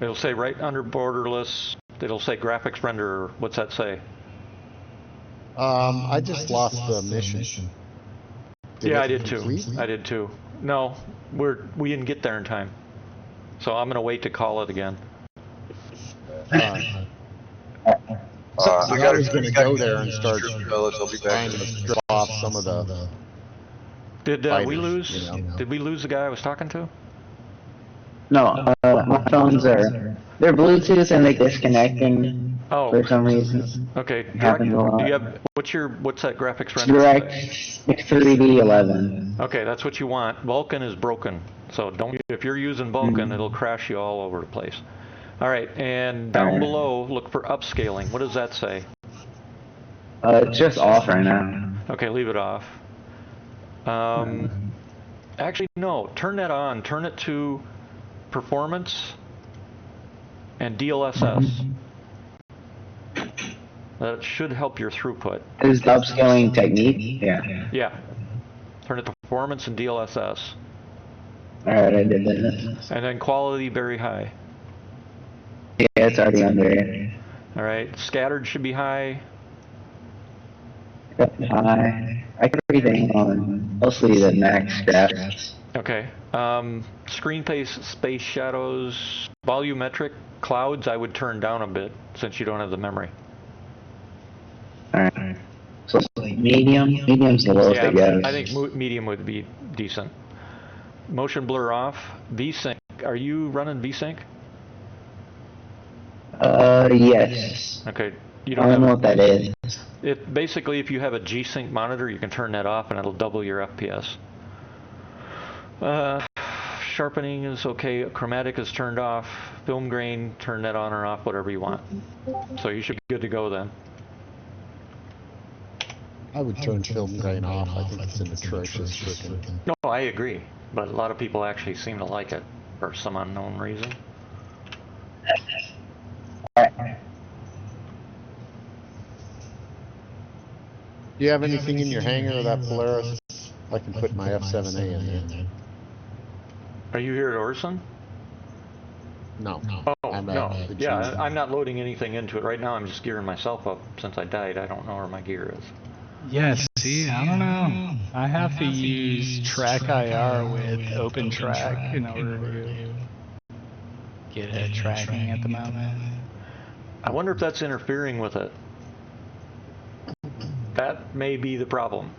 It'll say right under borderless, it'll say graphics render. What's that say? I just lost the mission. Yeah, I did too. I did too. No, we didn't get there in time. So I'm gonna wait to call it again. I was going to go there and start trying to strip off some of the. Did fighters, we lose? you know. Did we lose the guy I was talking to? No, my phones they're Bluetooth and they're disconnecting for some reason. Okay. Happens a lot. Do you have what's that graphics render? Direct 3D11. Okay, that's what you want. Vulkan is broken, so don't. If you're using Vulkan, it'll crash you all over the place. All right, and down below, look for upscaling. What does that say? It's just off right now. Okay, leave it off. Actually, no. Turn that on. Turn it to performance and DLSS. That should help your throughput. Is the upscaling technique? Yeah. Yeah. Turn it to performance and DLSS. Alright, I did that. And then quality very high. Yeah, it's already under it. Alright, scattered should be high. High. I got everything on mostly the max graphics. Okay. Screen space shadows, volumetric clouds I would turn down a bit since you don't have the memory. Alright. So medium? Medium's the lowest, I guess. I think medium would be decent. Motion blur off. VSync. Are you running VSync? Yes. Okay. I don't know what that is. Basically, if you have a G-Sync monitor, you can turn that off and it'll double your FPS. Sharpening is okay. Chromatic is turned off. Film grain, turn that on or off, whatever you want. So you should be good to go then. I would turn film grain off. I think it's an atrocious freaking. No, I agree. But a lot of people actually seem to like it for some unknown reason. Do you have anything in your hangar of that Polaris? I can put my F7A in there. Are you here at Orson? No. Oh, no. Yeah, I'm not loading anything into it right now. I'm just gearing myself up. Since I died, I don't know where my gear is. Yes, see, I don't know. I have to use track IR with OpenTrack in order to get it tracking at the moment. I wonder if that's interfering with it. That may be the problem.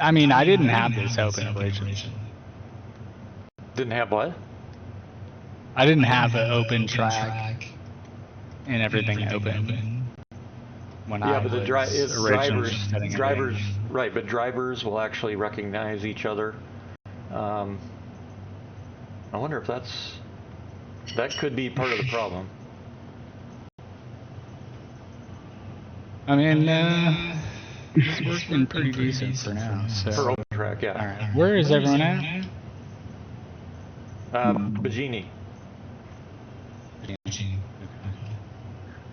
I mean, I didn't have this open originally. Didn't have what? I didn't have an OpenTrack and everything open. When yeah, I but the was drivers, right? But drivers will actually recognize each other. I wonder if that could be part of the problem. I mean, it's working pretty decent for now. So. For OpenTrack, yeah. All right. Where is everyone at? Bajini.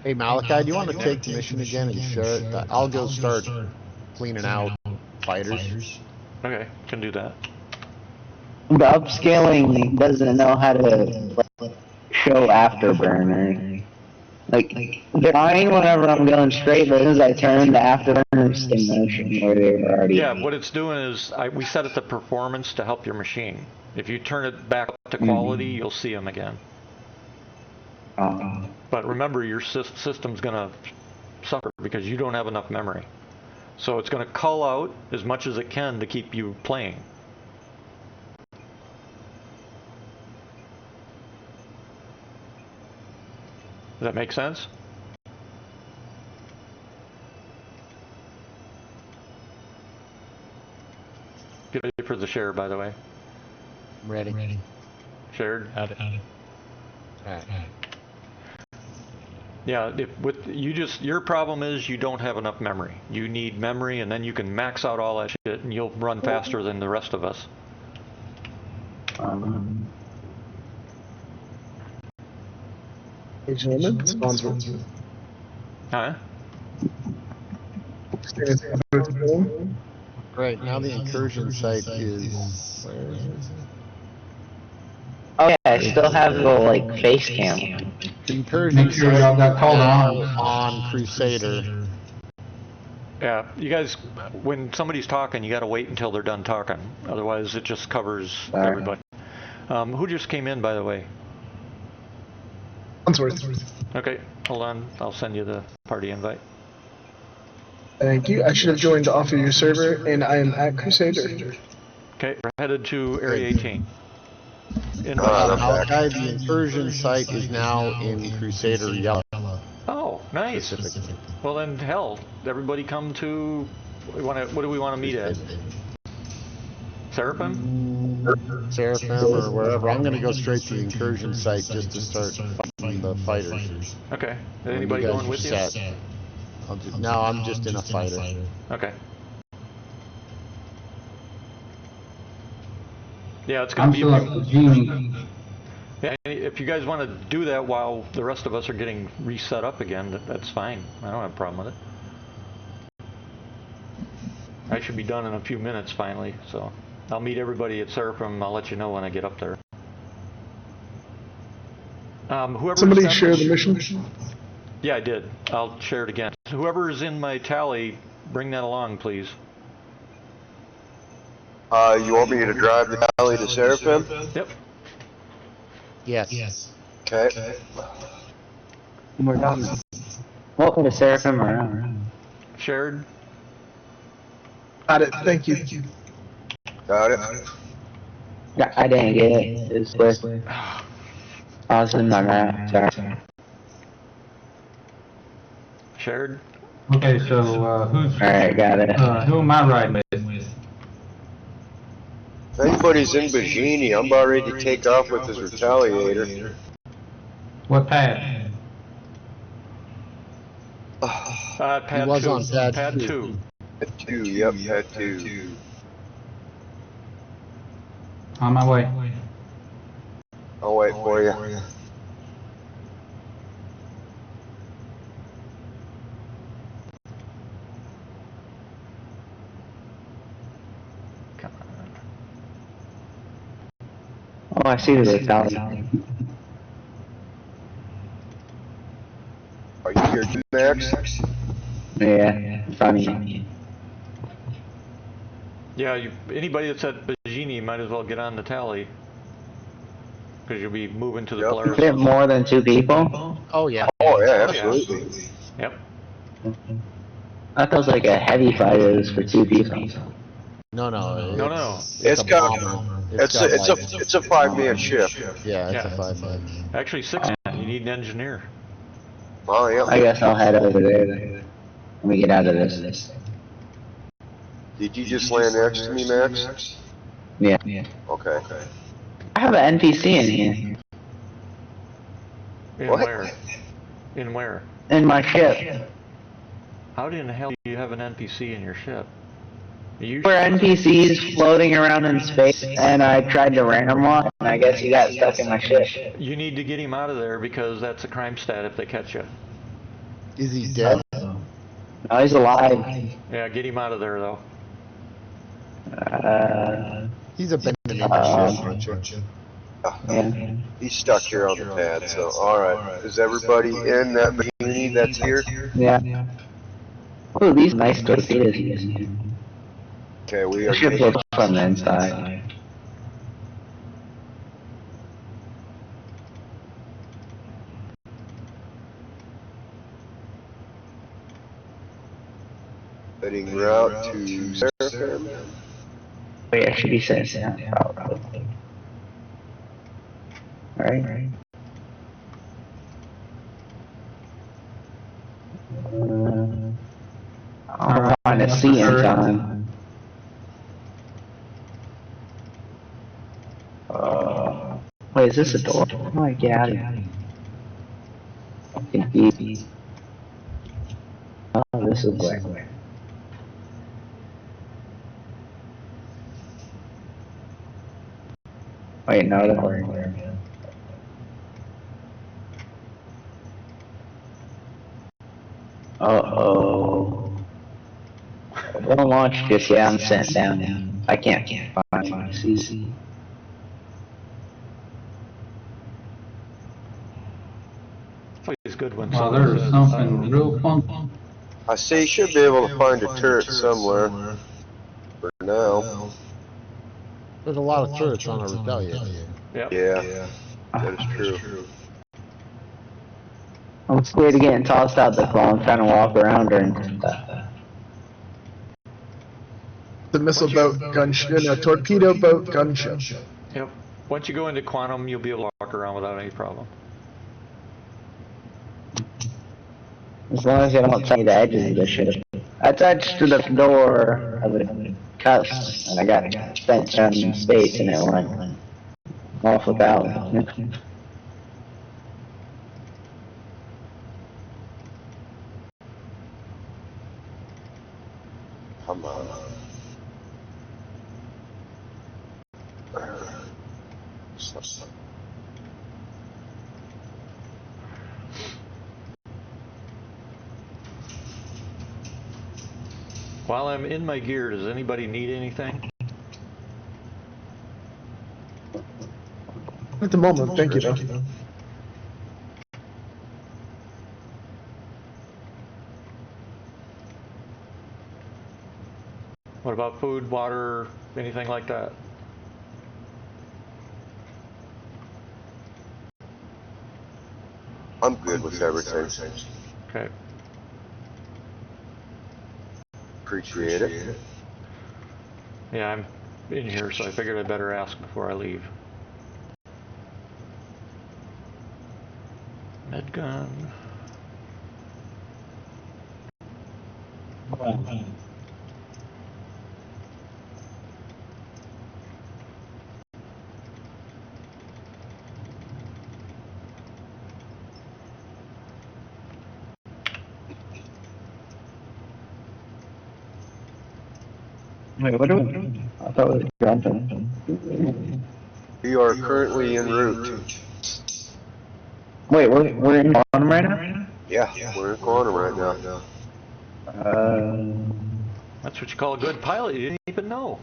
Hey Malachi, do you want to take the mission again and share it? I'll go start cleaning out fighters. Okay, can do that. The upscaling doesn't know how to show afterburner. Like, they're fine whenever I'm going straight, but as I turn, the afterburners in motion where they were already. Yeah, what it's doing is we set it to performance to help your machine. If you turn it back up to quality, you'll see them again. But remember, your system's going to suffer because you don't have enough memory. So it's going to cull out as much as it can to keep you playing. that make sense? Get ready for the share, by the way. I'm ready. Shared. Got it. Alright. Yeah, your problem is you don't have enough memory. You need memory, and then you can max out all that shit, and you'll run faster than the rest of us. Hey, gentlemen, sponsor. Huh? Right, now the incursion site is... Where is it? Oh yeah, I still have the like face cam. The incursion Make sure site y'all got is called now on. on Crusader. Yeah, you guys, when somebody's talking, you got to wait until they're done talking. Otherwise, it just covers everybody. Who just came in, by the way? Okay, hold on. I'll send you the party invite. Thank you. I should have joined off of your server, and I am at Crusader. Okay, we're headed to Area 18. Malachi, the incursion site is now in Crusader Yellow. Oh, nice. Well then, hell, everybody come to. What do we want to meet at? Seraphim? Seraphim or wherever. I'm going to go straight to the incursion site just to start fighting the fighters. Okay. Is anybody going with you? No, I'm just in a fighter. Okay. Yeah, it's going to be. Yeah, if you guys want to do that while the rest of us are getting reset up again, that's fine. I don't have a problem with it. I should be done in a few minutes finally, so I'll meet everybody at Seraphim. I'll let you know when I get up there. Somebody share the mission? Yeah, I did. I'll share it again. Whoever's in my tally, bring that along, please. You want me to drive the tally to Seraphim? Yep. Yes. Okay. We're done. Welcome to Seraphim around. Shared. Got it. Thank you. Got it. Yeah, I didn't get it. It was quick. I was in my map. Sorry. Shared. Okay, so who's? Alright, got it. Who am I riding with? If anybody's in Bajini, I'm about ready to take off with his retaliator. What pad? Pad He was 2. on pad Pad 2. 2. Pad 2, yep, pad 2. On my way. I'll wait for you. Oh, I see the retaliator. Are you here too, Max? Yeah, funny. Yeah, anybody that's at Bajini might as well get on the tally. Because you'll be moving to the Polaris. Is it more than 2 people? Oh, yeah. Oh, yeah, absolutely. Yep. I thought it was like a heavy fighter for 2 people. No. It's a got bomber. it's a 5-man ship. Yeah, it's a 5-man. Actually, 6-man. You need an engineer. Oh, yeah. I guess I'll head over there then. Let me get out of this. Did you just land next to me, Max? Yeah. Okay. I have an NPC in here. In What? where? In where? In my ship. How in the hell do you have an NPC in your ship? There were NPCs floating around in space, and I tried to random one, and I guess he got stuck in my ship. You need to get him out of there because that's a crime stat if they catch you. Is he dead? No, he's alive. Yeah, get him out of there though. He's abandoned the ship, aren't you? Yeah. He's stuck here on the pad, so alright. Is everybody in that bikini that's here? Yeah. Oh, these nice torpedoes. Okay, we The are ship looks from the inside. heading route to Seraphim. Wait, I should be saying that probably. Alright. find a seat in time. Wait, is this a door? Oh my god. I'm confused. Oh, this is way. Wait, no, that's where. Uh-oh. Don't launch just yet, I'm sent down. I can't find my seat. It's good when Well, there's something real fun. I say you should be able to find a turret somewhere. For now. There's a lot of turrets on a Retaliator. Yep. Yeah, that is true. I'm scared of getting tossed out the claw. I'm trying to walk around her and stuff. The missile boat gunship, no, torpedo boat gunship. Yep. Once you go into quantum, you'll be able to walk around without any problem. As long as you don't touch the edges of the ship. I touched the door of the cuffs, and I got spent some space, and it went off without. Come on. While I'm in my gear, does anybody need anything? At the moment, thank you though. What about food, water, anything like that? I'm good with everything. Okay. Appreciate it. Yeah, I'm in here, so I figured I'd better ask before I leave. Med gun. Wait, what are we doing? I thought we were jumping. We are currently en route. Wait, we're in quantum right now? Yeah, we're in quantum right now. That's what you call a good pilot. You didn't even know.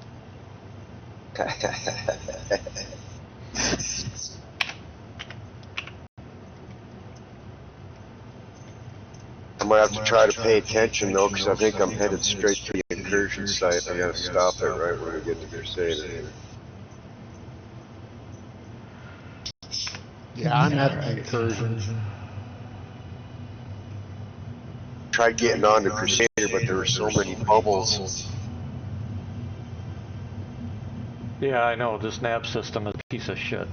I might have to try to pay attention though, because I think I'm headed straight to the incursion site. I gotta stop it right when we get to Crusader. Yeah, I'm at the incursion. Tried getting on to Crusader, but there were so many bubbles. Yeah, I know. This nav system is a piece of shit.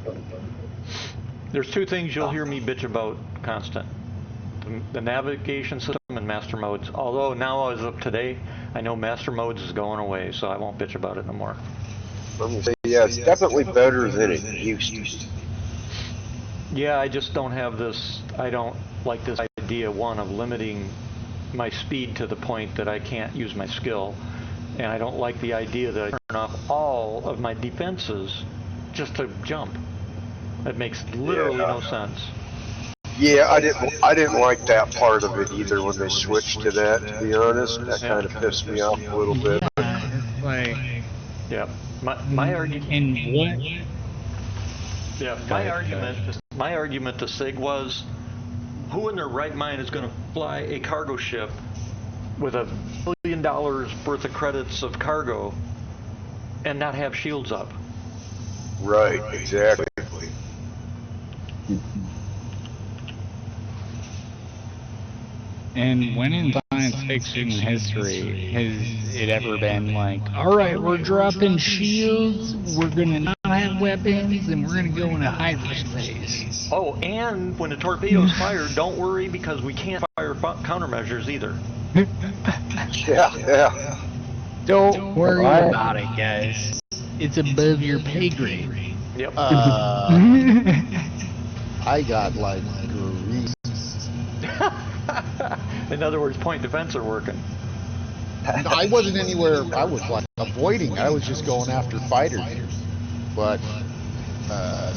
There's two things you'll hear me bitch about constant. The navigation system and master modes. Although now as of today, I know master modes is going away, so I won't bitch about it no more. Let me say, yeah, it's definitely better than it used to be. Yeah, I just don't have this, I don't like this idea, one, of limiting my speed to the point that I can't use my skill. And I don't like the idea that I turn off all of my defenses just to jump. That makes literally no sense. Yeah, I didn't like that part of it either when they switched to that, to be honest. That kind of pissed me off a little bit. It's like, yeah, my argument. And what? Yeah, my argument to Sig was, who in their right mind is going to fly a cargo ship with $1 billion worth of credits of cargo and not have shields up? Right, exactly. And when in science fiction history has it ever been like, all right, we're dropping shields, we're gonna not have weapons, and we're gonna go into hyperspace? Oh, and when a torpedo is fired, don't worry because we can't fire countermeasures either. Yeah. Don't worry about it, guys. It's above your pay grade. Yep. I got like greased. In other words, point defense are working. No, I wasn't anywhere. I was like avoiding. I was just going after fighters. But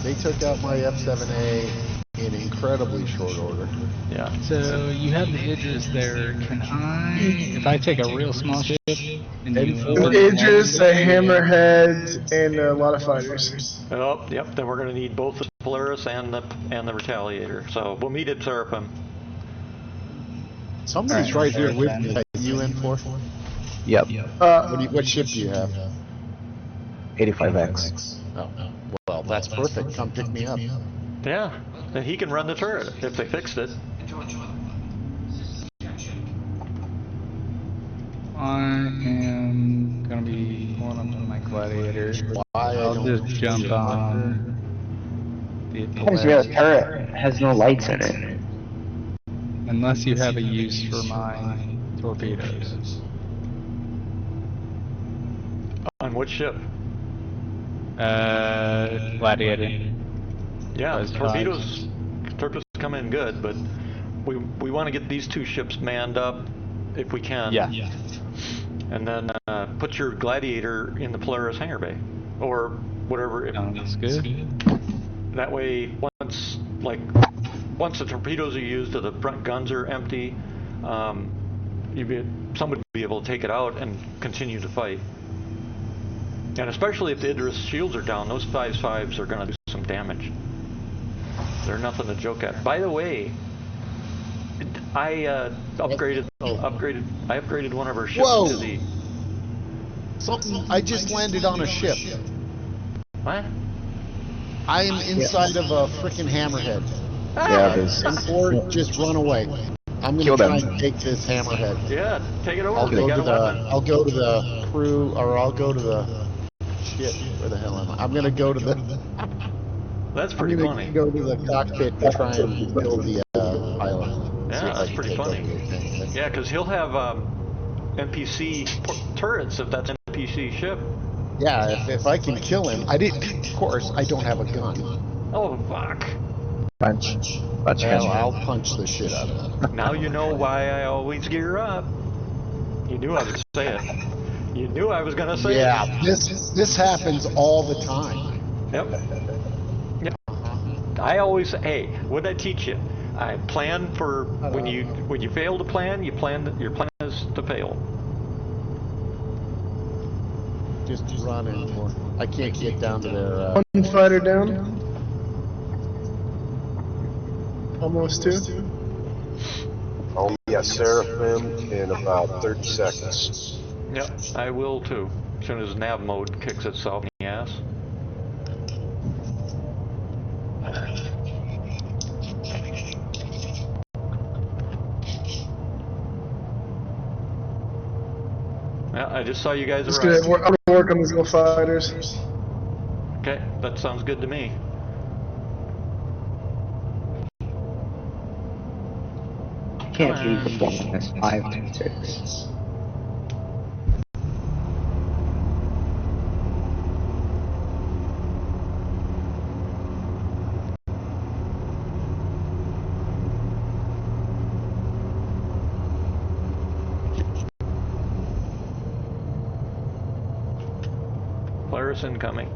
they took out my F-7A in incredibly short order. Yeah. So you have the Idris there. Can I, if I take a real small ship and you Idris, a hammerhead, and a lot of fighters. Oh, yep. Then we're going to need both the Polaris and the Retaliator. So we'll meet at Seraphim. Somebody's right here with me. UN4? Yep. What ship do you have? 85X. Oh, well, that's perfect. Come pick me up. Yeah, and he can run the turret if they fixed it. I am gonna be pulling up on my Gladiator. I'll just jump on the Because your turret has no lights in it. Unless you have a use for my torpedoes. On which ship? Gladiator. Yeah, torpedoes come in good, but we want to get these two ships manned up if we can. Yeah. And then put your Gladiator in the Polaris hangar bay, or whatever. That's good. That way, once the torpedoes are used, or the front guns are empty, somebody will be able to take it out and continue to fight. And especially if the Idris shields are down, those 5.5s are going to do some damage. They're nothing to joke at. By the way, I upgraded one of our ships to the. Something. I just landed on a ship. What? I am inside of a freaking hammerhead. Yeah, there's. Or just run away. I'm gonna try and take this hammerhead. Yeah, take it over. I'll go to the crew, or I'll go to the shit. Where the hell am I? I'm gonna go to the. That's pretty funny. Go to the cockpit to try and kill the pilot. Yeah, that's pretty funny. Yeah, because he'll have NPC turrets if that's an NPC ship. Yeah, if I can kill him. Of course, I don't have a gun. Oh, fuck. Punch. Well, I'll punch the shit out of him. Now you know why I always gear up. You knew I would say it. You knew I was gonna say it. Yeah, this happens all the time. Yep. I always say, hey, what did I teach you? I plan for when you fail to plan, your plan is to fail. Just run in more. I can't get down to their. One fighter down. Almost two. I'll be at Seraphim in about 30 seconds. Yep, I will too. As soon as nav mode kicks itself in the ass. Yeah, I just saw you guys arrive. I'm gonna work on these little fighters. Okay, that sounds good to me. Can't beat the bonus 5 to 6. Polaris incoming.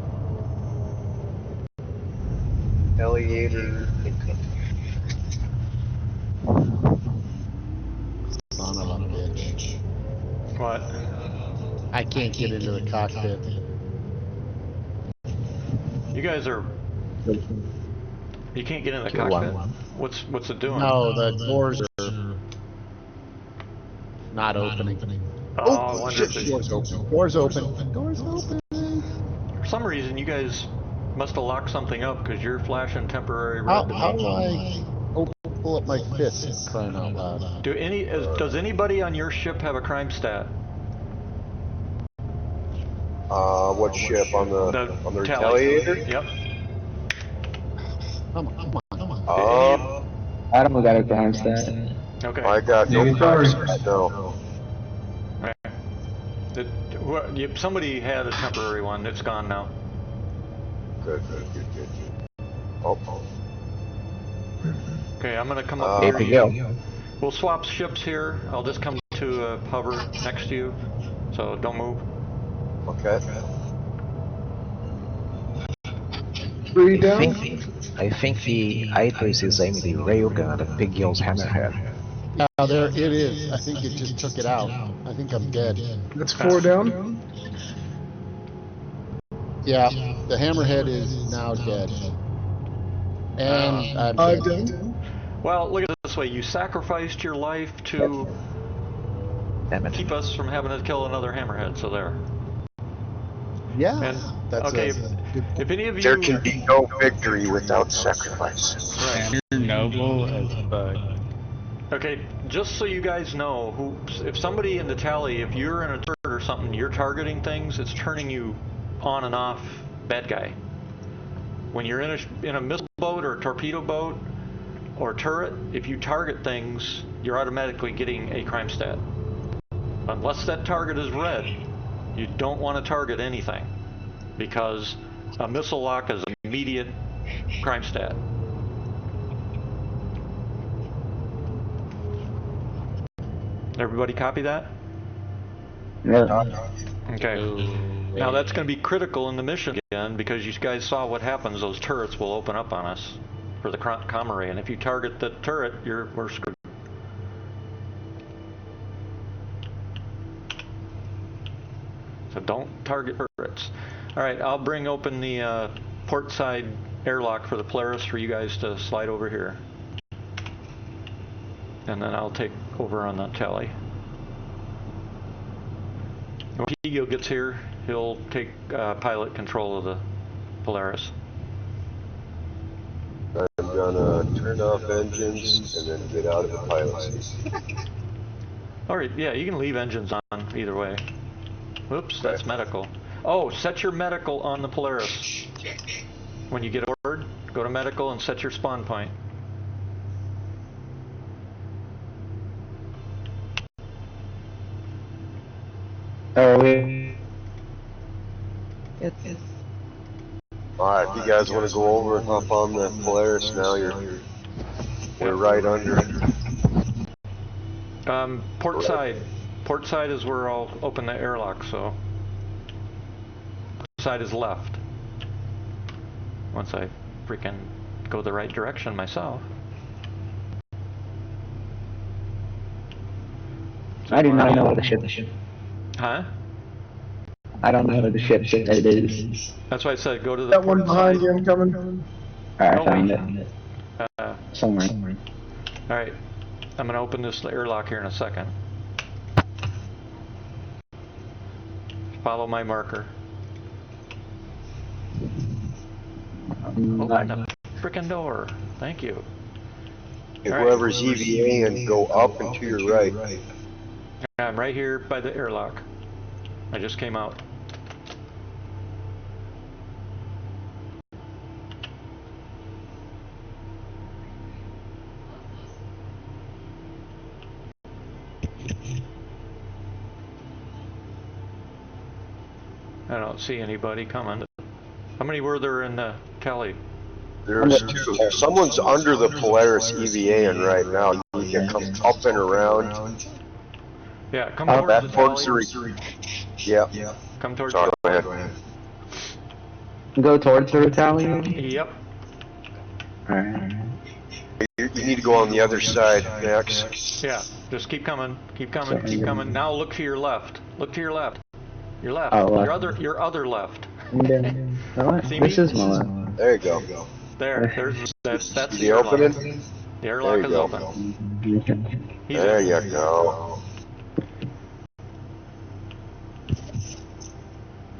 Alligator incoming. Son of a bitch. What? I can't get into the cockpit. You guys are. You can't get in the cockpit. What's it doing? No, the doors are not opening. Oh, I wonder if doors open. Doors open. Doors open. For some reason, you guys must have locked something up because you're flashing temporary red. How do I pull up my fist? Crying out loud. Does anybody on your ship have a crime stat? What ship? On the Retaliator? Yep. Come on. Adam got a crime stat. Okay. I got no crime stat, no. Somebody had a temporary one. It's gone now. Good. Oh. Okay, I'm gonna come up Here we go. We'll swap ships here. I'll just come to hover next to you, so don't move. Okay. Three down. I think the Idris is aiming the railgun at Big Yell's hammerhead. Now there it is. I think it just took it out. I think I'm dead. That's 4 down. Yeah, the hammerhead is now dead. And I'm dead. Well, look at it this way. You sacrificed your life to keep us from having to kill another hammerhead, so there. Yeah, and, that's okay. If any of you... There can be no victory without sacrifice. Right. You're noble as a bug. Okay, just so you guys know, if somebody in the tally, if you're in a turret or something, you're targeting things, it's turning you on and off bad guy. When you're in a missile boat or a torpedo boat or turret, if you target things, you're automatically getting a crime stat. Unless that target is red, you don't want to target anything, because a missile lock is an immediate crime stat. Everybody copy that? Yeah. Okay. Now that's going to be critical in the mission again, because you guys saw what happens. Those turrets will open up on us for the comm array, and if you target the turret, we're screwed. So don't target turrets. All right, I'll bring open the port side airlock for the Polaris for you guys to slide over here, and then I'll take over on the tally. When Pigo gets here, he'll take pilot control of the Polaris. I'm gonna turn off engines and then get out of the pilot seat. All right, yeah, you can leave engines on either way. Whoops, that's medical. Oh, set your medical on the Polaris. When you get aboard, go to medical and set your spawn point. Are we? Alright, if you guys want to go over and hop on the Polaris now, we're right under it. Port side. Port side is where I'll open the airlock, so. Port side is left. Once I freaking go the right direction myself. I do not know what the ship is. Huh? I don't know what the ship is. That's why I said go to the That one port behind side. you, I'm coming. Alright, I found it. Somewhere. Alright, I'm gonna open this airlock here in a second. Follow my marker. Open the frickin' door. Thank you. If whoever's EVA and go up and to your right. I'm right here by the airlock. I just came out. I don't see anybody coming. How many were there in the tally? There's 2. Someone's under the Polaris EVA and right now. You can come up and around. Yeah, come towards the tally. Yep. Come towards Sorry, the go ahead. Go towards the retaliation? Yep. Alright. You need to go on the other side, Max. Yeah, just keep coming, keep coming, keep coming. Now look to your left. Look to your left. Your left. Oh, your other left. See This me? is my left. There you go. There's that's The the airlock. opening? The airlock is go. open. He's There in. you go.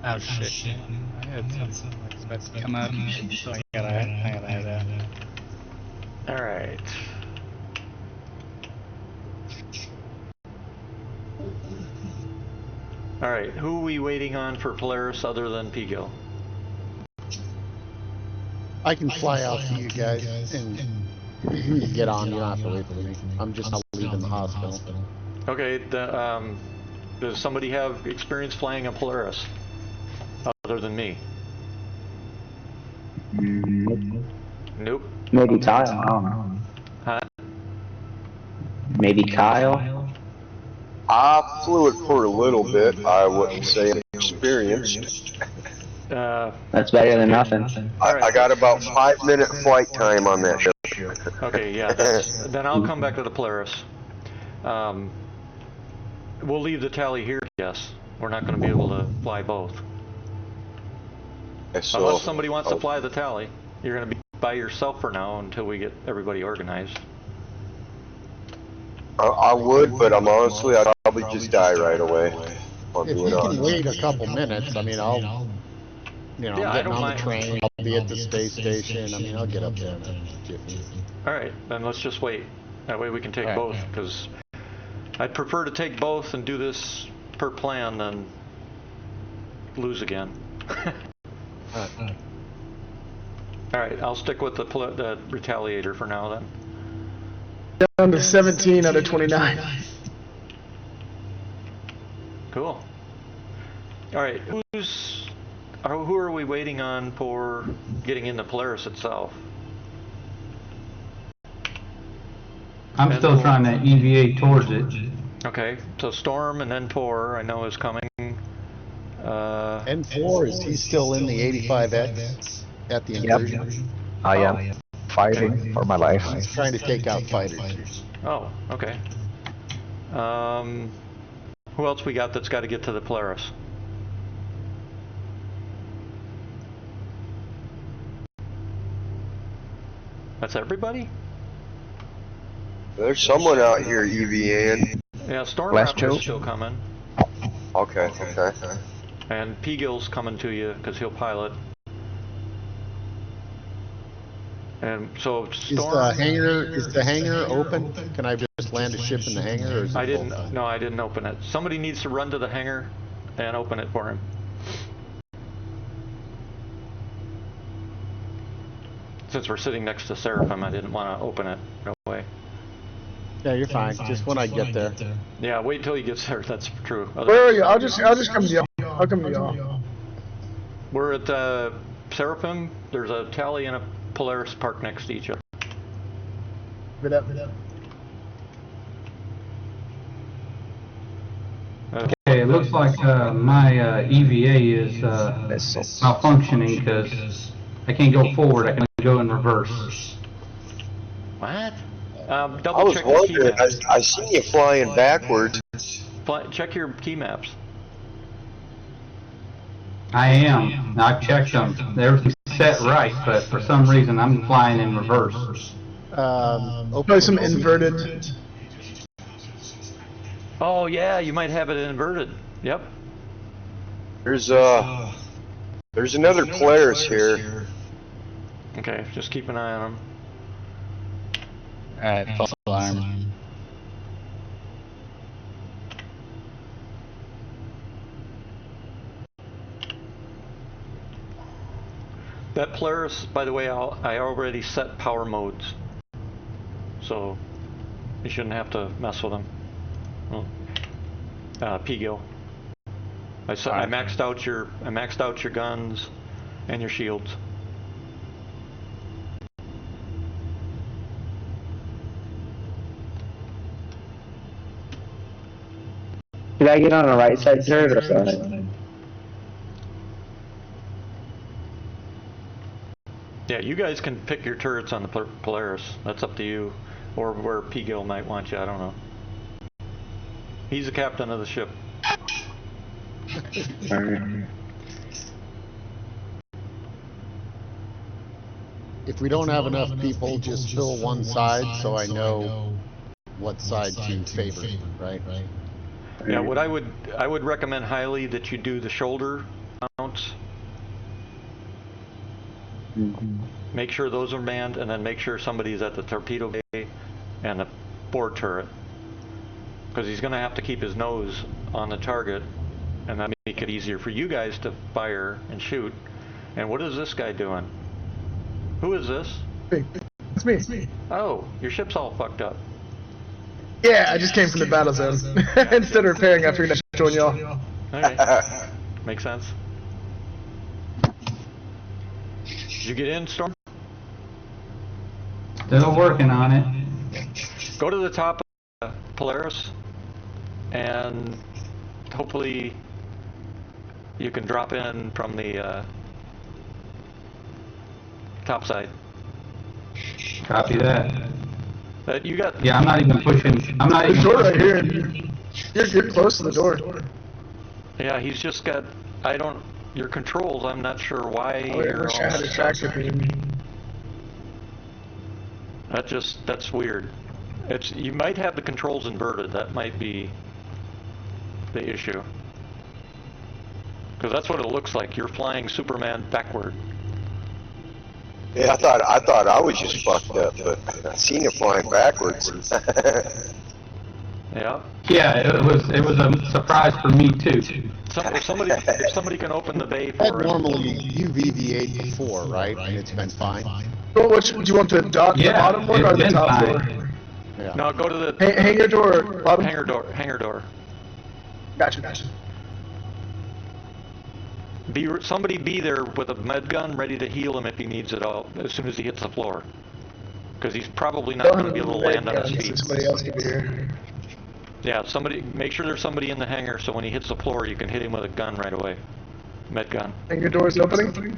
Oh shit. I had something like supposed to come up, so I gotta have that. Alright. Alright, who are we waiting on for Polaris other than Pigo? I can fly out to you guys and get on. You don't have to wait for me. I'm just leaving the hospital. Okay, Does somebody have experience flying a Polaris other than me? Nope. Maybe Kyle, I don't know. Huh? Maybe Kyle? I flew it for a little bit. I wouldn't say I'm experienced. That's better than nothing. I got about 5-minute flight time on that ship. Okay, yeah, then I'll come back to the Polaris. We'll leave the tally here, yes. We're not going to be able to fly both. Unless somebody wants to fly the tally. You're going to be by yourself for now until we get everybody organized. I would, but I'm honestly, I'd probably just die right away. If you can wait a couple minutes, I mean, I'll, I'm getting on the train, I'll be at the space station, I mean, I'll get up there in a jiffy. Alright, then let's just wait. That way we can take both, because I'd prefer to take both and do this per plan than lose again. Alright, I'll stick with the Retaliator for now then. Down to 17 out of 29. Cool. Alright, who are we waiting on for getting in the Polaris itself? I'm still trying to EVA towards it. Okay, so Storm and N4 I know is coming. N4, is he still in the 85X at the inversion? Yep. I am fighting for my life. He's trying to take out fighters. Oh, okay. Who else we got that's got to get to the Polaris? That's everybody? There's someone out here EVAing. Yeah, Storm Raptor's still coming. Okay. And P-Gill's coming to you because he'll pilot. And so Storm... Is the hangar open? Can I just land a ship in the hangar? Or is it No, I didn't open it. Somebody needs to run to the hangar and open it for him. Since we're sitting next to Seraphim, I didn't want to open it. No way. Yeah, you're fine. Just when I get there. Yeah, wait till he gets there. That's true. Where are you? I'll just come to y'all. I'll come to y'all. We're at Seraphim. There's a Tally and a Polaris parked next to each other. Get up. Okay, it looks like my EVA is malfunctioning because I can't go forward, I can go in reverse. What? I Double was check your key wondering, maps. I seen you flying backwards. Check your key maps. I am. I've checked them. Everything's set right, but for some reason I'm flying in reverse. Probably some inverted. Oh yeah, you might have it inverted. Yep. There's another Polaris here. Okay, just keep an eye on them. Alright, false alarm. That Polaris, by the way, I already set power modes, so you shouldn't have to mess with them. P-Gill. I maxed out your guns and your shields. Did I get on the right side turret or something? Yeah, you guys can pick your turrets on the Polaris. That's up to you. Or where P-Gill might want you, I don't know. He's the captain of the ship. If we don't have enough people, just fill one side so I know what side to favor, right? Yeah, what I would recommend highly that you do the shoulder mounts. Make sure those are manned, and then make sure somebody's at the torpedo bay and the board turret, because he's going to have to keep his nose on the target, and that make it easier for you guys to fire and shoot. And what is this guy doing? Who is this? It's me. Oh, your ship's all fucked up. Yeah, I just came from the battle zone. Instead of repairing, I figured I should join y'all. Okay. Makes sense. Did you get in, Storm? Still working on it. Go to the top of Polaris, and hopefully you can drop in from the top side. Copy that. You got. Yeah, I'm not even pushing. I'm not There's even a door right pushing. here. You're close to the door. Yeah, he's just got. I don't. Your controls. I'm not sure why Oh, yeah, I you're wish all I had a tractor beam. That's weird. You might have the controls inverted. That might be the issue. Because that's what it looks like. You're flying Superman backward. Yeah, I thought I was just fucked up, but I seen it flying backwards. Yeah. Yeah, it was a surprise for me too. If somebody can open the bay That for it. normally UV-8 before, right? And it's been fine. Well, do you want the bottom one or the top door? Yeah. No, go to the Hangar door, bottom? Hangar door. Gotcha. Somebody be there with a med gun ready to heal him if he needs it all as soon as he hits the floor. Because he's probably not going to be able to land on his feet. Somebody else can be here. Yeah, make sure there's somebody in the hangar so when he hits the floor you can hit him with a gun right away. Med gun. Hangar door's opening?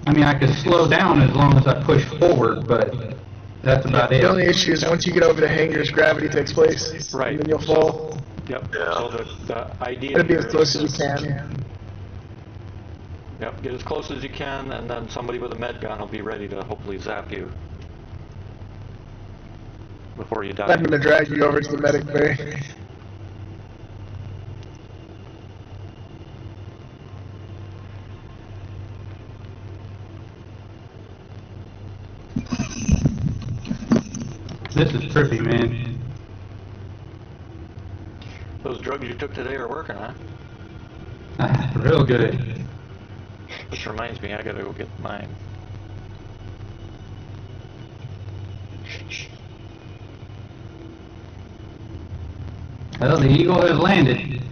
I mean, I could slow down as long as I push forward, but that's about it. The only issue is once you get over the hangars, gravity takes place. Right. And then you'll fall. Yep. So the idea Gotta be here as close as is- you can. Yep, get as close as you can, and then somebody with a med gun will be ready to hopefully zap you before you die. I'm gonna drag you over to the medic bay. This is trippy, man. Those drugs you took today are working, huh? Real good. Which reminds me, I gotta go get mine. Well, the Eagle has landed.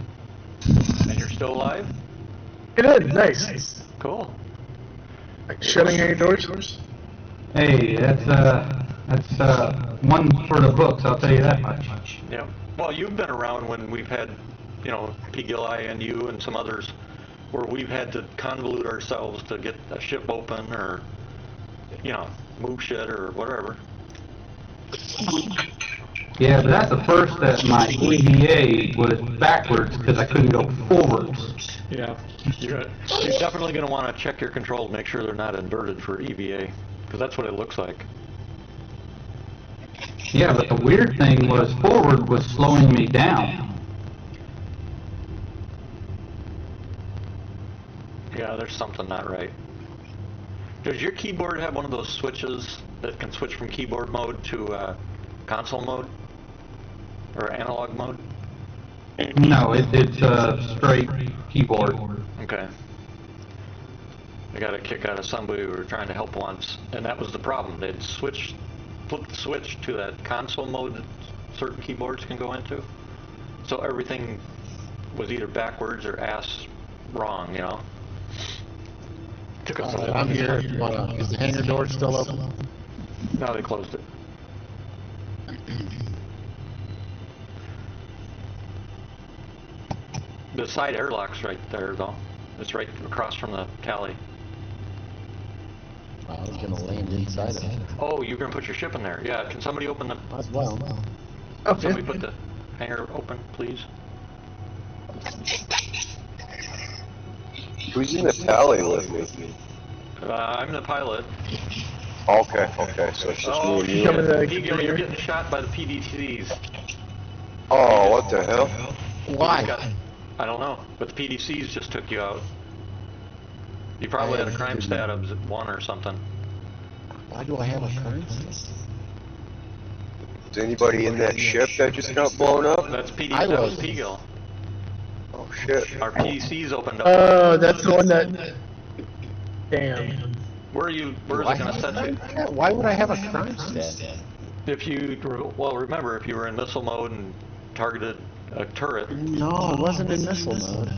And you're still alive? It is, nice. Cool. Like shutting hangar doors? Hey, that's one for the books, I'll tell you that much. Yeah. Well, you've been around when we've had, PGLI and you and some others, where we've had to convolute ourselves to get a ship open or, move shit or whatever. Yeah, but that's the first that my EVA was backwards because I couldn't go forwards. Yeah. You're definitely going to want to check your controls, make sure they're not inverted for EVA, because that's what it looks like. Yeah, but the weird thing was forward was slowing me down. Yeah, there's something not right. Does your keyboard have one of those switches that can switch from keyboard mode to console mode? Or analog mode? No, it's a straight keyboard. Okay. I got a kick out of somebody who were trying to help once, and that was the problem. They'd flipped the switch to that console mode that certain keyboards can go into. So everything was either backwards or ass wrong, Took us a long I'm here. time. Is the hangar door still open? No, they closed it. The side airlock's right there, though. It's right across from the tally. I was gonna land inside of it. Oh, you're gonna put your ship in there. Yeah, can somebody open the... As well. Okay. Somebody put the hangar open, please? Who's in the tally with me? I'm the pilot. Okay, so it's just me and you. Eagle, you're getting shot by the PDCs. Oh, what the hell? Why? I don't know, but the PDCs just took you out. You probably had a crime stat of 1 or something. Why do I have a crime stat? Is anybody in that ship that just got blown up? That's PD. I That was was. P-Gill. Oh shit. Our PDCs opened up. Oh, that's the one that... Damn. Where is it going to set you? Why would I have a crime stat? If you, well, remember, if you were in missile mode and targeted a turret. No, it wasn't in missile mode.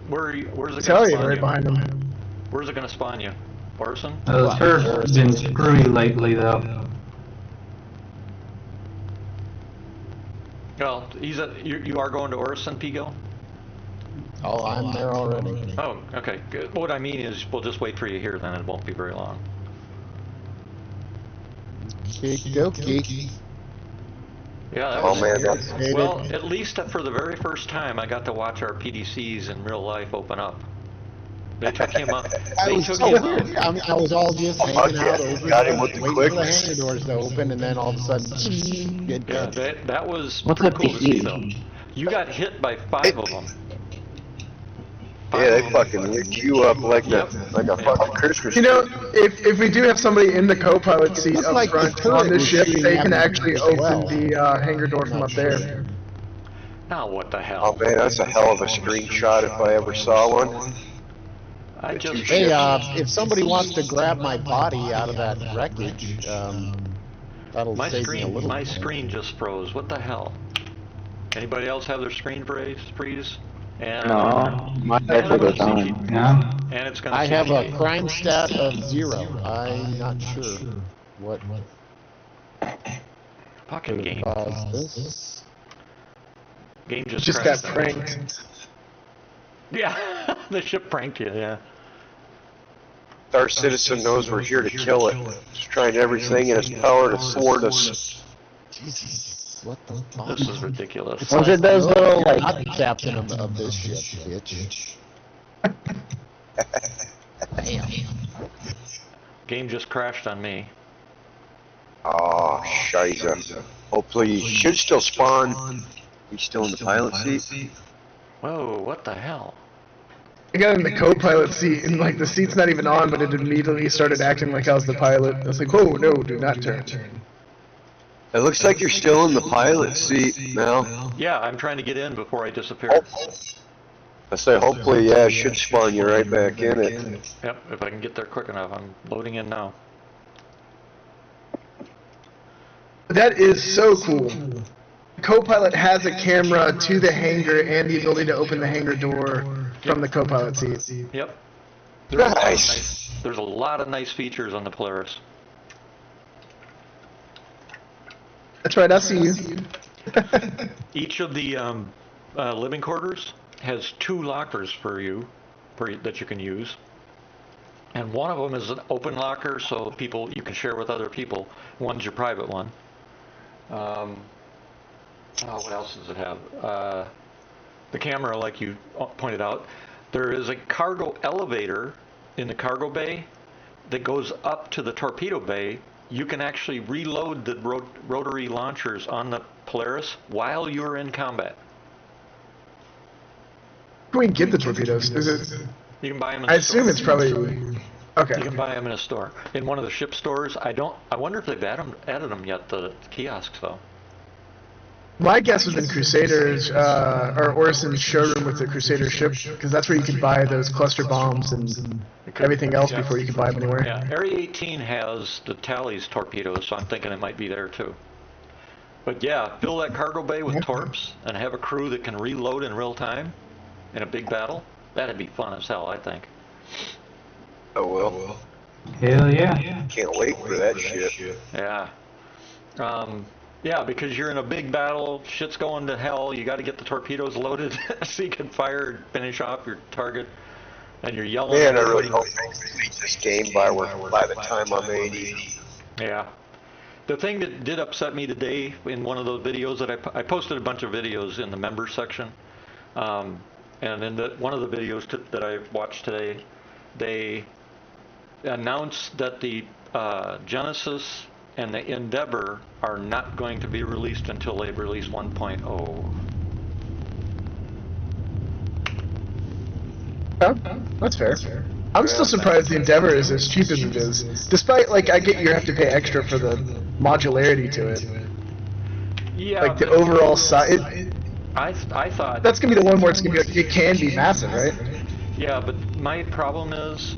Where's it going to Tell you spawn right you? behind him. Where's it going to spawn you? Orson? The turret's been screwy lately, though. Well, you are going to Orson, Pigo? Oh, I'm there already. Oh, okay, good. What I mean is, we'll just wait for you here, then it won't be very long. Okie Yeah, that Oh was, man, that's well, at least for the very first time, I got to watch our PDCs in real life open up. They took him up. They took him up. I was all just hanging out over got him there, with the waiting for the quickness. hangar doors to open, and then all of a sudden, get Yeah, dead. that was What's pretty up, cool to see, PC? though. You got hit by 5 of them. Yeah, they fucking lick you up like a fucking Christmas You know, tree. if we do have somebody in the co-pilot seat Looks up like the front turret on the was ship, shooting they at can me actually as open well. the hangar door from up there. Now what the Oh hell? man, that's a hell of a screenshot if I ever saw one. I just Hey, if somebody wants to grab my body out of that wreckage, that'll my save me a screen little. my screen just froze. What the hell? Anybody else have their screen freeze? And No, my definitely goes on. Yeah. and it's gonna. I have a CG. crime stat of 0. I'm not sure what Fucking could game. cause this. Game just Just crashed got on me. pranked. Yeah, the ship pranked you. Yeah. Our citizen knows we're here to kill it. He's trying everything in his power to thwart us. Jesus, what the fuck? This is ridiculous. Was it those little, You're like, not the captain of this ship, bitch. Damn. Game just crashed on me. Oh, shiza. Hopefully, he should still spawn. He's still in the pilot seat. Whoa, what the hell? I got in the co-pilot seat, and like the seat's not even on, but it immediately started acting like I was the pilot. I was like, "Whoa, no, do not turn." It looks like you're still in the pilot seat now. Yeah, I'm trying to get in before I disappear. I say, hopefully, yeah, it should spawn you right back in it. Yep, if I can get there quick enough. I'm loading in now. That is so cool. Co-pilot has a camera to the hangar and the ability to open the hangar door from the co-pilot seat. Yep. Nice. There's a lot of nice features on the Polaris. That's right, I see you. Each of the living quarters has 2 lockers for you that you can use. And one of them is an open locker, so you can share with other people. One's your private one. What else does it have? The camera, like you pointed out. There is a cargo elevator in the cargo bay that goes up to the torpedo bay. You can actually reload the rotary launchers on the Polaris while you're in combat. Can we get the torpedoes? Is it? You can buy them in I the store. assume it's probably. Okay. You can buy them in a store. In one of the ship stores. I wonder if they've added them yet, the kiosks, though. My guess was in Crusaders, or Orson's showroom with the Crusader ship, because that's where you could buy those cluster bombs and everything else before you could buy them anywhere. Yeah, Area 18 has the Tally's torpedoes, so I'm thinking it might be there too. But yeah, fill that cargo bay with torps and have a crew that can reload in real time in a big battle. That'd be fun as hell, I think. Oh well. Hell yeah. Can't wait for that shit. Yeah. Yeah, because you're in a big battle, shit's going to hell, you got to get the torpedoes loaded so you can fire and finish off your target, and you're yelling. Man, I really hope they complete this game by the time I'm 80. Yeah. The thing that did upset me today in one of those videos that I posted a bunch of videos in the members section, and in one of the videos that I watched today, they announced that the Genesis and the Endeavor are not going to be released until they release 1.0. That's fair. I'm still surprised the Endeavor is as cheap as it is. Despite, like, I get you have to pay extra for the modularity to it. Yeah. Like, the overall size. I thought... That's gonna be the one where it's gonna be like, it can be massive, right? Yeah, but my problem is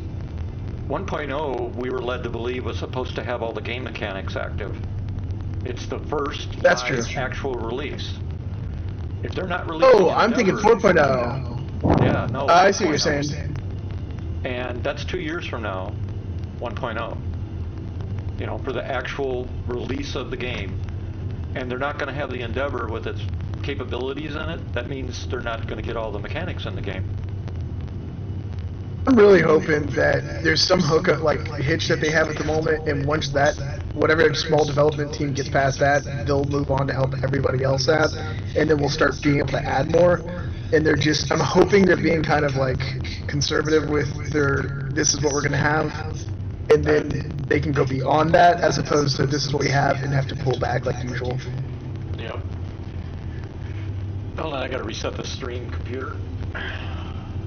1.0, we were led to believe, was supposed to have all the game mechanics active. It's the first That's true. actual release. If they're not releasing Oh, I'm thinking Endeavor- 4.0. Yeah, no. I see what you're 1.0. saying. And that's 2 years from now, 1.0. You know, for the actual release of the game. And they're not going to have the Endeavor with its capabilities in it. That means they're not going to get all the mechanics in the game. I'm really hoping that there's some hookup, like hitch that they have at the moment, and once that, whatever small development team gets past that, they'll move on to help everybody else out, and then we'll start being able to add more. And they're just, I'm hoping they're being kind of like conservative with their, this is what we're gonna have, and then they can go beyond that, as opposed to this is what we have and have to pull back like usual. Yep. Hold on, I gotta reset the stream computer.